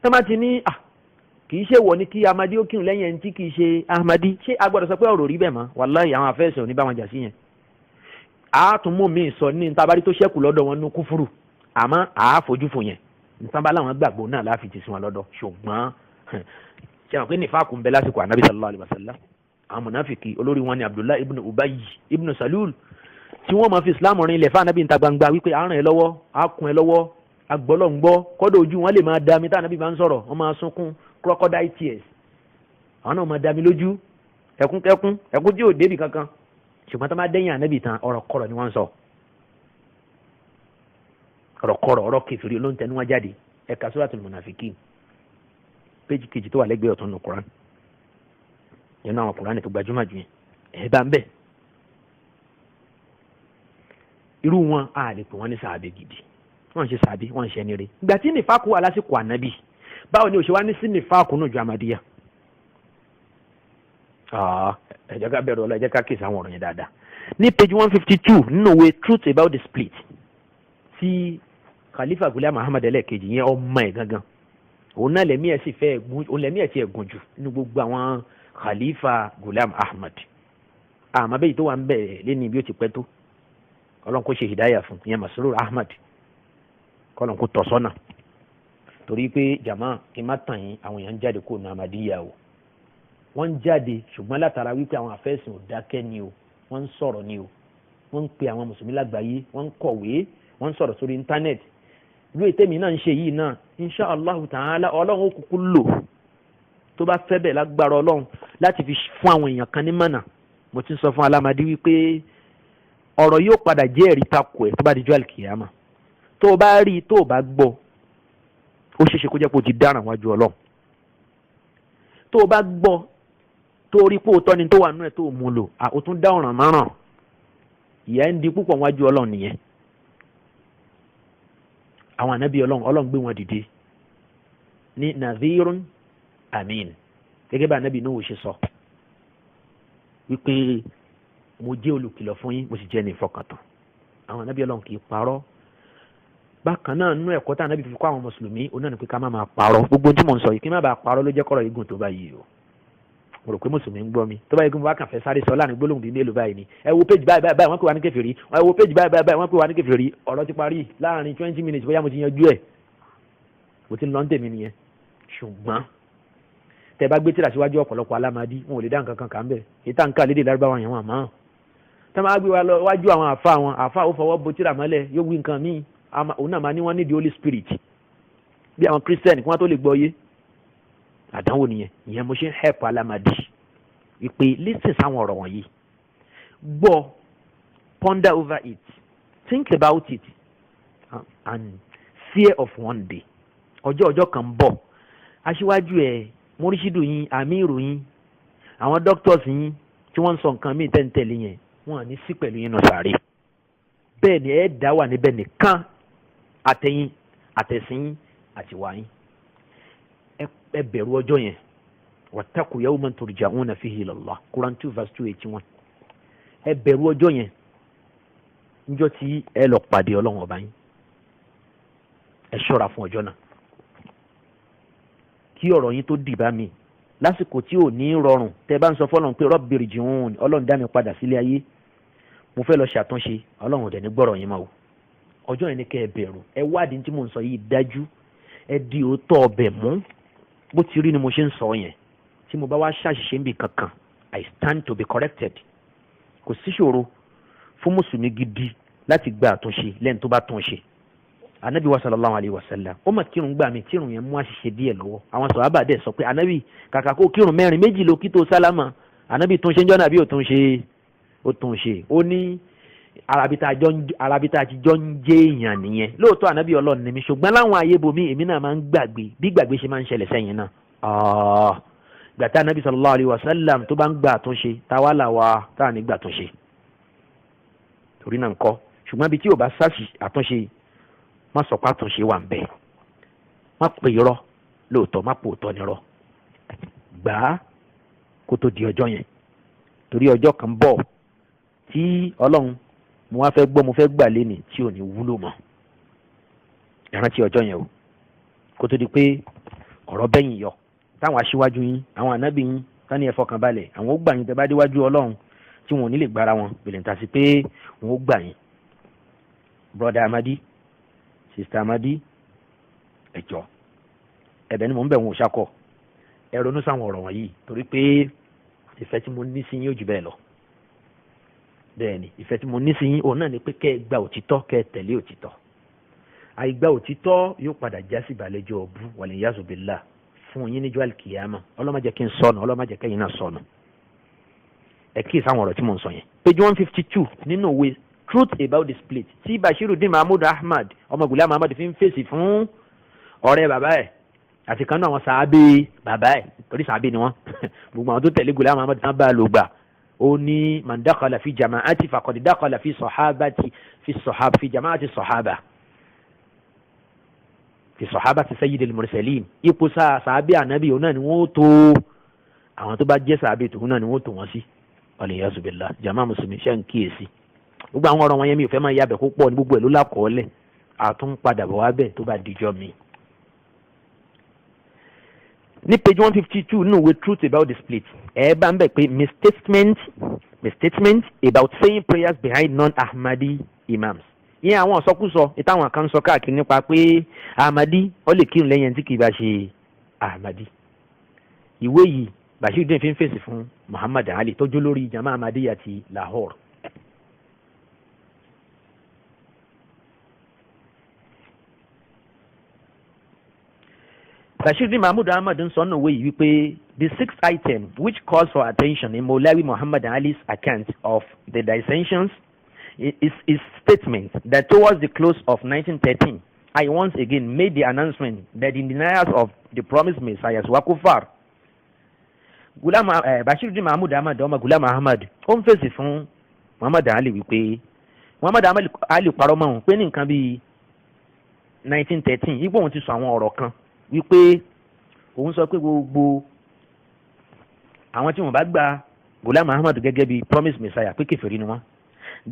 tó máa ti ní kì í ṣe wọ̀ ní kí Ahmadi ó kírun lẹ́yìn ẹni tí kì í ṣe Ahmadi ṣé agbọ́dọ̀ sọ pé ọ̀rọ̀ rí bẹ́ẹ̀ mọ́ wàláhì àwọn afẹ́sẹ̀ ò ní bá wọn jà sí yẹn àátún mú mi sọ ní ntabari tó ṣẹ́kù lọ́dọ̀ wọn ní kúfúrù àmọ́ àáfojú fún yẹn nǹkan bá láwọn gbàgbọ́ náà láfi ti sí wọn lọ́dọ̀ ṣùgbọ́n ṣe àwọn pé nífàkù ń bẹ lásìkò ànábì sallallahu alaihi wasallam àwọn mùnáfìkì olórí wọn ni Abdullahi ibn Ubayy ibn Salul tí wọ́n máa fi Islam rin ilẹ̀ fún ànábì níta gbangba wípé àrùn ẹ lọ́wọ́ àkùn ẹ lọ́wọ́ agbọ́lọ̀ ń gbọ́ kọ́dọ̀ ojú wọn lè máa dami tá ànábì bá ń sọ̀rọ̀ wọ́n máa sunkún crocodile tears àwọn náà máa dami lójú ẹkún tí ò débi kankan ṣùgbọ́n tó máa dẹ́yìn ànábì tán ọ̀rọ̀ kọ̀rọ̀ ni wọ́n ń sọ ọ̀rọ̀ kọ̀rọ̀ ọ̀rọ̀ keferi olóńtẹ̀ ni wọ́n jáde ẹ̀ka suratul munafikin péjì kejì tó wà lẹ́gbẹ̀ẹ́ ọ̀tún nù Kùránì yẹn náà àwọn Kùránì tó gbajúmọ̀ jù yẹn ẹ̀ bá ń bẹ̀ irú wọn a lè pè wọ́n ní sàábé gidi wọ́n ń ṣe sàábé wọ́n ń ṣe ẹni rẹ̀ ìgbà tí nífàkù wà lásìkò ànábì báwo ni òṣè wá ní sí nífàkù nù ju Ahmadiyya ẹ jẹ́ ká bẹ̀rù ọlọ́ ẹ jẹ́ ká kíyèsí àwọn ọ̀rọ̀ yẹn dáadáa ní page 152 nínú ìwé truth about the split tí Khalifa Ghulam Ahmad ẹlẹ́ẹ̀kejì yẹn ọmọ ẹ̀ gangan òun náà lẹ́mí ẹ̀ sì fẹ́ ẹ̀gún òun lẹ́mí ẹ̀ ti ẹ̀gún jù nínú gbogbo àwọn Khalifa Ghulam Ahmad àmọ́ bẹ́ẹ̀ tó wà ń bẹ̀ lẹ́ni bí ó ti pẹ́ tó Ọlọ́run kó ṣe hidaya fún ìyẹn Masrur Ahmad kọ́lọ́n kó tọ́ sọ́nà torí pé jama kí n má tàn yín àwọn èèyàn ń jáde kó nu Ahmadiyya o wọ́n ń jáde ṣùgbọ́n látara wípé àwọn afẹ́sìn ò dákẹ́ ni o wọ́n ń sọ̀rọ̀ ni o wọ́n ń pe àwọn mùsùlùmí lágbàáyé wọ́n ń kọ̀wé wọ́n ń sọ̀rọ̀ sórí íńtánẹ́ẹ̀tì ìlú ètèmi náà ń ṣe yìí náà insha Allah ta'ala Ọlọ́run ó kúkú lò tó bá fẹ́ bẹ̀ lágbára Ọlọ́run láti fi fún àwọn èèyàn kan ní mọ̀nà mo ti sọ fún Alamadi wípé ọ̀rọ̀ yóò padà jẹ́ ẹ̀rí takò ẹ̀ tó bá dijọ́ àlìkìyàmà tó o bá rí i tó o bá gbọ́ ó ṣeéṣe kó jẹ́ pé o ti dáràn wájú Ọlọ́run tó o bá gbọ́ tó o rí pé òótọ́ ni tó wà nú ẹ̀ tó o mú lò ó tún dá ọ̀ràn márùn ìyà ń di púpọ̀ wájú Ọlọ́run nìyẹn àwọn ànábì Ọlọ́run gbé wọn dìde ní nadhirun amin gẹ́gẹ́ bá ànábì Nuhu ṣe sọ wípé mo jẹ́ olùkìlọ̀ fún yín mo sì jẹ́ ní ìfọkàntán àwọn ànábì Ọlọ́run kì í parọ́ bákan náà nínú ẹ̀kọ́ tá ànábì fi kọ́ àwọn mùsùlùmí òun náà ni pé ká má máa parọ́ gbogbo tí mò ń sọ yìí kí má bàa parọ́ ló jẹ́ kọ́rọ̀ igun tó báyìí o mo rò pé mùsùlùmí ń gbọ́ mi tó bá yẹ kí mo bá kàn fẹ́ sáré sọ láàrin gbólóhùn bíi mélòó báyìí ni ẹ wo péjì báyìí báyìí wọ́n pè wá ní kèfèrí ẹ wo péjì báyìí báyìí wọ́n pè wá ní kèfèrí ọ̀rọ̀ ti parí láàrin 20 minutes bóyá mo ti yanjú ẹ̀ mo ti lọ ń tèmi nìyẹn ṣùgbọ́n tẹ bá gbé tíra síwájú ọ̀pọ̀lọpọ̀ alámadí wọn ò lè dá nǹkan kan kà ń bẹ̀ èyí tá nǹkan lédè lárúbáwá yẹn wọn àmọ́ tẹ máa gbé wájú àwọn àfa ó fọwọ́ bo tíra mọ́lẹ̀ yóò wí nǹkan míì òun náà máa ní wọ́n ní the Holy Spirit bí àwọn Christian kí wọ́n tó lè gbọ́ yé àdánwò nìyẹn ìyẹn mo ṣe ń help alámadí ìpè listen sáwọn ọ̀rọ̀ wọ̀nyí gbọ́ ponder over it think about it and fear of one day ọjọ́ kan ń bọ̀ aṣíwájú ẹ̀ mọ́ríṣídù yín àmírù yín àwọn doctors yín tí wọ́n ń sọ nǹkan míì tẹ́ntẹ́lé yẹn wọ́n ní sí pẹ̀lú yín nù sàárè bẹ́ẹ̀ ni ẹ̀ dá wà níbẹ̀ nìkan àtẹ̀yìn àtẹ̀sìn àtiwá yín ẹ bẹ̀rù ọjọ́ yẹn wattaqu yawman turja'una fihi ila Allah Quran 2 verse 281 ẹ bẹ̀rù ọjọ́ yẹn níjọ́ tí ẹ lọ pàdé Ọlọ́run ọba yín ẹ ṣọ́ra fún ọjọ́ náà kí ọ̀rọ̀ yín tó dì bá mi lásìkò tí ò ní rọrùn tẹ́ bá ń sọ fọ́lọ́run pé Rabbi irji'un Ọlọ́run dá mi padà sílé ayé mo fẹ́ lọ ṣàtúnṣe Ọlọ́run ò dẹ̀ ní gbọ́rọ̀ yín mọ́ o ọjọ́ yẹn ni kẹ́ ẹ bẹ̀rù ẹ wádìí tí mo ń sọ yìí dájú ẹ di òótọ́ ọbẹ̀ mú bó ti rí ni mo ṣe ń sọ yẹn tí mo bá wá ṣàṣìṣe níbi kankan I stand to be corrected kò sí ṣòro fún mùsùlùmí gidi láti gba àtúnṣe lẹ́yìn tó bá tún ṣe anabi wa sallallahu alayhi wa sallam ó mà kírun gbà mí kírun yẹn mú àṣìṣe díẹ̀ lọ́wọ́ àwọn sọ̀hábà dẹ̀ sọ pé anabi kàkà kó kírun mẹ́rin méjì ló kí tó sálámà anabi tún ṣe ń jọ́nà àbí ó tún ṣe ó ní arabita àti jọ ń jẹ́ èèyàn nìyẹn lóòótọ́ anabi Ọlọ́run ni mi ṣùgbọ́n láwọn ayé bomi èmi náà máa ń gbàgbé bí gbàgbé ṣe máa ń ṣẹlẹ̀ sẹ́yìn náà gbàtà anabi sallallahu alayhi wa sallam tó bá ń gbà àtúnṣe táwa làwa táà ní gbà àtúnṣe torí náà ń kọ́ ṣùgbọ́n ibi tí ò bá sáàsì àtúnṣe má sọ pé àtúnṣe wà ń bẹ má pè irọ́ lóòótọ́ má pò òótọ́ nírọ́ gbà á kó tó di ọjọ́ yẹn torí ọjọ́ kan bọ̀ tí Ọlọ́run mo wá fẹ́ gbọ́ mo fẹ́ gbà léni tí ò ní wúlò mọ́ ìrántí ọjọ́ yẹn o kó tó di pé ọ̀rọ̀ bẹ́yìn yọ táwọn aṣíwájú yín àwọn ànábì yín tán ní ẹ fọkàn balẹ̀ àwọn ó gbà yín tẹ́ bá déwájú Ọlọ́run tí wọn ò ní lè gbára wọn bèlè ń ta sí pé wọn ó gbà yín broda Ahmadi Sister Ahmadi ẹjọ́ ẹ̀bẹ̀ ni mò ń bẹ̀ wọn ò ṣakọ̀ ẹ ronú sáwọn ọ̀rọ̀ wọ̀nyí torí pé ìfẹ́ tí mo ní sí yín ó jù bẹ́ẹ̀ lọ. Bẹ́ẹ̀ ni ìfẹ́ tí mo ní sí yín òun náà ni pé kẹ́ ẹ gba òtítọ́ kẹ́ ẹ tẹ̀lé òtítọ́. Àìgbà òtítọ́ yóò padà já sí ìbàlẹ́jọ́ ọ̀bú wal-iyazu billah fún yín níjọ́ àlìkìyàmà. Ọlọ́run má jẹ́ kí n sọnù, Ọlọ́run má jẹ́ kẹ́yìn náà sọnù. Ẹ kí ìsáwọn ọ̀rọ̀ tí mò ń sọ yẹn. Page 152 nínú òwe Truth About the Split tí Bashiruddin Mahmud Ahmad ọmọ Ghulam Ahmad fi ń fèsì fún ọ̀rẹ́ bàbá ẹ̀ àti kan náà àwọn sàábé bàbá ẹ̀ torí sàábé ni wọ́n gbogbo àwọn tó tẹ̀lé Ghulam Ahmad tán bá a lò gbà ó ní man dakhala fi jama'ati faqad dakhala fi sahabati fi jama'ati sahaba fi sahabati sayyidil mursalin ipò sàábé ànábì òun náà ni wọ́n tó àwọn tó bá jẹ́ sàábé tòun náà ni wọ́n tó wọ́n sí wal-iyazu billah jama mùsùlùmí ṣe ń kíyèsí gbogbo àwọn ọ̀rọ̀ wọn yẹn mi ò fẹ́ máa yabẹ̀ púpọ̀ ní gbogbo ẹ̀ ló lákọọ́lẹ̀ àtúnpadà bọ̀ wá bẹ̀ tó bá dijọ́ mi. Ní page 152 nínú ìwé Truth About the Split ẹ bá ń bẹ̀ pé misstatement about saying prayers behind non-Ahmadi imams. Ìyẹn àwọn ọ̀sọ́kùsọ ìtàwọn kan sọ káàkiri nípa pé Ahmadi ó lè kírun lẹ́yìn tí kì í bá ṣe Ahmadi. Ìwé yìí Bashiruddin fi ń fèsì fún Muhammad Ali tó jó lórí jama Ahmadiyya ti Lahore. Bashiruddin Mahmud Ahmad ń sọ nínú ìwé yìí wípé the sixth item which calls for attention in Mawlawi Muhammad Ali's account of the dissensions is his statement that towards the close of 1913 I once again made the announcement that the deniers of the promised Messiah were kuffar. Bashiruddin Mahmud Ahmad ọmọ Ghulam Ahmad ó ń fèsì fún Muhammad Ali wípé Muhammad Ali parọ́ mọ́ òun pé ní nǹkan bíi 1913 ipò òun ti sọ àwọn ọ̀rọ̀ kan wípé òun sọ pé gbogbo àwọn tí wọ́n bá gba Ghulam Ahmad gẹ́gẹ́ bí promised Messiah pé kèfèrí ni wọ́n.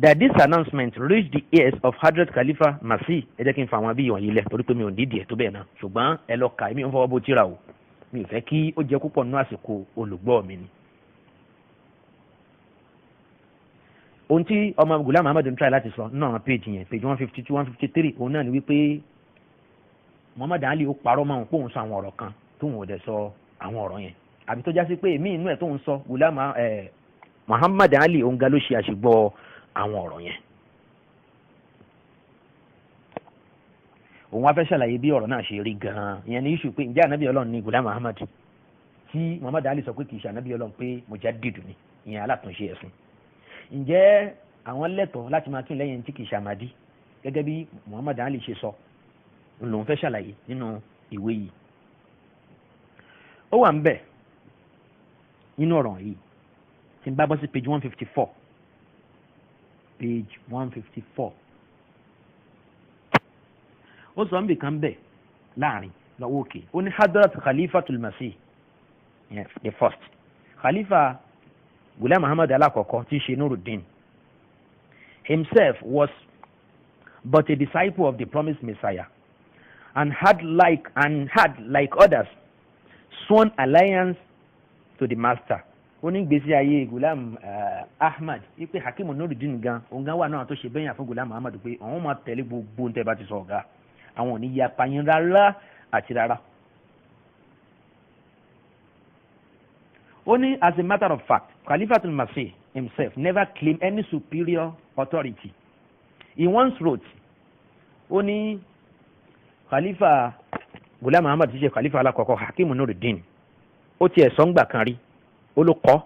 That this announcement reached the ears of Hadrat Khalifa Masih ẹ jẹ́ kí n fa àwọn abíyàn yìí lẹ̀ torí pé mi ò dídì ẹ̀ tó bẹ́ẹ̀ náà ṣùgbọ́n ẹ lọ kà mí ò ń fọwọ́ bó tíra o mi ò fẹ́ kí ó jẹ́ púpọ̀ nínú àsìkò olùgbọ́ mi ni. ohun tí ọmọ Ghulam Ahmad ń try láti sọ náà page yẹn page 152 153 òun náà ni wípé Muhammad Ali ó parọ́ mọ́ òun pé òun sọ àwọn ọ̀rọ̀ kan tóun ò dẹ̀ sọ àwọn ọ̀rọ̀ yẹn àbí tó já sí pé èmi inú ẹ̀ tóun sọ Muhammad Ali òun ga ló ṣe àṣìgbọ́ àwọn ọ̀rọ̀ yẹn. òun wá fẹ́ ṣàlàyé bí ọ̀rọ̀ náà ṣe rí gan-an ìyẹn ní iṣu pé ǹjẹ́ ànábì Ọlọ́run ní Ghulam Ahmad tí Muhammad Ali sọ pé kì í ṣe ànábì Ọlọ́run pé mujaddidu ni ìyẹn alátúnṣe ẹ̀sìn. ǹjẹ́ àwọn lẹ́tọ̀ọ́ láti máa tún lẹ́yìn tí kì í ṣe Ahmadi gẹ́gẹ́ bí Muhammad Ali ṣe sọ lòun fẹ́ ṣàlàyé nínú ìwé yìí. ó wà ń bẹ̀ nínú ọ̀rọ̀ yìí tí n bá bọ́ sí page 154 page 154 ó sọ ń bì kan bẹ̀ láàrin lọ́wọ́ òkè ó ní hadrat Khalifatul Masih the first Khalifa Ghulam Ahmad alákọ̀ọ́kọ́ tí í ṣe Nuruddin himself was but a disciple of the promised Messiah and had like others sworn alliance to the master. ó ní gbèsè ayé Ghulam Ahmad wípé Hakim Nuruddin gan òun gan wà náà tó ṣe bẹ́yìn fún Ghulam Ahmad pé àwọn máa tẹ̀lé gbogbo ń tẹ́ bá ti sọ ọ̀gá àwọn ò ní ya pààyàn rárá àti rárá. ó ní as a matter of fact Khalifatul Masih himself never claimed any superior authority. He once wrote ó ní Khalifa Ghulam Ahmad ti ṣe Khalifa alákọ̀ọ́kọ́ Hakim Nuruddin ó tiẹ̀ sọ́ngbà kan rí ó ló kọ́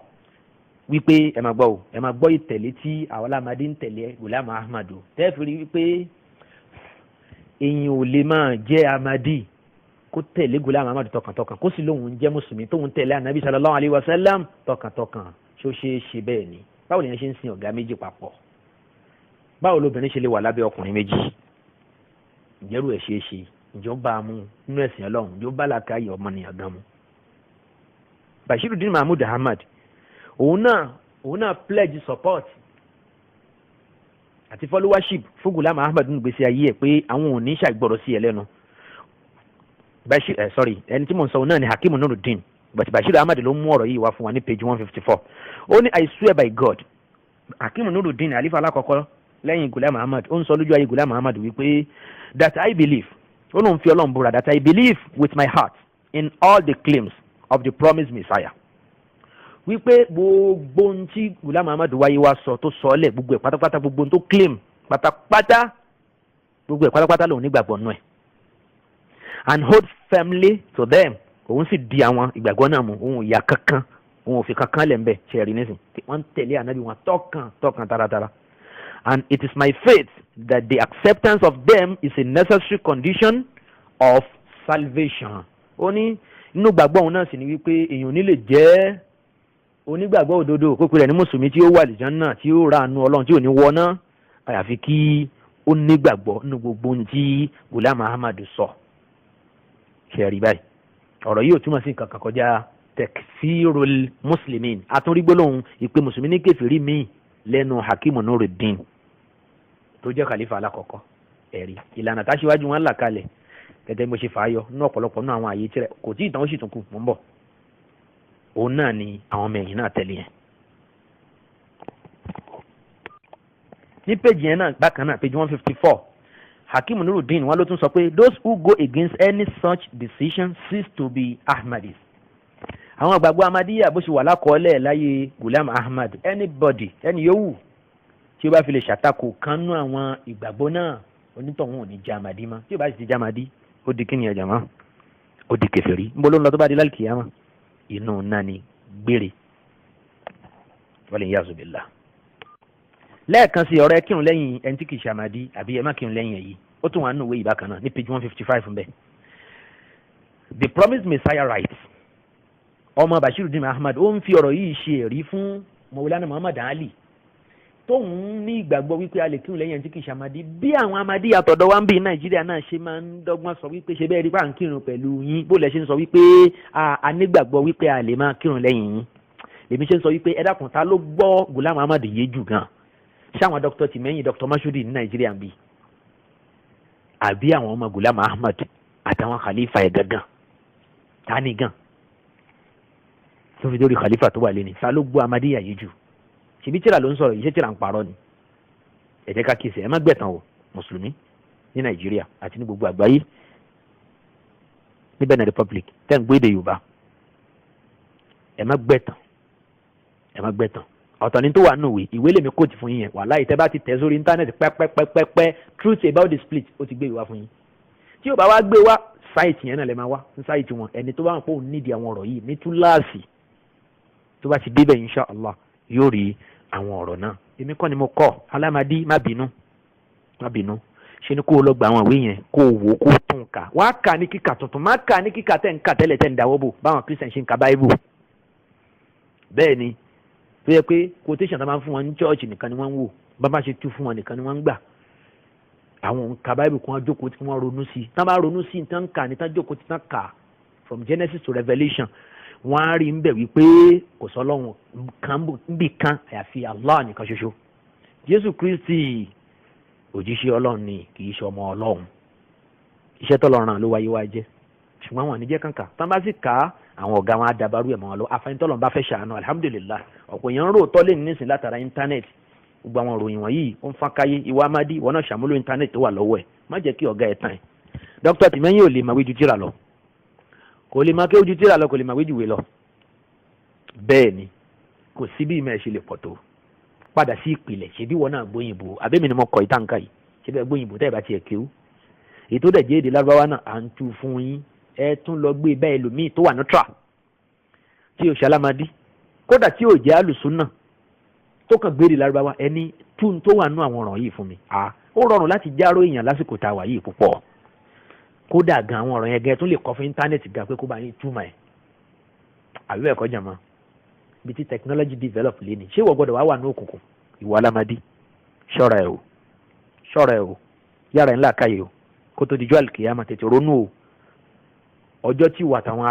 wípé ẹ máa gbọ́ ìtẹ̀lé tí àwọn alámadé ń tẹ̀lé Ghulam Ahmad o tẹ́ẹ̀fì wípé èyàn ò lè máa jẹ́ Ahmadi kó tẹ̀lé Ghulam Ahmad tọkàntọkàn kó sì lóun jẹ́ mùsùlùmí tóun tẹ̀lé anabi sallallahu alayhi wa sallam tọkàntọkàn ṣó ṣe é ṣe bẹ́ẹ̀ ni báwo lèyàn ṣe ń sin ọ̀gá méjì papọ̀ báwo lóbìnrin ṣe lè wà lábẹ́ ọkùnrin méjì ìjẹ́rù ẹ̀ ṣe é ṣe ìjọba amú nínú ẹ̀sìn ọlọ́run yóò bá làákàyè ọmọnìyàn gan mu. Bashiruddin Mahmud Ahmad òun náà pledge support àti followership fún Ghulam Ahmad nínú gbèsè ayé ẹ̀ pé àwọn ò ní ṣàìgbọ́rọ̀ sí ẹ lẹ́nu. ẹni tí mò ń sọ náà ni Hakim Nuruddin but Bashir Ahmad ló mú ọ̀rọ̀ yìí wá fún wa ní page 154. ó ní I swear by God Hakim Nuruddin àlífà alákọ̀ọ́kọ́ lẹ́yìn Ghulam Ahmad ó ń sọ lójú ayé Ghulam Ahmad wípé that I believe ó lóun fi Ọlọ́run búra that I believe with my heart in all the claims of the promised Messiah wípé gbogbo ohun tí Ghulam Ahmad wáyé wá sọ tó sọ ọ́lẹ̀ gbogbo ẹ̀ pátápátá gbogbo ohun tó claim pátápátá gbogbo ẹ̀ pátápátá lòun nígbàgbọ́ nù ẹ̀ and hold firmly to them òun sì di àwọn ìgbàgbọ́ náà mú òun ìyá kankan òun ò fi kankan lẹ̀ ń bẹ̀ ṣe rí nísìn wọ́n ń tẹ̀lé ànábì wọn tọkàn taratara and it is my faith that the acceptance of them is a necessary condition of salvation. ó ní inú gbàgbọ́ òun náà sì ni wípé èèyàn ní lè jẹ́ onígbàgbọ́ òdodo kókó rẹ̀ ní mùsùlùmí tí ó wà àlìjánnà tí ó ra àánú Ọlọ́run tí ò ní wọná àyàfi kí ó nígbàgbọ́ nínú gbogbo ohun tí Ghulam Ahmad sọ ṣe rí báyìí ọ̀rọ̀ yìí ò túmọ̀ sí nǹkan kan kọjá tekfirul muslimin àtúnrí gbólóhùn ìpè mùsùlùmí ní kèfèrí míì lẹ́nu Hakim Nuruddin tó jẹ́ khalifa alákọ̀ọ́kọ́ ẹ̀rí ìlànà táṣíwájú wọn là kalẹ̀ gẹ́gẹ́ bí mo ṣe fà á yọ ní ọ̀pọ̀lọpọ̀ náà àwọn àyè tirẹ̀ kò tí ì tán ó sì tún kù mọ́ ń bọ̀ òun náà ni àwọn ọmọ ẹ̀yìn náà tẹ̀lé yẹn. ní péjì yẹn náà bákan náà péjì 154 Hakim Nuruddin wọn ló tún sọ pé those who go against any such decision cease to be Ahmadis. àwọn àgbàgbọ́ Ahmadiyya bó ṣe wà lákọọ́lẹ̀ láyé Ghulam Ahmad anybody ẹni yòówù tí ó bá fi lè ṣàtakò kánú àwọn ìgbàgbọ́ náà onítọ̀hún ò ní jẹ́ Ahmadi mọ́ tí ó bá sì ti jẹ́ Ahmadi ó di kíni ẹ̀jẹ̀ mọ́ ó di kèfèrí ń bọ́ ló ń lọ tó bá di lálùkìyámà inú náà ni gbére wal iyazu billah. lẹ́ẹ̀kan sí ọ̀rọ̀ ẹ kírun lẹ́yìn ẹni tí kì í ṣe Ahmadi àbí ẹ má kírun lẹ́yìn èyí ó tún wà nínú ìwé ìbákan náà ní page 155 ń bẹ̀. the promised Messiah writes ọmọ Bashiruddin Ahmad ó ń fi ọ̀rọ̀ yìí ṣe ẹ̀rí fún Maulana Muhammad Ali tóun ní ìgbàgbọ́ wípé a lè kírun lẹ́yìn ẹni tí kì í ṣe Ahmadi bí àwọn Ahmadiyya àtọ̀dọ̀ wa ń bí Nàìjíríà náà ṣe máa ń dọ́gbọ́n sọ wípé ṣe bẹ́ẹ̀ rí bá ń kírun pẹ̀lú yín bó lẹ ṣe ń sọ wípé a nígbàgbọ́ wípé a lè máa kírun lẹ́yìn yín lèmi ṣe ń sọ wípé ẹ dákun ta ló gbọ́ Ghulam Ahmad yé jù gan ṣé àwọn dókítà Tìmẹ́yìn dókítà Mashoodi ní Nàìjíríà ń bí àbí àwọn ọmọ Ghulam Ahmad àtàwọn khalifa ẹ̀ gangan ta ni gan tó fi dórí khalifa tó wà lẹ́ni ta ló gbọ́ Ahmadiyya yé jù ṣèbí tíra ló ń sọ̀rọ̀ yìí ṣé tíra ń parọ́ ni ẹ jẹ́ ká kí ẹ má gbẹ̀tàn o mùsùlùmí ní Nàìjíríà àti ní gbogbo àgbáyé ní Benin Republic tẹ́ ń gbé èdè Yorùbá ẹ má gbẹ̀tàn ọ̀tọ̀ ni tó wà nù ìwé lèmi kóòtù fún yín yẹn wàláhì tẹ́ bá ti tẹ̀ sórí íńtánẹ́ẹ̀tì pẹ́pẹ́pẹ́pẹ́ truth about the split ó ti gbé ìwá fún yín tí ò bá wá gbé wá sáìtì yẹn náà lè máa wá ní sáìtì wọn ẹni tó bá wọn pé òun nídìí àwọn ọ̀rọ̀ yìí ní túláàsì tó bá ti débẹ̀ insha Allah yóò rí àwọn ọ̀rọ̀ náà èmi kọ́ ni mo kọ́ alámàdí má bínú ṣe ni kó o lọ gba àwọn ìwé yẹn kó o wò kó o tún kà wá kà ní kíkà tuntun má kà ní kíkà tẹ̀ ń kà tẹ́lẹ̀ tẹ́ ń dáwọ́ bò báwọn Christian ṣe ń ka báíbù bẹ́ẹ̀ ni tó yẹ pé quotation tó máa ń fún wọn ní church nìkan ni wọ́n ń wò bá bá ṣe tú fún wọn nìkan ni wọ́n ń gbà àwọn nǹka báíbù kan jókòó tí wọ́n ronú sí tán bá ronú sí tán kà ní tán jókòó tí tán kà from Genesis to Revelation wọ́n á rí ń bẹ̀ wípé kò sọ́lọ́run kan níbì kan àyàfi Allah nìkan ṣoṣo Jésù Kristi òjíṣẹ́ Ọlọ́run ni kì í ṣe ọmọ Ọlọ́run iṣẹ́ tọ́lọ́run ló wáyé wá jẹ́ ṣùgbọ́n wọn ò ní jẹ́ kankan tán bá sì ká àwọn ọ̀gá wọn á dabarú ẹ̀ mọ́ wọn lọ afẹ́ntọ́lọ́run bá fẹ́ ṣàánú alhamdulillah ọ̀pọ̀ èèyàn ń rò tọ́lé nísìn látara íńtánẹ́ẹ̀tì gbogbo àwọn ìròyìn wọ̀nyí ó ń fọ́nkáyé ìwà amadi ìwọ náà ṣàmúlò íńtánẹ́ẹ̀tì tó wà lọ́wọ́ ẹ̀ má jẹ́ kí ọ̀gá ẹ̀ tàn ẹ̀ dókítà Tìmẹ́yìn ò lè máa wé ju tíra lọ kò lè máa kéwú ju tíra lọ kò lè máa wé ju ìwé lọ bẹ́ẹ̀ ni kò sí bí ìmọ̀ ẹ̀ ṣe lè pọ̀ tó padà sí ìpìlẹ̀ ṣebí wọn náà gbóyìnbó àbẹ́mi ni mo kọ ìtànká yìí ṣebí ẹ gbóyìnbó tẹ́ ẹ bá tiẹ̀ kéwú ètò dẹ̀ jẹ́ èdè lárúbáwá náà à ń tu fún yín ẹ tún lọ gbé bẹ́ẹ̀ lòmíì tó wà nọ́tà tí ò ṣalámadí kódà tí ò jẹ́ àlùsùnnà tó kàn gbé èdè lárúbáwá ẹni tún tó wà nú àwọn ọ̀ràn yìí fún mi ó rọrùn láti járó èèyàn lásìkò tá a wà yìí púpọ̀ kódà gan àwọn ọ̀ràn yẹn gẹ́ tún lè kọ́ fún íńtánẹ́ẹ̀tì gan pé kó bá yín túmọ̀ ẹ̀ àbí ẹ̀kọ́ jàmọ́ bí ti technology develop lé ní ṣé ìwọ gbọ́dọ̀ wá wà ní òkùnkùn ìwọ alámadí ṣọ́ra ẹ̀ o yára ńlá káyè o kó tó dijọ́ àlùkìyámà tètè ronú o ọjọ́ tí wà táwọn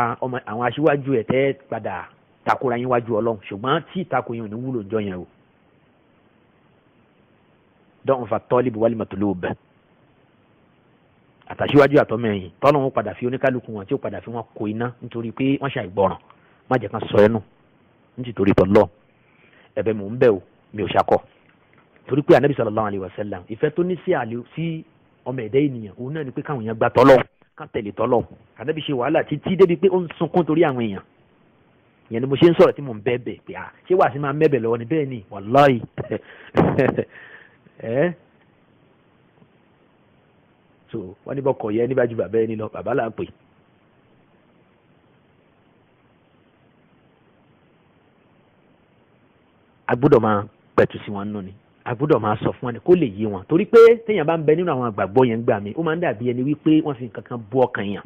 àwọn aṣíwájú ẹ̀ tẹ́ padà takora yín wájú Ọlọ́run ṣùgbọ́n tí ìtakò yín ò ní wúlò jọ yẹn o dọ́n fa tọ́líbù wálé matulub àtàṣíwájú àtọ́mẹ́yìn tọ́lọ́run padà fi oníkálukú wọn tí ó padà fi wọn kó iná nítorí pé wọ́n ṣàìgbọràn má jẹ́ kan sọ ẹnu nítorí tọ́lọ́ ẹ̀bẹ̀ mò ń bẹ̀ o mi ò ṣakọ̀ torí pé anabi sallallahu alayhi wa sallam ìfẹ́ tó ní sí ọmọ ẹ̀dá ènìyàn òun náà ni pé káwọn èèyàn gba tọ́lọ̀ ká tẹ̀lé tọ́lọ̀ anabi ṣe wàhálà títí débi pé ó ń sunkún torí àwọn èèyàn ìyẹn ni mo ṣe ń sọ̀rọ̀ tí mo ń bẹ́ẹ̀bẹ̀ pé ṣé wàá sí máa mẹ́bẹ̀ lọ́wọ́ ni bẹ́ẹ̀ ni wàláhì so wọ́n ní bọ́kọ̀ yẹ níbàjú bàbá ẹni lọ bàbá là ń pè. a gbọ́dọ̀ máa pẹ̀tù sí wọn nù ni a gbọ́dọ̀ máa sọ fún wọn ni kó lè yé wọn torí pé téèyàn bá ń bẹ nínú àwọn àgbàgbọ́ yẹn gbà mí ó máa ń dàbí ẹni wípé wọ́n fi nǹkan kan bú ọkàn yàn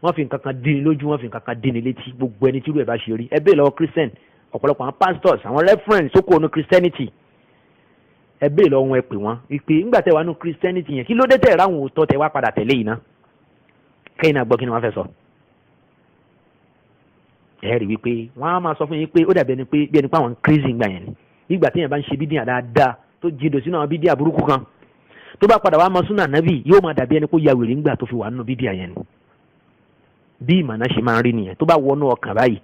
wọ́n fi nǹkan kan dín ní lójú wọ́n fi nǹkan kan dín ní létí gbogbo ẹni tí irú ẹ̀ bá ṣe rí ẹ bẹ́ẹ̀ lọ́wọ́ christian ọ̀pọ̀lọpọ̀ àwọn pastors àwọn reference tó kó onú christianity ẹ bẹ́ẹ̀ lọ́wọ́ wọn ẹ pè wọ́n wípé ńgbà tẹ́ wà nù christianity yẹn kí ló dé tẹ̀ ráwọn òótọ́ tẹ́ wá padà tẹ̀lé yìí ná kẹ́yìn náà gbọ́ kí ni wọ́n fẹ́ sọ. ẹ rí wípé wọ́n á máa sọ fún yín pé ó dàbí ẹni pé bí ẹni pé àwọn crazy gbà yẹn ni nígbà téèyàn bá ń ṣe bídíà dáadáa tó jìdò sínú àwọn bídíà burúkú kan tó bá padà wá mọ súnà nábì yóò máa dàbí ẹni pé ó ya wèrè ńgbà tó fi wà nínú bídíà yẹn ni bí ìmọ̀nà ṣe máa ń rí nìyẹn tó bá wọnú ọkàn báyìí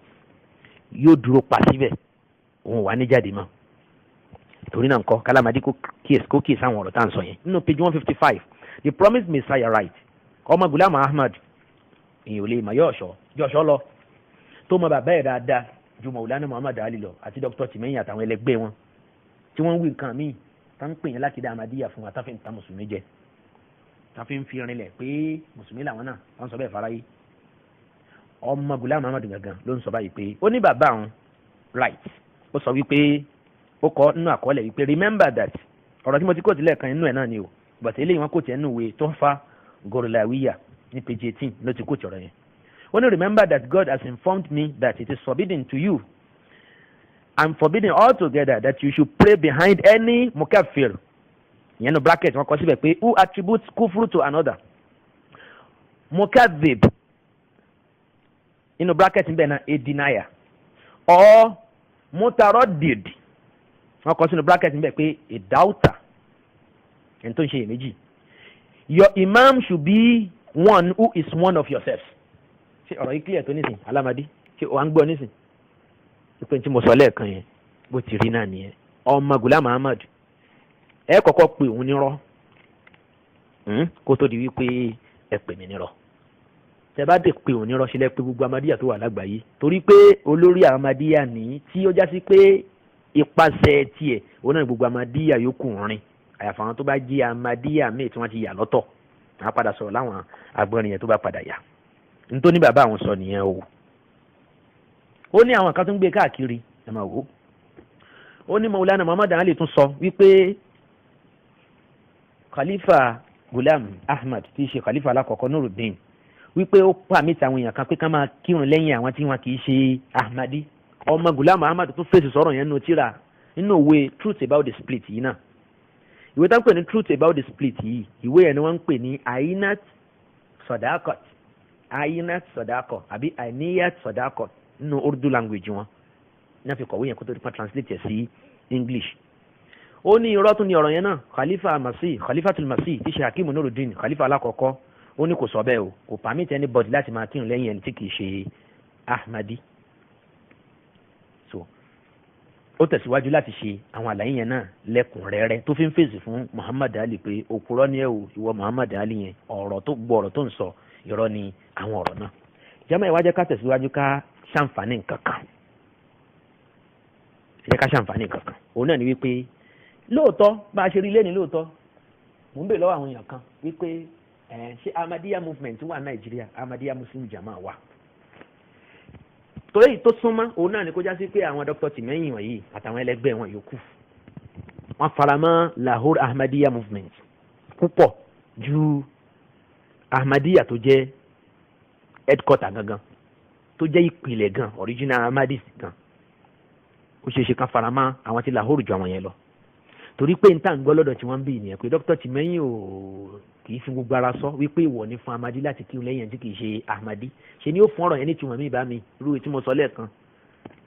yóò dúró pa síbẹ̀ òun wà ní jáde mọ́ torí náà nǹkan kálámàdí kó kíyèsí àwọn ọ̀rọ̀ tá à ń sọ yẹn nínú page 155 the promised messiah right ọmọ Ghulam Ahmad èyàn ò lè mọ̀ yọ̀ọ̀ṣọ́ lọ tó mọ bàbá ẹ̀ dáadáa ju Maulana Muhammad Ali lọ àti Dr. Tìmẹ́yìn àtàwọn ẹlẹgbẹ́ wọn tí wọ́n ń wí nǹkan míì tá ń pè yẹn lákìdá Ahmadiyya fún wa tá fi ń ta mùsùlùmí jẹ tá fi ń fi rinlẹ̀ pé mùsùlùmí làwọn náà wọ́n sọ bẹ́ẹ̀ fáráyé ọmọ Ghulam Ahmad gangan ló ń sọ báyìí pé ó ní bàbá àwọn right ó sọ wípé ó kọ nínú àkọọ́lẹ̀ wípé remember that ọ̀rọ̀ tí mo ti kóòtù lẹ́ẹ̀kan inú ẹ̀ náà ni o but eléyìí wọn kóòtù ẹnu ìwé Tuhfa Gorlawiya ní page 18 ló ti kóòtù ọ̀rọ̀ yẹn ó ní remember that God has informed me that it is forbidden to you and forbidden altogether that you should pray behind any mukafir ìyẹn no bracket wọn kọ síbẹ̀ pé who attributes kufru to another mukadhib inú bracket níbẹ̀ náà a denier or mutaraddid wọn kọ sínú bracket níbẹ̀ pé a doubter ẹni tó ń ṣe iyèméjì your imam should be one who is one of yourselves ṣe ọ̀rọ̀ yìí clear tó nísìn alámàdí ṣe ò à ń gbọ́ nísìn ìpè tí mo sọ lẹ́ẹ̀kan yẹn bó ti rí náà nìyẹn ọmọ Ghulam Ahmad ẹ kọ́kọ́ pè òun nírọ́ kó tó di wípé ẹ pè mí nírọ́ tẹ bá dé pé òun nírọ́ sílẹ̀ pé gbogbo Ahmadiyya tó wà lágbàáyé torí pé olórí Ahmadiyya ní tí ó já sí pé ipasẹ̀ tiẹ̀ òun náà gbogbo Ahmadiyya yòókù rìn àyàfà àwọn tó bá jí Ahmadiyya míì tí wọ́n ti yà lọ́tọ̀ á padà sọ̀rọ̀ láwọn agbọ́nrin yẹn tó bá padà yà nítorí bàbá àwọn sọ nìyẹn o ó ní àwọn kan tó ń gbé káàkiri ẹ máa wò ó ní Maulana Muhammad Ali tún sọ wípé Khalifa Ghulam Ahmad tí í ṣe Khalifa alákọ̀ọ́kọ́ Nuruddin wípé ó pàmìtì àwọn èèyàn kan pé ká máa kírun lẹ́yìn àwọn tí wọn kì í ṣe Ahmadi ọmọ Ghulam Ahmad tún fèsì sọ̀rọ̀ yẹn nínú tírà nínú ìwé Truth About the Split yìí náà ìwé tó ń pè ní Truth About the Split yìí ìwé yẹn ni wọ́n ń pè ní Ainat Sadaqat Ainat Sadaqat àbí Ainiyat Sadaqat nínú Urdu language wọn ní àfi kọ̀wé yẹn kó tó di pa translate ẹ̀ sí English ó ní irọ́ tún ní ọ̀rọ̀ yẹn náà Khalifatul Masih tí ṣe Hakim Nuruddin Khalifa alákọ̀ọ́kọ́ ó ní kò sọ bẹ́ẹ̀ o kò permit anybody láti máa kírun lẹ́yìn ẹni tí kì í ṣe Ahmadi so ó tẹ̀síwájú láti ṣe àwọn àlàyé yẹn náà lẹ́kùnrẹ́rẹ́ tó fi ń fèsì fún Muhammad Ali pé òpùrọ́ ni ẹ o ìwọ Muhammad Ali yẹn ọ̀rọ̀ tó ń sọ irọ́ ni àwọn ọ̀rọ̀ náà jẹ́mọ́ ìwájẹ́ ká tẹ̀síwájú ká ṣàǹfààní nǹkan kan òun náà ni wípé lóòótọ́ bá a ṣe rí lẹ́ni lóòótọ́ mò ń bè lọ́wọ́ àwọn èèyàn kan wípé ṣé Ahmadiyya movement wà Nàìjíríà Ahmadiyya Muslim Jama wà torí èyí tó súnmọ́ òun náà ni kó já sí pé àwọn Dr. Tìmẹ́yìn wọ̀nyí àtàwọn ẹlẹgbẹ́ wọn yòókù wọ́n faramọ́ Lahore Ahmadiyya movement púpọ̀ ju Ahmadiyya tó jẹ́ headquarter gangan tó jẹ́ ìpìlẹ̀ gan original Ahmadis gan ó ṣeé ṣe kan faramọ́ àwọn tí Lahore ju àwọn yẹn lọ torí pé n tà ń gbọ́ lọ́dọ̀ tí wọ́n ń bì nìyẹn pé Dr. Tìmẹ́yìn ò kì í fi gbogbo ara sọ wípé ìwọ ni fún Ahmadi láti kírun lẹ́yìn ẹni tí kì í ṣe Ahmadi ṣe ni ó fún ọ̀rọ̀ yẹn ní tiwọn mi bá mi irú tí mo sọ lẹ́ẹ̀kan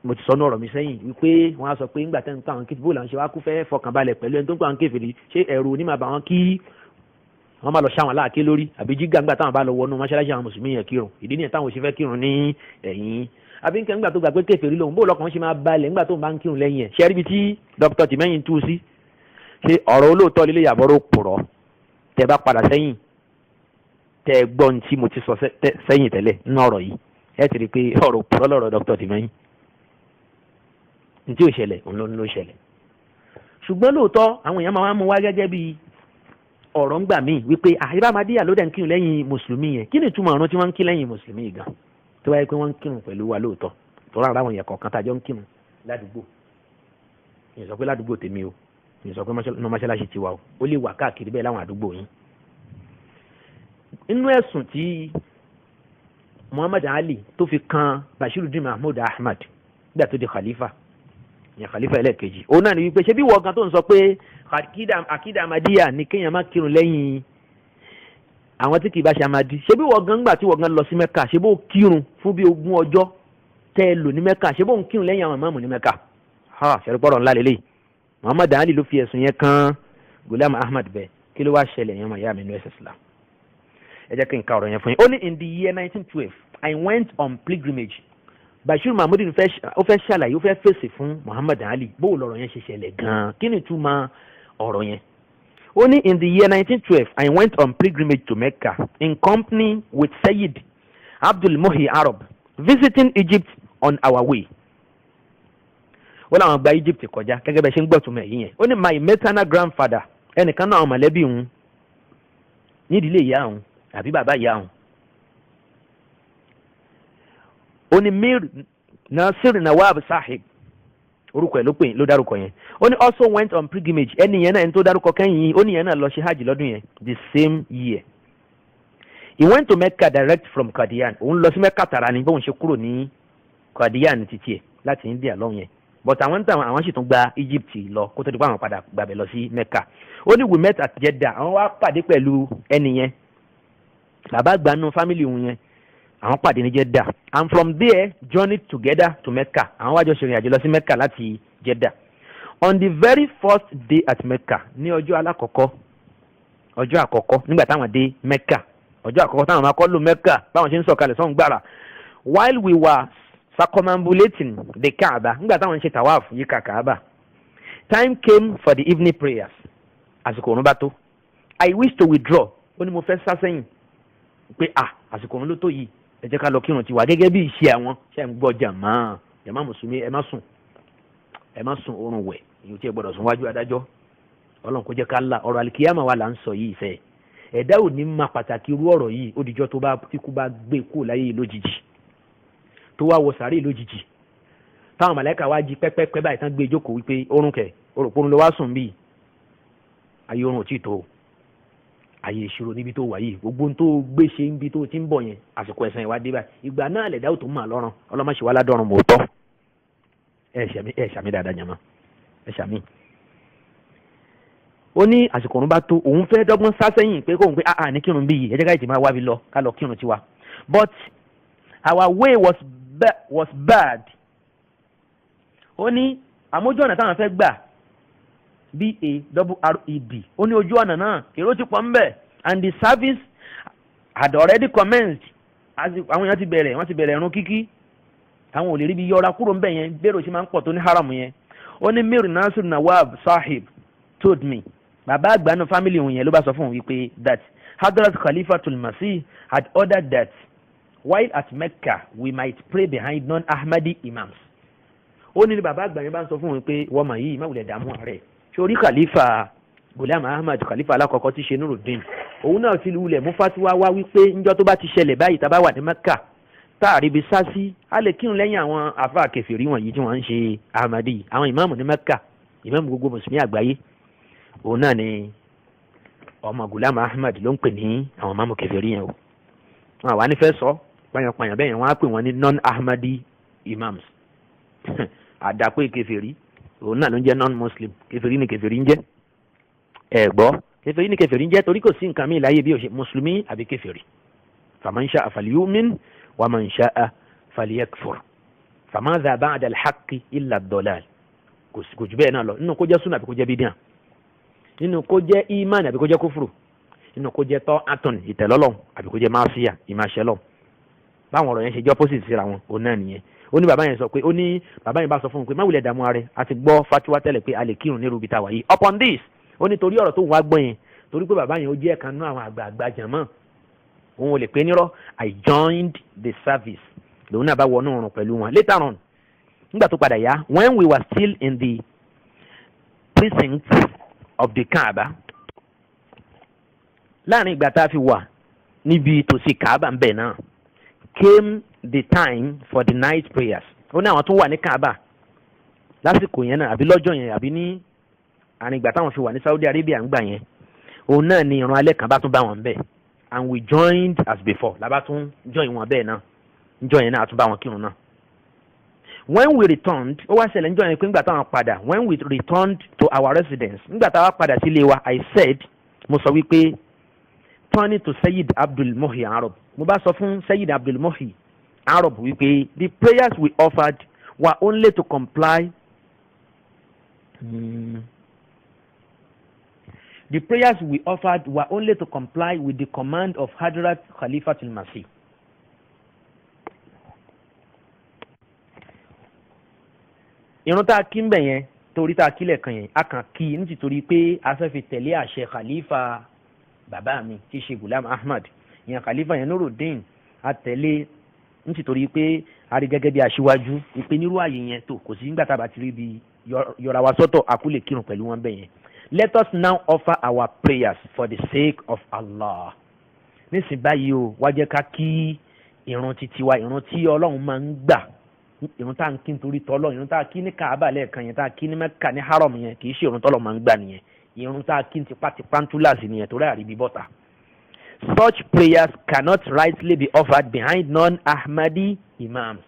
mo ti sọ ní ọ̀rọ̀ mi sẹ́yìn wípé wọ́n á sọ pé ńgbà tẹ́ ń pa àwọn kéfì bóòlù àwọn ṣe wá kú fẹ́ fọkànbalẹ̀ pẹ̀lú ẹni tó ń pa àwọn kéfì ṣé ẹ̀rù ní máa bá wọn kí wọ́n máa lọ ṣáwọn láàké lórí àbí jígà ńgbà táwọn bá lọ wọnú mọ́ṣáláṣí àwọn mùsùlùmí yẹn kírun ìdí nìyẹn táwọn ò ṣe fẹ́ kírun ní ẹ̀yìn àbí nǹkan ńgbà tó gbà pé kéfì rí lòun bóòlù ọkàn ṣe máa balẹ̀ ńgbà tó ń bá ń kírun lẹ́yìn ẹ̀ ṣẹ́rí bí tí Dr. Tìmẹ́yìn tú sí ṣé ọ̀rọ̀ olóòótọ́ lílé yàbọ̀rọ̀ pùrọ̀ tẹ́ bá padà sẹ́yìn tẹ́ gbọ́n tí mo ti sọ sẹ́yìn tẹ́lẹ̀ nínú ọ̀rọ̀ yìí ẹ ti rí i pé ọ̀rọ̀ pùrọ̀ lọ́rọ̀ dókítà Tìmẹ́yìn ní tí ò ṣẹlẹ̀ òun ló ṣẹlẹ̀. ṣùgbọ́n lóòótọ́ àwọn èèyàn máa ń mú wá gẹ́gẹ́ bí ọ̀rọ̀ ń gbà míì wípé àyíká Ahmadiyya ló dẹ̀ ń kírun lẹ́yìn mùsùlùmí yẹn kí ni ìtumọ̀ ọ̀run tí wọ́n ń kí lẹ́yìn mùsùlùmí gan tó wáyé pé wọ́n ń kírun pẹ̀lú wa lóòótọ́ tó rárá àwọn èèyàn kọ̀ọ̀kan tàjọ́ ń kírun ládùúgbò ìyẹn sọ pé ládùúgbò tèmi o ìyẹn sọ pé mọ́ṣáláṣí tiwa o ó lè wà káàkiri bẹ́ẹ̀ láwọn àdúgbò yín. inú ẹ̀sùn tí Muhammad Ali tó fi kan Bashiruddin Mahmud Ahmad nígbà tó di khalifa ìyẹn khalifa ẹlẹ́ẹ̀kejì òun náà ni wípé ṣé bí wọ́n gan tó ń sọ pé akida Ahmadiyya ni kéèyàn má kírun lẹ́yìn àwọn tí kì í bá ṣe Ahmadi ṣé bí wọ́n gan ńgbà tí wọ́n gan lọ sí Mẹ́kà ṣé bó kírun fún bí 20 ọjọ́ tẹ́ ẹ lò ní Mẹ́kà ṣé bó ń kírun lẹ́yìn àwọn ìmáàmù ní Mẹ́kà ṣẹ̀rùpọ̀rọ̀ ńlá lélẹ̀ Muhammad Ali ló fi ẹ̀sùn yẹn kan Ghulam Ahmad bẹ́ẹ̀ kí ló wá ṣẹlẹ̀ yẹn mọ̀ ìyá mi ní ẹ̀sẹ̀ Islam ẹ jẹ́ kí n ka ọ̀rọ̀ yẹn fún yín. ó ní in the year 1912 I went on pilgrimage. Bashir Mahmood ó fẹ́ ṣàlàyé ó fẹ́ fèsì fún Muhammad Ali bó lọ̀rọ̀ yẹn ṣe ṣẹlẹ̀ gan-an kí ni túmọ̀ ọ̀rọ̀ yẹn. ó ní in the year 1912 I went on pilgrimage to Mecca in company with Sayyid Abdul Muhi Arab visiting Egypt on our way. ó láwọn gba Egypt kọjá gẹ́gẹ́ bẹ́ẹ̀ ṣe ń gbọ́ túmọ̀ ẹ̀yìn yẹn. ó ní my maternal grandfather ẹnìkan náà mọ̀lẹ́bí òun nídìílé ìyá òun àbí bàbá ìyá òun. ó ní Mir Nasir Nawab Sahib orúkọ ẹ̀ ló pè ló dárúkọ yẹn. ó ní also went on pilgrimage ẹni yẹn náà ẹni tó dárúkọ kẹ́yìn ó ní yẹn náà lọ ṣe hajj lọ́dún yẹn the same year. he went to Mecca direct from Qadian òun lọ sí Mecca tààrà ní bóun ṣe kúrò ní Qadian títí ẹ̀ láti India lọ́hùn yẹn but àwọn táwọn àwọn sì tún gba Egypt lọ kó tó di pé àwọn padà gbàbẹ̀ lọ sí Mecca. ó ní we met at Jeddah àwọn wá pàdé pẹ̀lú ẹni yẹn bàbá gbanú family òun yẹn àwọn pàdé ní Jeddah and from there journeyed together to Mecca àwọn wájọ ṣèrìn àjò lọ sí Mecca láti Jeddah. on the very first day at Mecca ní ọjọ́ àkọ́kọ́ nígbà táwọn dé Mecca ọjọ́ àkọ́kọ́ táwọn máa kọ́ lù Mecca báwọn ṣe ń sọ̀kalẹ̀ sọ́hún gbàrà while we were circumambulating the Kaaba nígbà táwọn ń ṣe tawaf yíká Kaaba time came for the evening prayers àsìkò òun bá tó I wish to withdraw ó ní mo fẹ́ sá sẹ́yìn pé àsìkò òun ló tó yìí ẹ jẹ́ ká lọ kírun tiwa gẹ́gẹ́ bí ìṣe àwọn ṣe ń gbọ́ jàmá mùsùlùmí ẹ má sùn oorun wẹ̀ èyí tí ẹ gbọ́dọ̀ sùn wájú adájọ́ ọlọ́run kó jẹ́ ká la ọ̀rọ̀ àlìkíyàmà wa là ń sọ yìí fẹ́ ẹ̀dá ò ní ma pàtàkì irú ọ̀rọ̀ yìí ó dijọ́ tí kú bá gbé kú láyé lójijì tó wá wọ sàárè lójijì táwọn màláíkà wá jí pẹ́pẹ́pẹ́ báyìí tán gbé jókòó wípé oorun kẹ̀ oròpórun ló wá sùn bíi ayé oorun ò tí ì tó ayé ìṣirò níbi tó wà yìí gbogbo tó gbé ṣe níbi tó ti ń bọ̀ yẹn àsìkò ẹ̀san ìwádìí báyìí ìgbà náà lẹ̀dá ò tó mà lọ́rùn ọlọ́mọṣẹ́ wa ládọ́rùn mọ́ tọ́ ẹ̀ ṣàmì dáadáa yàmá ẹ̀ ṣàmì. ó ní àsìkò òun bá tó òun fẹ́ dọ́gbọ́n sá sẹ́yìn pé kóun pé ní kírun bí yìí ẹ jẹ́ ká ìtì máa wá bi lọ ká lọ kírun tiwa but our way was bad. ó ní àmójú ọ̀nà táwọn fẹ́ gbà BARRED ó ní ojú ọ̀nà náà èrò ti pọ̀ ń bẹ̀ and the service had already commenced àwọn èèyàn ti bẹ̀rẹ̀ wọ́n ti bẹ̀rẹ̀ ẹ̀rùn kíkí àwọn ò lè rí bí yọra kúrò ń bẹ̀ yẹn bẹ́ẹ̀rù ṣe máa ń pọ̀ tó ní haram yẹn. ó ní Mir Nasir Nawab Sahib told me bàbá àgbàánu family òun yẹn ló bá sọ fún òun wípé that Hadrat Khalifatul Masih had ordered that while at Mecca we might pray behind non-Ahmadi imams. ó ní bàbá àgbà yẹn bá ń sọ fún òun pé wọ́n mà yìí má wulẹ̀ dààmú rẹ̀ sórí khalifa Ghulam Ahmad khalifa alákọ̀ọ́kọ́ tí ṣe Nuruddin òun náà ti lulẹ̀ mú fatiwa wá wípé njọ́ tó bá ti ṣẹlẹ̀ báyìí tá a bá wà ní Mẹ́kà tá a rí ibi sásí a lè kírun lẹ́yìn àwọn àfáà kèfèrí wọ̀nyí tí wọ́n ń ṣe Ahmadi àwọn ìmáàmù ní Mẹ́kà ìmáàmù gbogbo mùsùlùmí àgbáyé òun náà ni ọmọ Ghulam Ahmad ló ń pè ní àwọn ìmáàmù kèfèrí yẹn o wọn àwa nífẹ̀ẹ́ sọ pàyànpàyàn bẹ́ẹ̀ yẹn wọ́n á pè wọ́n ní non-Ahmadi imams àdàpé kèfèrí òun náà ló ń jẹ́ non-muslim kèfèrí ni kèfèrí ń jẹ́ ẹ gbọ́ kèfèrí ni kèfèrí ń jẹ́ torí kò sí nǹkan mi láyé bí o ṣe mùsùlùmí àbí kèfèrí faman sha'a falyu'min wa man sha'a falyakfur famadha ba'da al-haqqi illa ad-dalal kò jù bẹ́ẹ̀ náà lọ nínú kó jẹ́ súnà àbí kó jẹ́ bídíà nínú kó jẹ́ ìmánì àbí kó jẹ́ kófùrù nínú kó jẹ́ ta'atun ìtẹ̀lọ́lọ́ àbí kó jẹ́ máṣíyà ìmáṣẹ́lọ́ báwọn ọ̀rọ̀ yẹn ṣe jẹ́ opposite síra wọn òun náà nìyẹn ó ní bàbá yẹn sọ pé ó ní bàbá yẹn bá sọ fún un pé má wulẹ̀ dààmú ara rẹ̀ a ti gbọ́ fatiwa tẹ́lẹ̀ pé a lè kírun ní rúbi táwa yìí upon this ó ní torí ọ̀rọ̀ tó wá gbọ́ yẹn torí pé bàbá yẹn ó jẹ́ ẹ̀kan nínú àwọn àgbààgbà jàmọ́ òun ò lè pé nírọ́ I joined the service lòun náà bá wọnú ọ̀run pẹ̀lú wọn. Later on nígbà tó padà yá when we were still in the precincts of the Kaaba láàrin ìgbà tá a fi wà níbi tòsí Kaaba ń bẹ̀ náà came the time for the night prayers. ó ní àwọn tó wà ní Kaaba lásìkò yẹn náà àbí lọ́jọ́ yẹn àbí ní àrin ìgbà táwọn fi wà ní Saudi Arabia ń gbà yẹn òun náà ni ìran alẹ́ kan bá tún bá wọn bẹ́ẹ̀ and we joined as before labá tún join wọn bẹ́ẹ̀ náà njọ́ yẹn náà tún bá wọn kírun náà. when we returned ó wá ṣẹlẹ̀ njọ́ yẹn pé ńgbà táwọn padà when we returned to our residence ńgbà táwọn padà sílé wa I said mo sọ wípé turning to Sayyid Abdul Muhi Arab mo bá sọ fún Sayyid Abdul Muhi Arab wípé the prayers we offered were only to comply the prayers we offered were only to comply with the command of Hadrat Khalifatul Masih. Ìrun tá a kí ń bẹ̀ yẹn torí tá a kílẹ̀ kan yẹn a kàn kí nítorí pé a fẹ́ fi tẹ̀lé àṣẹ khalifa bàbá mi tí í ṣe Ghulam Ahmad ìyẹn khalifa yẹn Nuruddin a tẹ̀lé nítorí pé a rí gẹ́gẹ́ bí aṣíwájú ìpè nírú ààyè yẹn tó kò sí nígbà tá a bá ti rí bí yọra wa sọ́tọ̀ a kú lè kírun pẹ̀lú wọn bẹ̀ yẹn. Let us now offer our prayers for the sake of Allah. Nísìnyí báyìí o wá jẹ́ ká kí ìrun títí wa ìrun tí Ọlọ́run máa ń gbà ìrun tá à ń kí nítorí tọ́lọ́ ìrun tá a kí ní Kaaba lẹ́ẹ̀kan yẹn tá a kí ní Mẹ́kà ní haram yẹn kì í ṣe ìrun tọ́lọ́ máa ń gbà nìyẹn ìrun tá a kí ní tipátipá ń túláàsì nìyẹn torí àríbí bọ́ta. Such prayers cannot rightly be offered behind non-Ahmadi imams.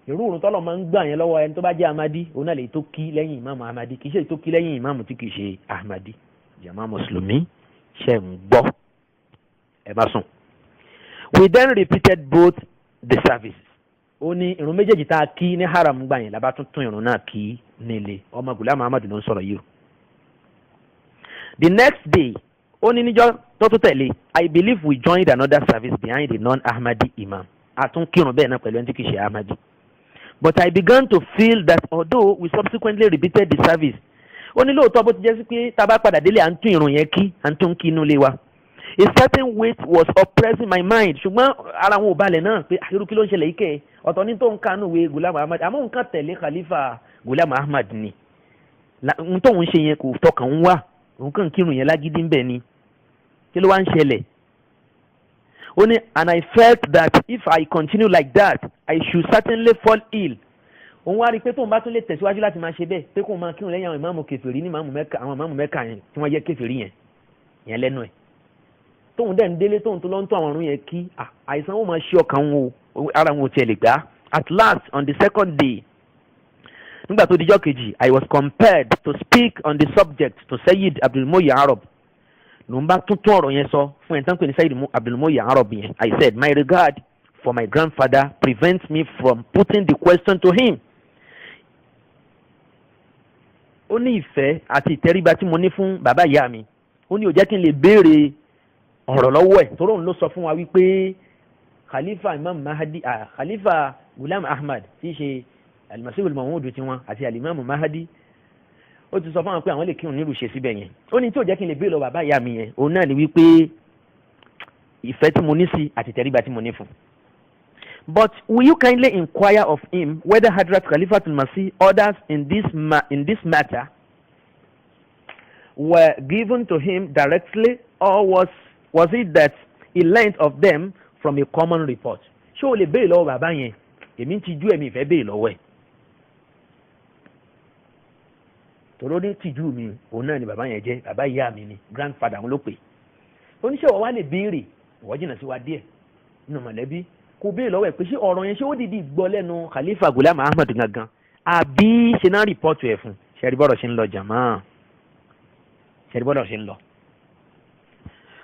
Irú ìrun tọ́lọ́ máa ń gbà yẹn lọ́wọ́ ẹni tó bá jẹ́ Ahmadi òun náà lè tó kí lẹ́yìn ìmáàmù Ahmadi kì í ṣe tó kí lẹ́yìn ìmáàmù tí kì í ṣe Ahmadi. Jàmá Mùsùlùmí ṣe ń gbọ́ ẹ má sùn. We then repeated both the services. Ó ní ìrun méjèèjì tá a kí ní haram gbà yẹn lábá tún ìrun náà kí nílé ọmọ Ghulam Ahmad ló ń sọ̀rọ̀ yìí o. The next day ó ní níjọ́ tó tún tẹ̀lé I believe we joined another service behind the non-Ahmadi imam. A tún kírun bẹ́ẹ̀ náà pẹ̀lú ẹni tí kì í ṣe Ahmadi. But I began to feel that although we subsequently repeated the service ó ní lóòótọ́ bó ti jẹ́ sí pé tá a bá padà délé à ń tún ìrun yẹn kí à ń tún kí inú ilé wa. A certain weight was oppressing my mind ṣùgbọ́n ara wọn ò balẹ̀ náà pé irú kí ló ń ṣẹlẹ̀ yìí kẹ́ ọ̀tọ̀ ní tó ń kánú ìwé Ghulam Ahmad àmọ́ nǹkan tẹ̀lé Khalifa Ghulam Ahmad ni n tóun ṣe yẹn kò tọkàn ń wá òun kàn kírun yẹn lágídí ń bẹ̀ ni kí ló wá ń ṣẹlẹ̀ ó ní and I felt that if I continue like that I should certainly fall ill òun wá rí i pé tóun bá tún lè tẹ̀síwájú láti máa ṣe bẹ́ẹ̀ pé kóun máa kírun lẹ́yìn àwọn ìmáàmù kèfèrí ní ìmáàmù Mẹ́kà àwọn ìmáàmù Mẹ́kà yẹn tí wọ́n jẹ́ kèfèrí yẹn lẹ́nu ẹ̀ tóun dẹ̀ ń délé tóun tó lọ́ ń tó àwọn ọ̀run yẹn kí àìsàn ó máa ṣe ọkàn wọn o ara wọn ò tiẹ̀ lè gbà. At last on the second day nígbà tó dijọ́ kejì I was compelled to speak on the subject to Sayyid Abdul Muhi Arab ló ń bá tuntun ọ̀rọ̀ yẹn sọ fún ẹ̀ tán pé ní Sayyid Abdul Muhi Arab yẹn I said my regard for my grandfather prevents me from putting the question to him. Ó ní ìfẹ́ àti ìtẹríba tí mo ní fún bàbá ìyá mi ó ní ó jẹ́ kí n lè béèrè ọ̀rọ̀ lọ́wọ́ ẹ̀ torí òun ló sọ fún wa wípé Khalifa Imam Mahdi Khalifa Ghulam Ahmad tí í ṣe Al-Masih al-Maw'ud tiwọn àti Al-Imam Mahdi ó ti sọ fún wọn pé àwọn lè kírun nílùú ṣe síbẹ̀ yẹn ó ní tí ó jẹ́ kí n lè béèrè lọ bàbá ìyá mi yẹn òun náà ni wípé ìfẹ́ tí mo ní sí àti ìtẹríba tí mo ní fún. But will you kindly inquire of him whether Hadrat Khalifatul Masih orders in this matter were given to him directly or was it that he learnt of them from a common report? Ṣé o lè béèrè lọ́wọ́ bàbá yẹn èmi ti jú ẹ̀mí ìfẹ́ béèrè lọ́wọ́ ẹ̀ tòró ní tìjú mi òun náà ni bàbá yẹn jẹ́ bàbá ìyá mi ni grandfather wọn ló pè oníṣẹ́ wa lè béèrè ìwọ jìnnà sí wa díẹ̀ nínú mọ̀lẹ́bí kò béèrè lọ́wọ́ ẹ̀ pé ṣé ọ̀rọ̀ yẹn ṣé ó dìdí gbọ́ lẹ́nu Khalifa Ghulam Ahmad gangan àbí ṣe náà rìpọ́ọ̀tù ẹ̀ fún ṣẹ́rí bọ́dọ̀ ṣe ń lọ jàmá ṣẹ́rí bọ́dọ̀ ṣe ń lọ.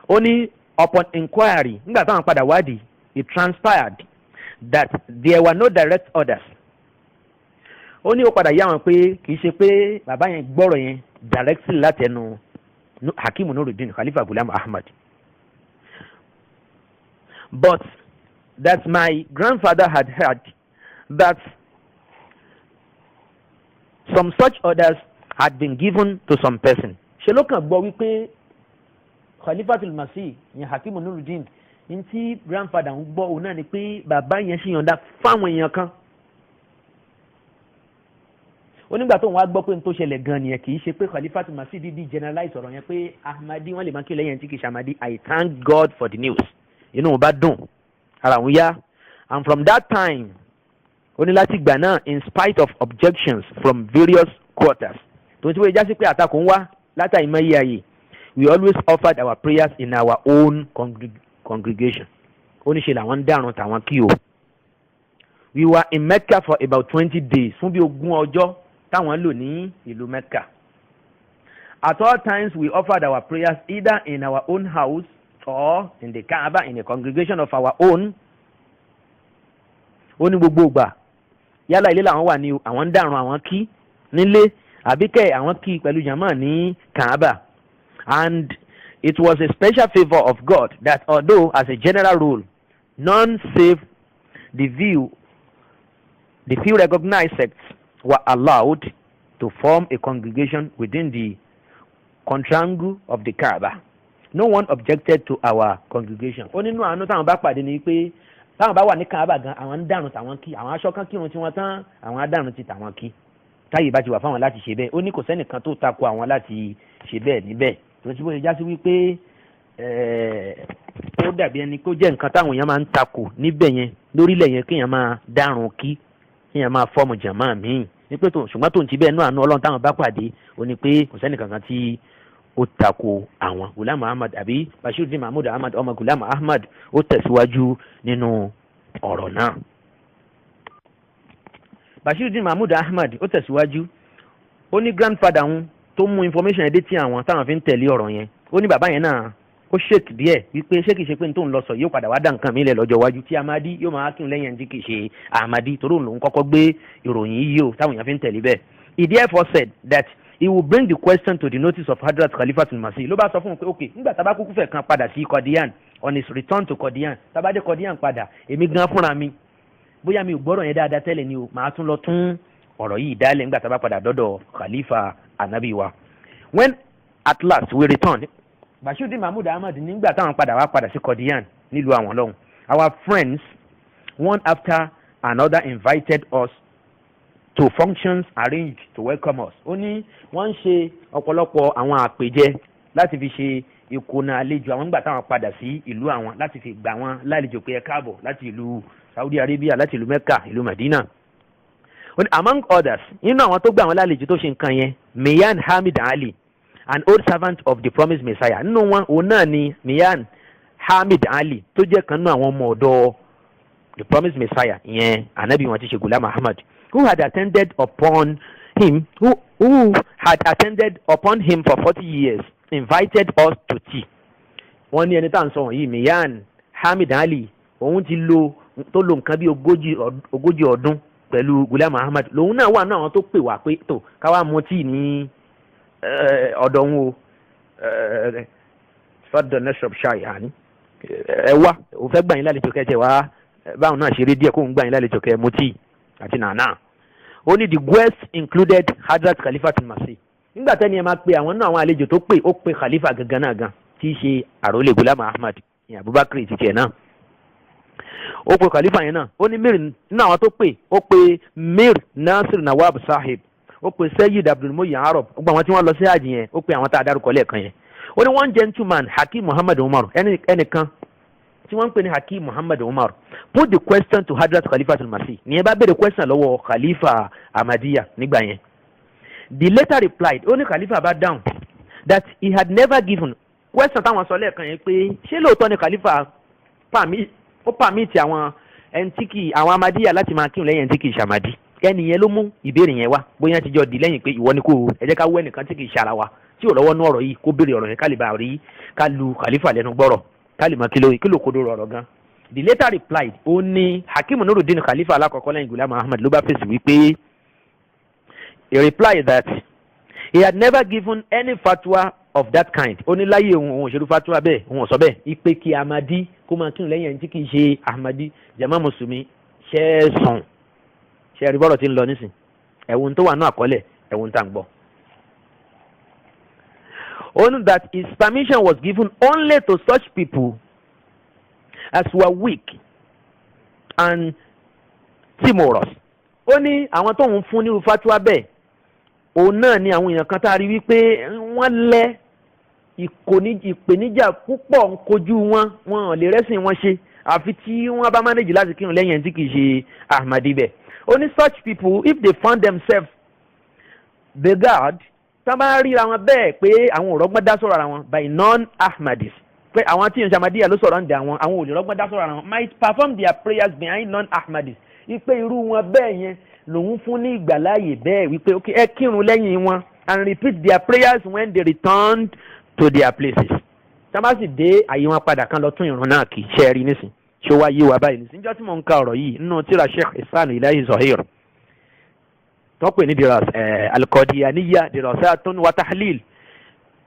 ó ní upon inquiry nígbà táwọn padà wádìí it transpired that there were no direct orders. ó ní ó padà yá wọn pé kì í ṣe pé bàbá yẹn gbọ́rọ̀ yẹn directly láti ẹnu Hakim Nuruddin Khalifa Ghulam Ahmad but that my grandfather had heard that some such orders had been given to some person. ṣe ló kàn gbọ́ wípé Khalifatul Masih yẹn Hakimu Nuruddin ní tí grandfather ń gbọ́ òun náà ni pé bàbá yẹn ṣì yọ̀ǹda fáwọn èèyàn kan. Onígbà tó ń wá gbọ́ pé n tó ṣẹlẹ̀ gan nìyẹn kì í ṣe pé Khalifatul Masih dídí generalize ọ̀rọ̀ yẹn pé Ahmadi wọ́n lè máa kí lẹ́yìn tí kì í ṣe Ahmadi. I thank God for the news. Inú wọn bá dùn ara wọn yá, and from that time ó ní láti gbà náà in spite of objections from various quarters tó ń tí wọ́n já sí pé àtakò ń wá látàrí mọ́ iye àyè, we always offered our prayers in our own congregation. Ó ní ṣe làwọn ń dárun tàwọn kí o. We were in Mecca for about 20 days fún bí 20 ọjọ́ táwọn lò ní ìlú Mecca. At all times we offered our prayers either in our own house or in the Kaaba in a congregation of our own. Ó ní gbogbo ìgbà yálà ilé làwọn wà ní àwọn ń dárun àwọn kí nílé àbíkẹ́ àwọn kí pẹ̀lú jàmáà ní Kaaba. And it was a special favor of God that although as a general rule none save the few recognized sects were allowed to form a congregation within the quadrangle of the Kaaba. No one objected to our congregation. Ó nínú àánú táwọn bá pàdé ni pé táwọn bá wà ní Kaaba gan àwọn ń dànù tàwọn kí, àwọn aṣọ kan kírun tí wọ́n tán àwọn adànù ti tàwọn kí. Táyé bá ti wà fáwọn láti ṣe bẹ́ẹ̀. Ó ní kò sẹ́nìkan tó tako àwọn láti ṣe bẹ́ẹ̀ níbẹ̀. Tó ti bó ṣe já sí wípé ó dàbí ẹni kó jẹ́ nǹkan táwọn èèyàn máa ń tako níbẹ̀ yẹn lórílẹ̀ yẹn kéèyàn máa dárun kí, kéèyàn máa fọ́ọ̀mù jàmáà míì. Ní pé ṣùgbọ́n tó ń ti bẹ́ẹ̀ nú àánú Ọlọ́run táwọn bá pàdé ó ní pé kò sẹ́nìkan kan tí ó tako àwọn. Ghulam Ahmad àbí Bashiruddin Mahmud Ahmad ọmọ Ghulam Ahmad ó tẹ̀síwájú nínú ọ̀rọ̀ náà. Bashiruddin Mahmud Ahmad ó tẹ̀síwájú ó ní grandfather òun tó mú information ẹdẹ tí àwọn táwọn fi ń tẹ̀lé ọ̀rọ̀ yẹn ó ní bàbá yẹn náà ó ṣèkì díẹ̀ wípé ṣé kìí ṣe pé n tó ń lọ sọ yóò padà wá dá nǹkan mi lẹ̀ lọ́jọ́ iwájú tí Ahmadi yóò máa kírun lẹ́yìn ẹni tí kìí ṣe Ahmadi torí òun lòún kọ́kọ́ gbé ìròyìn yìí o táwọn èèyàn fi ń tẹ̀lé bẹ́ẹ̀. He therefore said that he will bring the question to the notice of Hadrat Khalifatul Masih. Ló bá sọ fún un pé ok nígbà tá a bá kúkú fẹ́ kan padà sí Qadian on his return to Qadian tá a bá dé Qadian padà èmi gan fúnra mi bóyá mi ò gbọ́rọ̀ yẹn dáadáa tẹ́lẹ̀ ni o màá tún lọ tún ọ̀rọ̀ yìí dálẹ̀ nígbà tá a bá padà dọ́dọ̀ Khalifa Anabi wa. When at last we returned, Bashiruddin Mahmud Ahmad nígbà táwọn padà sí Qadian nílùú àwọn lọ́hùn, our friends one after another invited us to functions arranged to welcome us. Ó ní wọ́n ń ṣe ọ̀pọ̀lọpọ̀ àwọn àpèjẹ láti fi ṣe ìkóná àlejò àwọn nígbà táwọn padà sí ìlú àwọn láti fi gbà wọ́n lálejò pé ẹ káàbọ̀ láti ìlú Saudi Arabia láti ìlú Mecca ìlú Medina. Among others nínú àwọn tó gbà wọ́n lálejò tó ṣe nǹkan yẹn Miyan Hamid Ali, an old servant of the promised Messiah. Nínú wọn òun náà ni Miyan Hamid Ali tó jẹ́ kan nínú àwọn ọmọ ọ̀dọ́ the promised Messiah ìyẹn Ànábì wọn ti ṣe Ghulam Ahmad, who had attended upon him for 40 years, invited us to tea. Wọ́n ní ẹni tá à ń sọ wọ̀nyí Miyan Hamid Ali òun ti lo nǹkan bí ogójì ọdún pẹ̀lú Ghulam Ahmad. Lòun náà wà náà àwọn tó pè wá pé tó káwá mu tíì ní ọ̀dọ̀ òun o fọ́dọ̀ nẹ́sọ̀p ṣáì àní ẹ wá òun fẹ́ gbà yín lálejò kẹ́tẹ̀ wá báwọn náà ṣe rí díẹ̀ kóun gbà yín lálejò kẹ́ mu tíì àti nàánà. Only the guests included Hadrat Khalifatul Masih. Nígbà tẹ́ni ẹ máa pe àwọn náà àwọn àlejò tó pè ó pe Khalifa gangan náà gan tí í ṣe àròlé Ghulam Ahmad ní Abubakar ti tiẹ̀ náà. Ó pe Khalifa yẹn náà ó ní Mir nínú àwọn tó pè ó pe Mir Nasir Nawab Sahib, ó pe Sayyid Abdulmuyi Arab, gbogbo àwọn tí wọ́n lọ sí àjì yẹn ó pe àwọn tá a dárúkọ lẹ́ẹ̀kan yẹn. Ó ní one gentleman Hakim Muhammad Umar ẹnìkan tí wọ́n ń pè ní Hakim Muhammad Umar put the question to Hadrat Khalifatul Masih. Ní ẹ bá béèrè question lọ́wọ́ Khalifa Ahmadiyya nígbà yẹn. The latter replied, ó ní Khalifa bá down that he had never given question táwọn sọ lẹ́ẹ̀kan yẹn pé ṣé lóòótọ́ ni Khalifa permit àwọn ẹntíkì àwọn Ahmadiyya láti máa kírun lẹ́yìn ẹntíkì ṣàmàdí. Ẹni yẹn ló mú ìbéèrè yẹn wá bóyá ti jọ di lẹ́yìn pé ìwọ ni kò ẹ jẹ́ ká wọ ẹnìkan tí kì í ṣara wa tí ò lọ́wọ́ nú ọ̀rọ̀ yìí kó béèrè ọ̀rọ̀ yẹn ká lè bá rí ká lu Khalifa lẹ́nu gbọ́rọ̀ ká lè mọ kí ló kodoro ọ̀rọ̀ gan. The latter replied, ó ní Hakim Nuruddin Khalifa alákọ̀ọ́kọ́ lẹ́yìn Ghulam Ahmad ló bá fèsì wípé he replied that he had never given any fatwa of that kind. Ó ní láyé òun òṣèlú fatwa bẹ́ẹ̀ òun sọ bẹ́ẹ̀ ipe kí Ahmadi kó máa kírun lẹ́yìn ẹni tí kì í ṣe Ahmadi jama Musulumi ṣẹ́ẹ̀sán ṣe rí bọ́rọ̀ tí ń lọ nísìn ẹ̀wùn tó wà náà àkọọ́lẹ̀ ẹ̀wùn tá à ń gbọ́. only that his permission was given only to such people as were weak and timorous. Ó ní àwọn tó ń fún ní fatwa bẹ́ẹ̀ òun náà ni àwọn èèyàn kan tá a rí wípé wọ́n lẹ́ ìpèníjà púpọ̀ ń kojú wọn ò lè rẹ́sìn wọn ṣe àfi tí wọ́n bá manage láti kírun lẹ́yìn ẹni tí kì í ṣe Ahmadi bẹ́ẹ̀. Ó ní such people if they found themselves beggared tá bá ríra wọn bẹ́ẹ̀ pé àwọn ò rọ́gbọ́n dá sọ̀rọ̀ ara wọn by non-Ahmadis pé àwọn tí ìyànjẹ Ahmadiyya ló sọ̀rọ̀ ń dẹ àwọn ò lè rọ́gbọ́n dá sọ̀rọ̀ ara wọn might perform their prayers behind non-Ahmadis wípé irú wọn bẹ́ẹ̀ yẹn lòun fún ní ìgbàláyè bẹ́ẹ̀ wípé ok ẹ kírun lẹ́yìn wọn and repeat their prayers when they returned to their places. tá bá sì dé àyè wọn padà kan lọ tún ìrun náà kì í ṣe rí nísìn ṣé wá yé wa báyìí nísìn. níjọ́ tí mò ń ka ọ̀rọ̀ yìí nínú tíra Sheikh Ihsan Ilahi Zahir tó pè ní al-Qadiyaniyya dirasatun wa tahlil.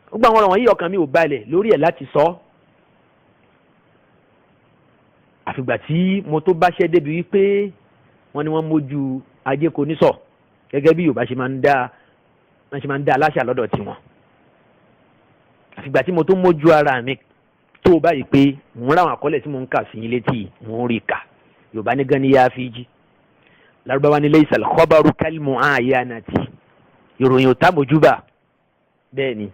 gbogbo àwọn ọ̀rọ̀ wọ̀nyí ọkàn mi ò balẹ̀ lórí ẹ̀ láti sọ àfìgbà tí mo tó báṣẹ́ débi wípé wọ́n ní wọ́n mójú ajé kò ní sọ gẹ́gẹ́ bí Yorùbá ṣe máa ń dá aláṣà lọ́dọ̀ tiwọn. àfìgbà tí mo tó mójú ara mi tó báyìí pé mo ráwọn àkọọ́lẹ̀ tí mo ń kà sí yín létí mo ń rí kà. Yorùbá ní gan ni yá fi jí, Lárúbáwá ní laysa al-khabaru kal-mu'ayanati, ìròyìn ò tá mojúbà. bẹ́ẹ̀ ni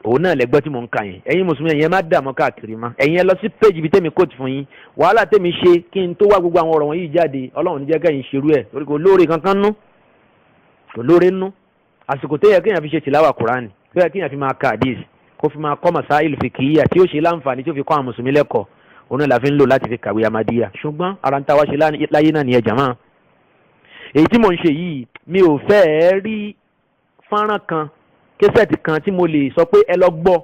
òun náà lẹ́gbọ́ tí mo ń kà yẹn. ẹ̀yin mùsùlùmí ẹ̀yin má dààmú káàkiri mọ́, ẹ̀yin ẹ lọ sí péjì ibi tẹ́mi kóòtù fún yín. wàhálà tẹ́mi ṣe kí n tó wá gbogbo àwọn ọ̀rọ̀ wọ̀nyí jáde Ọlọ́run ní jẹ́ kẹ́yìn ṣerú ẹ̀ torí kò lóore kankan nú, kò lóore nú. àsìkò tó yẹ kéèyàn fi ṣe tìláwà Kùránì, tó yẹ kéèyàn fi máa ka hadith, kó fi máa kọ́ masáìlì fìkìyà tí ó ṣe láǹfààní tí ó fi kọ́ àwọn mùsùlùmí lẹ́kọ̀ọ́, òun náà la fi ń lò láti fi kàwé Ahmadiyya. ṣùgbọ́n ara ń ta wá ṣe láyé náà nìyẹn jàmáà. èyí tí mò ń ṣe yìí mi ò fẹ́ rí fọ́nrán kan késẹ̀tì kan tí mo lè sọ pé ẹ lọ gbọ́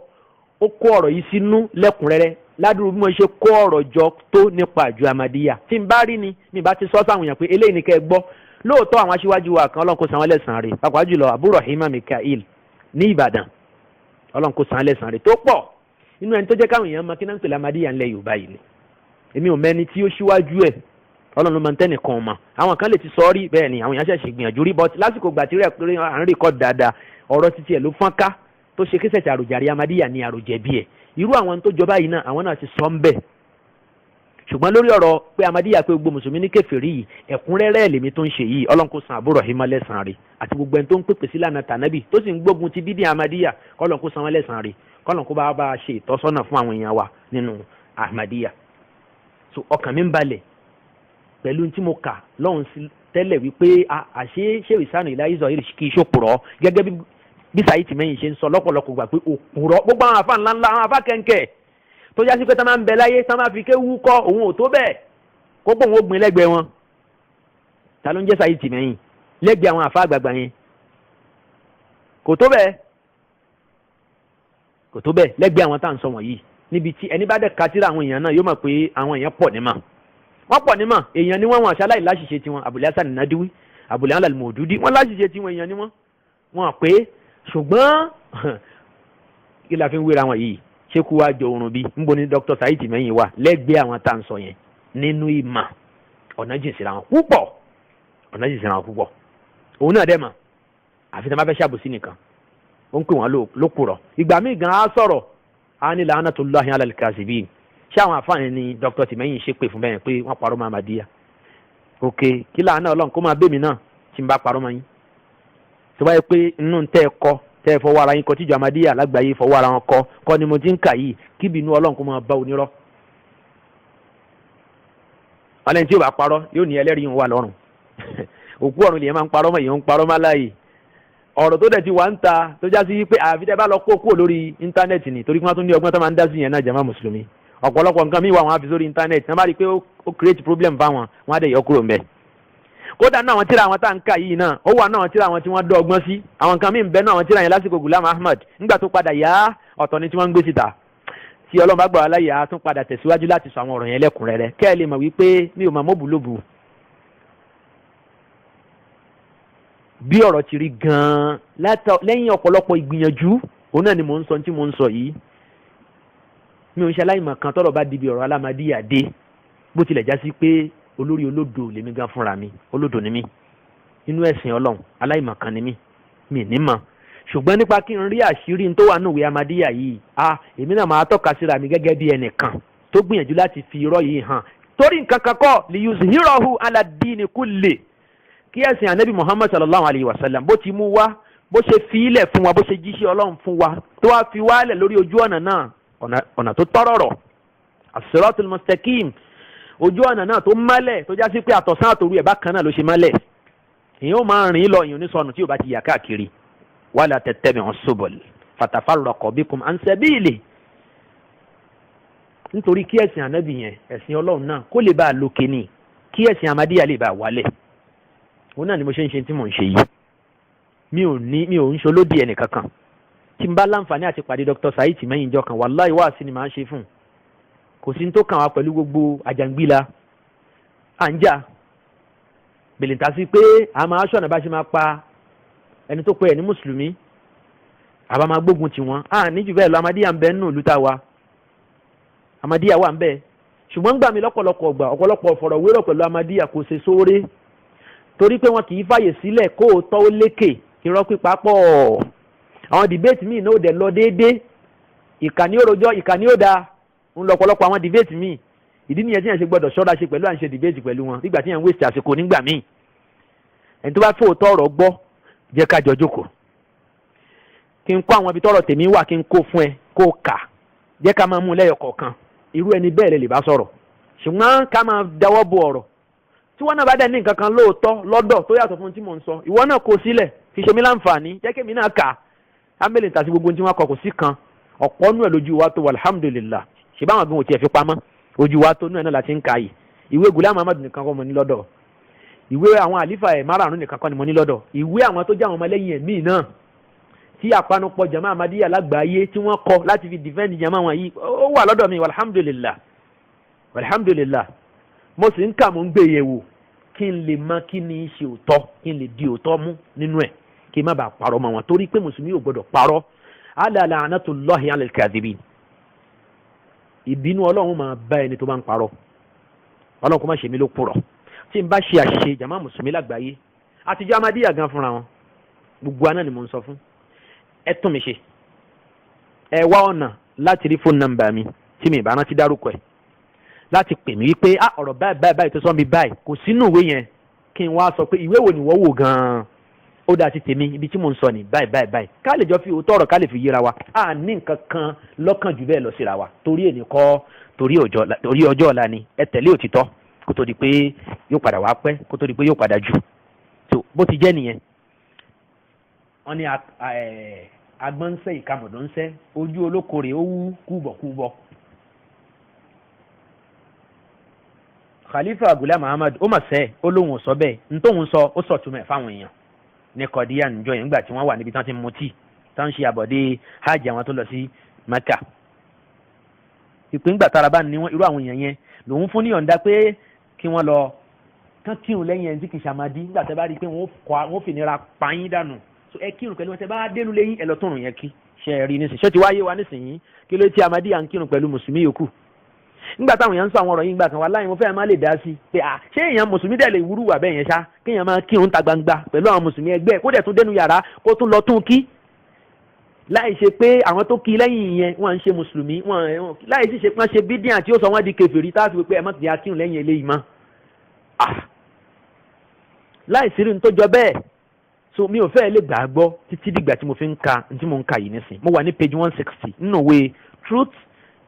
ó kó ọ̀rọ̀ yìí sínú lẹ́kùnrẹ́rẹ́ ládùúgbò bí mo ṣe kó ọ̀rọ̀ jọ tó nípa àjọ Ahmadiyya. tí n bá rí ni mi bá ti sọ sáwọn èèyàn pé eléyìí ni kẹ́ ẹ gbọ́. lóòótọ́ àwọn aṣíwájú wa kan Ọlọ́run kó san wọ́n lẹ́san rẹ̀, pàápàá jùlọ Abu Rahima Mikael ní Ìbàdàn, Ọlọ́run kó san wọ́n lẹ́san rẹ̀ tó pọ̀. inú ẹni tó jẹ́ káwọn èèyàn mọ kí náà ń pè Ahmadiyya ńlẹ̀ Yorùbá yìí ni èmi ò mẹ́ni tí ó ṣíwájú ẹ̀, Ọlọ́run ló máa ń tẹ́nìkan mọ̀. àwọn kan lè ti sọ rí bẹ́ẹ̀ ni àwọn èèyàn ṣẹ̀ṣẹ̀ gbìyànjú rí bọ́t lásìkò gbà tí rẹ̀ pé à ń rìkọ́d dáadáa ọ̀rọ̀ títí ẹ̀ ló fọ́n ká tó ṣe kí sẹ̀tì àròjàre Ahmadiyya ní àròjẹ̀bí ẹ̀. irú àwọn tó jọba yìí náà àwọn náà ti sọ ń bẹ̀. ṣùgbọ́n lórí ọ̀rọ̀ pé Ahmadiyya pé gbogbo mùsùlùmí ní kèfèrí yìí ẹ̀kúnrẹ́rẹ́ lèmi tó ń ṣe yìí Ọlọ́run kó san Abu Rahima lẹ́san rẹ̀ àti gbogbo ẹni tó ń pèpè sí lànà tànábì tó sì ń gbógun ti bídí Ahmadiyya k'Ọlọ́run kó san wọ́n lẹ́san rẹ̀ k'Ọlọ́run kó bá a ṣe ìtọ́sọ́nà fún àwọn èèyàn wa nínú Ahmadiyya. so ọkàn mi ń balẹ̀ pẹ̀lú tí mo kà lọ́hùn sí tẹ́lẹ̀ wípé àṣé Sheikh Ihsan Ilahi Zahir kì í ṣòpùrọ̀ gẹ́gẹ́ bí Saheed Mẹ́yìn ṣe ń sọ lọ́pọ̀lọpọ̀ gbà pé òpùrọ̀ gbogbo àwọn àfa ńláńlá àwọn àfa kẹ̀ǹkẹ̀ tó jásí pé tá máa ń bẹ láyé tá máa fi kéwú kọ́ òun ò tó bẹ́ẹ̀ kó pọ̀ òun ó gbin lẹ́gbẹ̀ẹ́ wọn. ta ló ń jẹ́ Saheed Mẹ́yìn lẹ́gbẹ̀ẹ́ àwọn àfa àgbààgbà yẹn? kò tó bẹ́ẹ̀ lẹ́gbẹ̀ẹ́ àwọn tá à ń sọ wọ̀nyí, níbi tí ẹni bá dẹ̀ ka tírà àwọn èèyàn náà yóò mọ̀ pé àwọn èèyàn pọ̀ nímọ̀, wọ́n pọ̀ nímọ̀, èèyàn ni wọ́n àṣàláì láṣìṣe tiwọn. Abul Hasan Nadiwi, Abul Ala al-Mawdudi wọ́n láṣìṣe tiwọn, èèyàn ni wọ́n pé ṣùgbọ́n kí la fi ń wéra wọn yìí ṣé kú wá jọ oorun bí ń bo ní Dr. Saheed Mẹ́yìn wà lẹ́gbẹ̀ẹ́ àwọn tá à ń sọ yẹn nínú ìmọ̀ ọ̀nà jìn síra wọn púpọ̀, òun náà dẹ̀ mọ̀ àfi tí wọ́n bá fẹ́ ṣàbòsí nìkan ó ń pè wọ́n lókùrọ̀. ìgbà míì gan á sọ̀rọ̀ á ní la'natullahi ala al-kadhibin. ṣé àwọn àfáàní ni Dr. Tìmẹ́yìn ṣe pè fún bẹ́ẹ̀ pé wọ́n parọ́ mọ́ Ahmadiyya? òkè kí láàánú Ọlọ́run kó máa bẹ́ mi náà tí n bá parọ́ mọ́ yín. tó bá yẹ pé inú tẹ́ ẹ kọ́ tẹ́ ẹ fọwọ́ ara yín kọ́ tíjọ Ahmadiyya lágbàáyé fọwọ́ ara wọn kọ́ ni mo ti ń kà yìí kí bínú Ọlọ́run kó máa bá onírọ́. ọlẹ́ni tí yóò bá parọ́ yóò ní ẹlẹ́rìí wà lọ́rùn. òkú ọ̀run lèyàn máa ń parọ́ mọ́ èèyàn ń parọ́ má láàyè. ọ̀rọ̀ tó dẹ̀ ti wà ń ta tó já sí pé àfi tẹ́ bá lọ kó lórí íńtánẹ́ẹ̀tì ni torí kí wọ́n tún ní ọgbọ́n tó máa ń dá sí yẹn náà jàmá mùsùlùmí. ọ̀pọ̀lọpọ̀ nǹkan míì wà wọn á fi sórí íńtánẹ́ẹ̀tì wọ́n bá rí i pé ó create problem fáwọn wọn á dẹ̀ yọ kúrò ńbẹ̀. kódà náà àwọn tíra àwọn tá à ń kà yìí náà ó wà náà àwọn tíra àwọn tí wọ́n dọ́ ọgbọ́n sí àwọn nǹkan míì ń bẹ náà àwọn tíra yẹn lásìkò Ghulam Ahmad nígbà tó padà yá ọ̀tọ̀ ni tí wọ́n ń gbé síta tí Ọlọ́run bá gbà wá láyè á tún padà tẹ̀síwájú láti sọ àwọn ọ̀rọ̀ yẹn lẹ́kùnrẹ́rẹ́ kẹ́ ẹ lè mọ̀ wípé mi ò mọ̀ mọ́bùlóbù bí ọ̀rọ̀ ti rí gan-an lẹ́yìn ọ̀pọ̀lọpọ̀ ìgbìyànjú òun náà ni mò ń sọ tí mò ń sọ yìí. mi ò ń ṣe aláìmọ̀ kan tọ́rọ̀ bá di bí ọ̀rọ̀ Ahmadiyya dé bó tilẹ̀ já sí pé olórí olódo lèmi gan fúnra mi, olódo ni mí nínú ẹ̀sìn Ọlọ́run, aláìmọ̀ kan ni mí ní mọ̀ ṣùgbọ́n nípa kí n rí àṣírí tó wà nínú ìwé Ahmadiyya yìí èmi náà máa tọ́ka síra mi gẹ́gẹ́ bí ẹnìkan tó gbìyànjú láti fi irọ́ yìí hàn torí nǹkan kan kọ́ li yuzhirahu ala dini kulli kí ẹ̀sìn Ànábì Muhammad sallallahu alayhi wa sallam bó ti mú wá bó ṣe fi ilẹ̀ fún wa bó ṣe jíṣẹ́ Ọlọ́run fún wa tó wá fi wálẹ̀ lórí ojú ọ̀nà náà ọ̀nà tó tọ́rọ̀rọ̀ as-siratul mustaqim ojú ọ̀nà náà tó mọ́lẹ̀ tó já sí pé àtọ̀sán àtòru ẹ̀ bákan náà ló ṣe mọ́lẹ̀ èèyàn ó máa rìn lọ èèyàn ní sọnù tí ò bá ti yà káàkiri wala tattabi'u subul fatafarraqa bikum an sabili nítorí kí ẹ̀sìn Ànábì yẹn ẹ̀sìn Ọlọ́run náà kó lè bá a lókè ní kí ẹ̀sìn Ahmadiyya lè bá a wálẹ̀ òun náà ni mo ṣe ń ṣe tí mò ń ṣe yìí mi ò ń ṣolódì ẹnì kankan tí n bá láǹfààní àti pàdé Dr. Saheed mẹ́yìn ìjọ kan wàláhì wáàsí ni màá ṣe fún kò sí tó kàn wá pẹ̀lú gbogbo àjàngbìlà à ń jà bèlìntà sí pé a máa ṣọ̀nà bá ṣe máa pa ẹni tó pè é ní mùsùlùmí àbá máa gbógun tì wọ́n níjù bẹ́ẹ̀ lọ Ahmadiyya ń bẹ nínú ìlú tá a wa Ahmadiyya wà ń bẹ ṣùgbọ́n gbà mí lọ́pọ̀lọpọ̀ ọgbà ọ̀pọ̀lọpọ̀ ọ̀fọ̀rọ̀wérọ̀ pẹ̀lú Ahmadiyya kò ṣe sóore torí pé wọn kì í fàyè sílẹ̀ kó o tọ́ ó lékè irọ́ pípa pọ̀ àwọn debate míì náà ò dẹ̀ lọ déédéé ìkànnì òròjọ́ ìkànnì òdà ń lọ ọ̀pọ̀lọpọ̀ àwọn debate míì ìdí nìyẹn tí yẹn ṣe gbọ́dọ̀ ṣọ́ra ṣe pẹ̀lú à ń ṣe debate pẹ̀lú wọn nígbà tí yẹn ń waste àsìkò nígbà míì ẹni tó bá fẹ́ òótọ́ ọ̀rọ̀ gbọ́ jẹ́ ká jọ jókòó kí n kó àwọn ibi tọ́rọ̀ tèmi wà kí n kó fún ẹ kó kà jẹ́ ká máa mú lẹ́yọ kọ̀ọ̀kan irú ẹni bẹ́ẹ̀ lè bá sọ̀rọ̀ ṣùgbọ́n ká máa dáwọ́ bo ọ̀rọ̀ tí wọ́n náà bá dẹ̀ ní nǹkan kan lóòótọ́ lọ́dọ̀ tó yàtọ̀ fún tí mò ń sọ ìwọ náà kó sílẹ̀ fi ṣe mí láǹfààní jẹ́ kémi náà kà ámẹ́lì tàbí gbogbo tí wọ́n kọ kò sí kan ọ̀pọ̀ nú ẹ̀ lójú wa tó wà alhamdulillah ṣe báwọn gan òtí ẹ̀ fi pamọ́ ojú wa tó nú ẹ̀ náà láti ń ka yìí ìwé Ghulam Muhammad nìkan kọ́ mo ní lọ́dọ̀ ìwé àwọn àlífà ẹ̀ márààrún nìkan kọ́ ni mo ní lọ́dọ̀ ìwé àwọn tó jẹ́ àwọn ọmọlẹ́yìn ẹ̀mí náà tí àpanupọ̀ jama Ahmadiyya lágbàáyé tí wọ́n kọ láti fi defend jama wọn yìí ó wà lọ́dọ̀ mi alhamdulillah mo sì ń kà mo ń gbé yẹ̀wò kí n lè mọ kí ni í ṣe òótọ́ kí n lè di òótọ́ mú nínú ẹ̀ kí n má bàa parọ́ mọ́ wọn torí pé mùsùlùmí ò gbọ́dọ̀ parọ́ ala la'natullahi 'ala al-kadhibin ìbínú Ọlọ́run máa bá ẹni tó bá ń parọ́ Ọlọ́run kó má ṣe mí ló purọ́ tí n bá ṣe àṣìṣe jama mùsùlùmí lágbàáyé àtijọ́ Ahmadiyya gan fúnra wọn gbogbo aná ni mo ń sọ fún ẹ tún mi ṣe ẹ wá ọ̀nà láti rí fóònù nọ́mbà mi tí mi ìbá rántí dárúkọ ẹ̀ láti pè mí wípé ọ̀rọ̀ báyìí tó sọ mi báyìí kò sínú ìwé yẹn kí n wá sọ pé ìwé wo ni wọ́n wò gan-an ó dáa ti tèmi ibi tí mò ń sọ ní báyìí ká lè jọ fi òótọ́ ọ̀rọ̀ ká lè fi yíra wa a ní nǹkan kan lọ́kàn jù bẹ́ẹ̀ lọ síra wa torí ènì kọ́ torí ọjọ́ ọ̀la ni ẹ tẹ̀lé òtítọ́ kó tó di pé yóò padà wá pẹ́ kó tó di pé yóò padà jù tó bó ti jẹ́ nìyẹn wọ́n ní agbọ́n ń sẹ́ ìkamọ̀dọ̀ ń sẹ́ ojú olókòrè ó wú kúbọ̀kúbọ̀. Khalifa Ghulam Muhammad ó mà sẹ́ ó lóhùn sọ bẹ́ẹ̀ nítòhùn sọ ó sọ̀túnmẹ̀ fáwọn èèyàn ní kọ̀díyà níjọ́ yẹn nígbà tí wọ́n wà níbi tí wọ́n ti ń mutí tí wọ́n ń ṣe àbọ̀dé hajj àwọn tó lọ sí Mẹ́kà. ìpín gbà tára bá ní irú àwọn èèyàn yẹn lòun fún níyọ̀ǹda pé kí wọ́n lọ kán kírun lẹ́yìn ẹni tí kì í ṣàmádí nígbà tẹ́ bá rí i pé wọ́n fìnira pààyàn dànù ẹ kírun pẹ̀lú wọn tẹ́ bá dénú lẹ́yìn ẹ lọ tún rùn yẹn kí ṣe é rí nísìnyí ṣé ti wáyé wa nísìnyí kí ló ti Ahmadiyya ń kírun pẹ̀lú mùsùlùmí yòókù nígbà táwọn èèyàn ń sọ àwọn ọ̀rọ̀ yìí gbà kan wà láyìn mo fẹ́ máa lè dá sí pé ṣé èèyàn mùsùlùmí dẹ̀ lè wúrú wà bẹ́ẹ̀ yẹn ṣá kéèyàn máa kírun ta gbangba pẹ̀lú àwọn mùsùlùmí ẹgbẹ́ kó dẹ̀ tún dénú yàrá kó tún lọ tún kí láì ṣe pé àwọn tó kí lẹ́yìn yẹn wọ́n ń ṣe mùsùlùmí láì sì ṣe pé wọ́n ṣe bídíà tí ó sọ wọ́n di kèfèrí tá a fi pé ẹ má ti kírun lẹ́yìn eléyìí mọ́ láì sí rí ní tó jọ bẹ́ẹ̀ so mi ò fẹ́ lè gbà á gbọ́ títí dìgbà tí mo fi ń ka tí mo ń ka yìí nísìn mo wà ní page 160 nínú ìwé Truth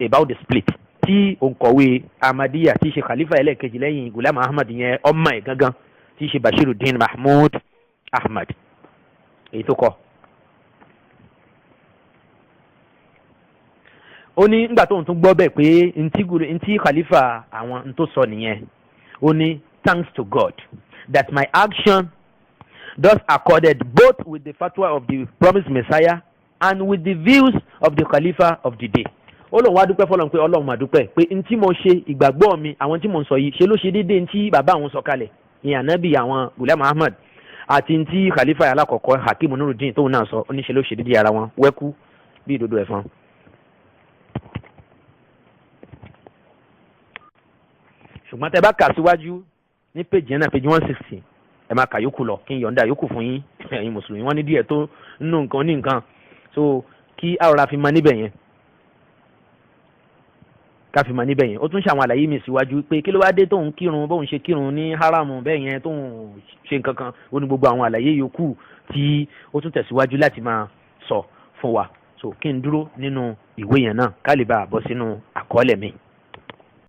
About the Split tí òǹkọ̀wé Ahmadiyya tí í ṣe khalifa ẹlẹ́ẹ̀kejì lẹ́yìn Ghulam Ahmad yẹn ọmọ ẹ̀ gangan tí í ṣe Bashiruddin Mahmud Ahmad èyí tó kọ. ó ní nígbà tóun tún gbọ́ bẹ́ẹ̀ pé ntí khalifa àwọn n tó sọ nìyẹn ó ní thanks to God that my action thus accorded both with the fatwa of the promised Messiah and with the views of the Khalifa of the day. ó lóun wá dúpẹ́ fọlọ́n pé ọlọ́run máa dúpẹ́ pé ntí mo ṣe ìgbàgbọ́ mi àwọn tí mo ń sọ yìí ṣe ló ṣe déédéé ntí bàbá àwọn sọ kalẹ̀ ìyẹn ànábì àwọn Ghulam Ahmad àti ntí Khalifa alákọ̀ọ́kọ́ Hakim Nuruddin tóun náà sọ ó ní ṣe ló ṣe déédéé ara wọn wẹ́kú bí ìdodo ẹ̀fọn. ṣùgbọ́n tẹ bá kà síwájú ní péjì yẹn náà péjì 160 ẹ máa kà yókù lọ kí n yọ̀ǹda yókù fún yín ẹ̀yin mùsùlùmí wọ́n ní díẹ̀ tó nínú nǹkan ní nǹkan so kí àrọ̀ra fi mọ níbẹ̀ yẹn ká fi mọ níbẹ̀ yẹn ó tún ṣàwọn àlàyé mi síwájú pé kí ló wá dé tóun kírun bóun ṣe kírun ní haramu bẹ́ẹ̀ yẹn tóun ṣe nǹkan kan ó ní gbogbo àwọn àlàyé yòókù tí ó tún tẹ̀síwájú láti máa sọ fún wa so kí n dúró nínú ìwé yẹn náà ká lè bá a bọ́ sínú àkọọ́lẹ̀ mi.